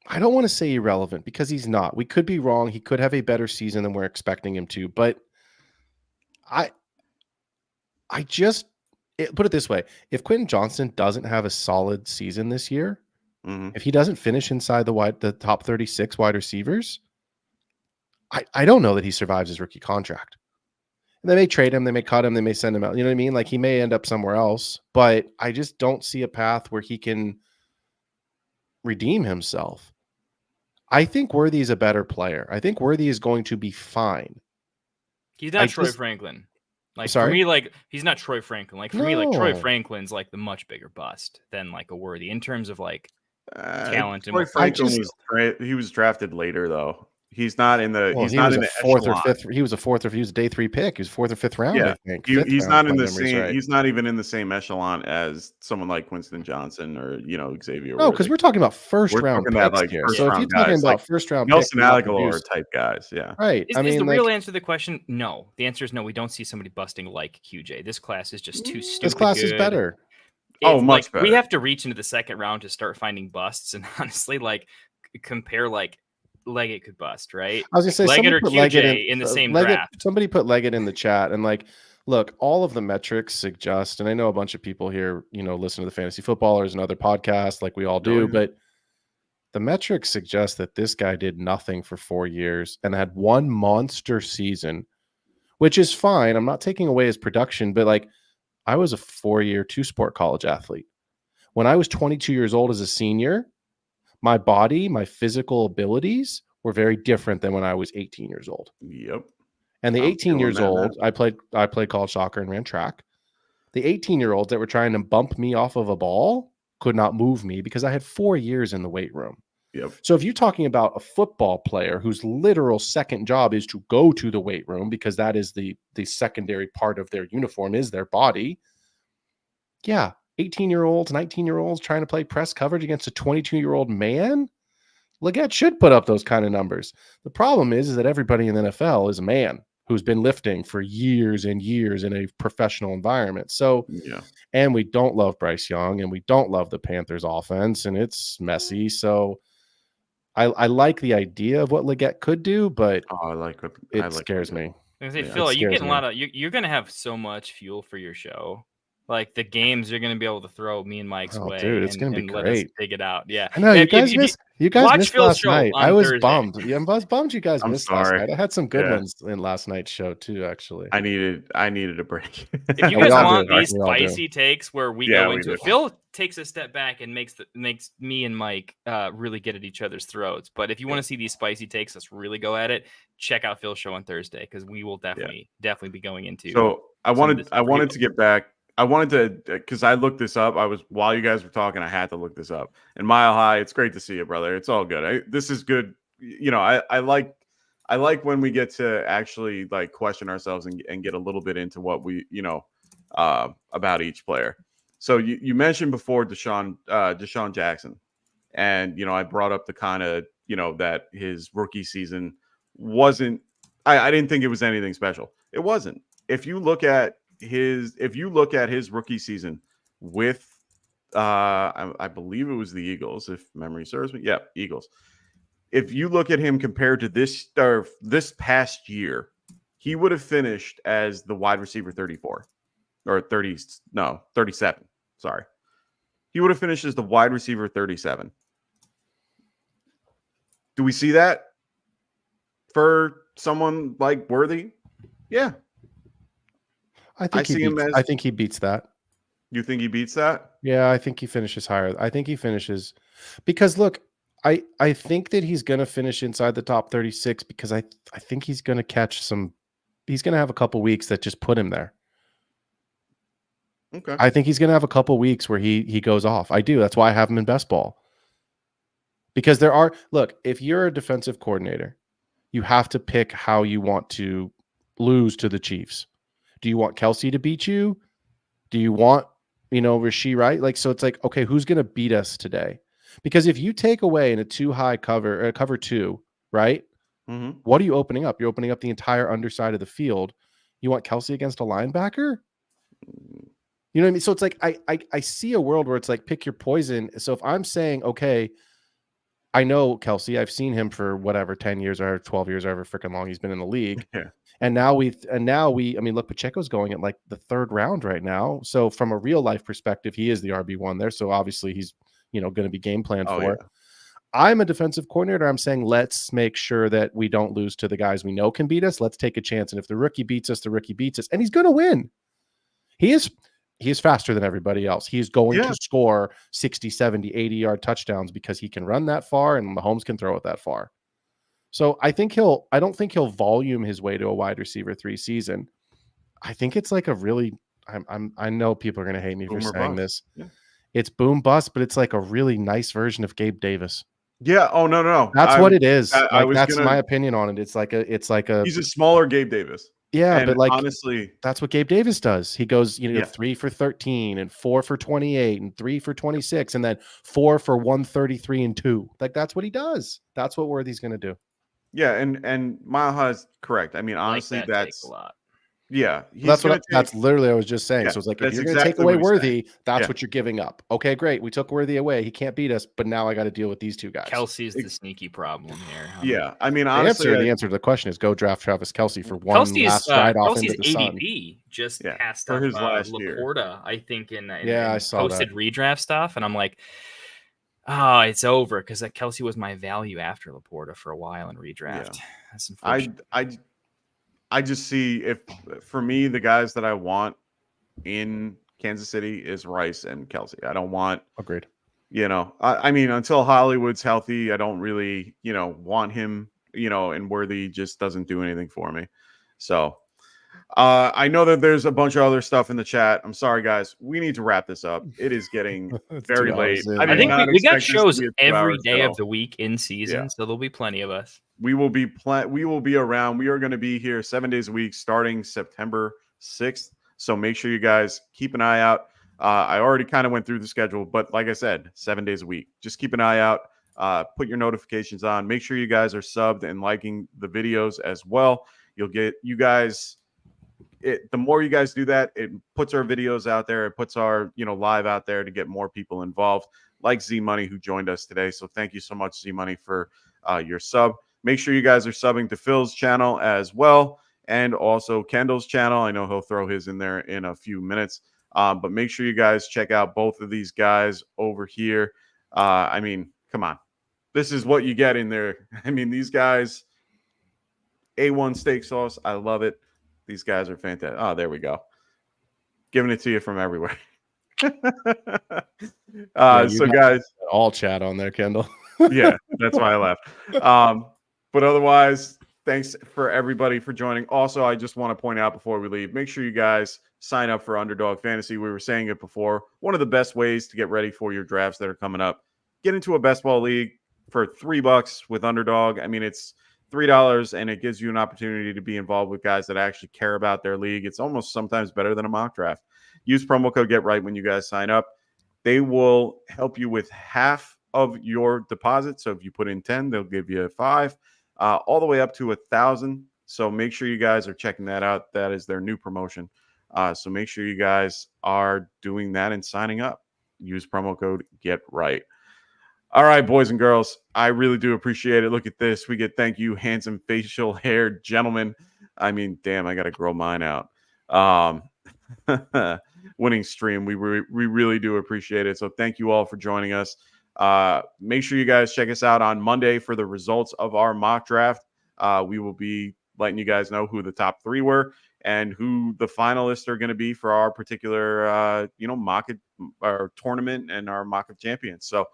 I don't want to say irrelevant because he's not. We could be wrong. He could have a better season than we're expecting him to. But I just put it this way: if Quentin Johnston doesn't have a solid season this year. If he doesn't finish inside the top 36 wide receivers, I don't know that he survives his rookie contract. And they may trade him, they may cut him, they may send him out. You know what I mean? Like he may end up somewhere else, but I just don't see a path where he can redeem himself. I think Worthy is a better player. I think Worthy is going to be fine. He's not Troy Franklin. For me, he's not Troy Franklin. Like for me, Troy Franklin's like the much bigger bust than like a Worthy in terms of like talent. Troy Franklin he was drafted later though. He's not in the. He's not in the 4th or 5th. He was a 4th or he was a day 3 pick. He was 4th or 5th round. Yeah, I think. He's not in the same. Right. He's not even in the same echelon as someone like Winston Johnson or Xavier. No, because we're talking about first round picks here. So if you're talking about first round, Nelson Aguilar type guys, yeah, right. Is the real answer to the question? No, the answer is no. We don't see somebody busting like QJ. This class is just too stupid. This class is better. Much better. We have to reach into the second round to start finding busts, and honestly, compare Leggett could bust, right? I was gonna say Leggett or QJ in the same draft. Somebody put Leggett in the chat, and look, all of the metrics suggest, and I know a bunch of people here, listen to the Fantasy Footballers and other podcasts like we all do, but the metrics suggest that this guy did nothing for 4 years and had one monster season, which is fine. I'm not taking away his production, but I was a 4-year 2-sport college athlete. When I was 22 years old as a senior, my body, my physical abilities were very different than when I was 18 years old. Yep. And the 18 years old, I played college soccer and ran track. The 18-year-olds that were trying to bump me off of a ball could not move me because I had 4 years in the weight room. Yep. So if you're talking about a football player whose literal second job is to go to the weight room because that is the secondary part of their uniform is their body. Yeah, 18-year-olds, 19-year-olds trying to play press coverage against a 22-year-old man. Leggett should put up those kind of numbers. The problem is that everybody in the NFL is a man who's been lifting for years and years in a professional environment. So, and we don't love Bryce Young, and we don't love the Panthers offense, and it's messy. So I like the idea of what Leggett could do, but it scares me. I say, Phil, you're getting a lot of. You're going to have so much fuel for your show. Like the games, you're going to be able to throw me and Mike's way. Dude, it's going to be great. Let us dig it out. Yeah, I know you guys missed. You guys missed last night. I was Thursday. bummed. Yeah, I was bummed you guys missed last night. I had some good Yeah. ones in last night's show too. Actually, I needed a break. If you guys want these spicy takes where we go into it, Phil takes a step back and makes me and Mike really get at each other's throats. But if you want to see these spicy takes, let's really go at it. Check out Phil's show on Thursday because we will definitely be going into. So I wanted to get back. I wanted to, because I looked this up. While you guys were talking, I had to look this up. And Mile High, it's great to see you, brother. It's all good. This is good. You know, I like when we get to actually like question ourselves and get a little bit into what we, about each player. So you mentioned before Deshaun Jackson, and I brought up the kind of that his rookie season wasn't. I didn't think it was anything special. It wasn't. If you look at his rookie season with I believe it was the Eagles, if memory serves me. Yeah, Eagles. If you look at him compared to this past year, he would have finished as the wide receiver 34 or 37. Sorry. He would have finished as the wide receiver 37. Do we see that for someone like Worthy? Yeah. I think he beats that. You think he beats that? Yeah, I think he finishes higher. I think he finishes because look, I think that he's going to finish inside the top 36 because I think he's going to catch some. He's going to have a couple weeks that just put him there. Okay. I think he's going to have a couple weeks where he goes off. I do. That's why I have him in best ball. Because if you're a defensive coordinator, you have to pick how you want to lose to the Chiefs. Do you want Kelsey to beat you? Do you want, Rashee, right? Like, so it's like, okay, who's going to beat us today? Because if you take away in a too high cover 2, right? Mm-hmm. What are you opening up? You're opening up the entire underside of the field. You want Kelsey against a linebacker? You know what I mean? So it's like, I see a world where it's like, pick your poison. So if I'm saying, okay, I know Kelsey, I've seen him for whatever, 10 years or 12 years, however freaking long he's been in the league. Yeah. And now look, Pacheco's going at like the 3rd round right now. So from a real life perspective, he is the RB1 there. So obviously he's, going to be game planned for. Yeah. I'm a defensive coordinator. I'm saying, let's make sure that we don't lose to the guys we know can beat us. Let's take a chance. And if the rookie beats us, and he's going to win. He is faster than everybody else. He's going to score 60, 70, 80-yard touchdowns because he can run that far and Mahomes can throw it that far. So I don't think he'll volume his way to a wide receiver 3 season. I think it's like a really, I know people are going to hate me for saying this. Yeah. It's boom bust, but it's like a really nice version of Gabe Davis. Yeah. Oh, no. That's what it is. That's my opinion on it. It's like a, he's a smaller Gabe Davis. Yeah, and but like honestly, that's what Gabe Davis does. He goes, 3 for 13 and 4 for 28 and 3 for 26 and then 4 for 133 and 2. Like that's what he does. That's what Worthy's going to do. Yeah, and Mile High is correct. I mean, honestly, that's a lot. Yeah, that's literally what I was just saying. Yeah, so it's like if you're going to take away Worthy, that's what you're giving up. Okay, great. We took Worthy away. He can't beat us, but now I got to deal with these 2 guys. Kelsey's the sneaky problem here. Yeah, I mean, honestly, the answer to the question is go draft Travis Kelsey for one last ride off into the ADP sun. Just passed up his last Laporta, I think, in I saw posted redraft stuff, and I'm like, oh, it's over because Kelsey was my value after Laporta for a while in redraft. Yeah. That's unfortunate. I just see for me, the guys that I want in Kansas City is Rice and Kelsey. I don't want. Agreed. I mean, until Hollywood's healthy, I don't really, want him, and Worthy just doesn't do anything for me. So I know that there's a bunch of other stuff in the chat. I'm sorry, guys. We need to wrap this up. It is getting very late. I think we got shows every day of the week in season, so there'll be plenty of us. We will be around. We are going to be here 7 days a week starting September 6th. So make sure you guys keep an eye out. I already kind of went through the schedule, but like I said, 7 days a week. Just keep an eye out. Put your notifications on. Make sure you guys are subbed and liking the videos as well. You'll get you guys. The more you guys do that, it puts our videos out there. It puts our live out there to get more people involved, like Z Money, who joined us today. So thank you so much, Z Money, for your sub. Make sure you guys are subbing to Phil's channel as well, and also Kendall's channel. I know he'll throw his in there in a few minutes. But make sure you guys check out both of these guys over here. I mean, come on. This is what you get in there. I mean, these guys, A1 steak sauce. I love it. These guys are fantastic. Oh, there we go. Giving it to you from everywhere. So guys, all chat on there, Kendall. Yeah, that's why I left. But otherwise, thanks for everybody for joining. Also, I just want to point out before we leave, make sure you guys sign up for Underdog Fantasy. We were saying it before. One of the best ways to get ready for your drafts that are coming up. Get into a best ball league for $3 with Underdog. I mean, it's $3 and it gives you an opportunity to be involved with guys that actually care about their league. It's almost sometimes better than a mock draft. Use promo code GetRight when you guys sign up. They will help you with half of your deposit. So if you put in 10, they'll give you 5, all the way up to 1,000. So make sure you guys are checking that out. That is their new promotion. So make sure you guys are doing that and signing up. Use promo code GetRight. All right, boys and girls, I really do appreciate it. Look at this. We get thank you, handsome facial hair gentlemen. I mean, damn, I got to grow mine out. Winning stream. We really do appreciate it. So thank you all for joining us. Make sure you guys check us out on Monday for the results of our mock draft. We will be letting you guys know who the top 3 were and who the finalists are going to be for our particular, mock or tournament and our mock of champions. So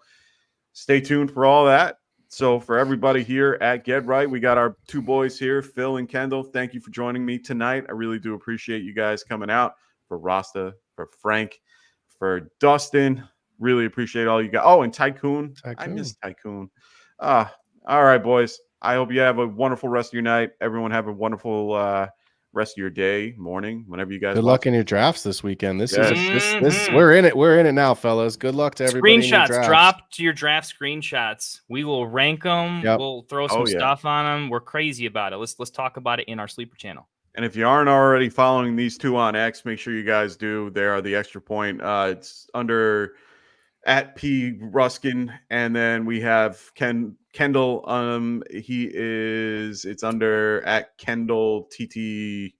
stay tuned for all that. So for everybody here at Get Right, we got our 2 boys here, Phil and Kendall. Thank you for joining me tonight. I really do appreciate you guys coming out. For Rasta, for Frank, for Dustin. Really appreciate all you guys. Oh, and Tycoon. I miss Tycoon. All right, boys. I hope you have a wonderful rest of your night. Everyone have a wonderful rest of your day, morning, whenever you guys. Good luck in your drafts this weekend. This we're in it. We're in it now, fellas. Good luck to everybody. Screenshots. Drop your draft screenshots. We will rank them. Yep. We'll throw some stuff on them. We're crazy about it. Let's talk about it in our sleeper channel. And if you aren't already following these 2 on X, make sure you guys do. They are the extra point. It's under at P Ruskin, and then we have Kendall. It's under at Kendall TFFT.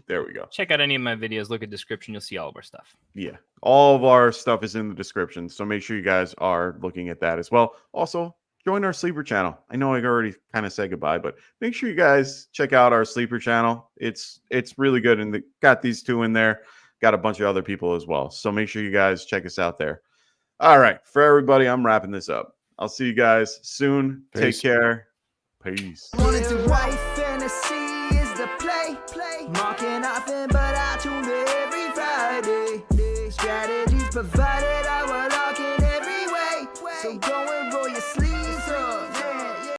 There we go. Check out any of my videos. Look at the description. You'll see all of our stuff. Yeah, all of our stuff is in the description. So make sure you guys are looking at that as well. Also, join our sleeper channel. I know I already kind of said goodbye, but make sure you guys check out our sleeper channel. It's really good, and got these 2 in there. Got a bunch of other people as well. So make sure you guys check us out there. All right, for everybody, I'm wrapping this up. I'll see you guys soon. Peace. Take care. Peace. Wanted to write fantasy is the play. Marking nothing, but I tuned it.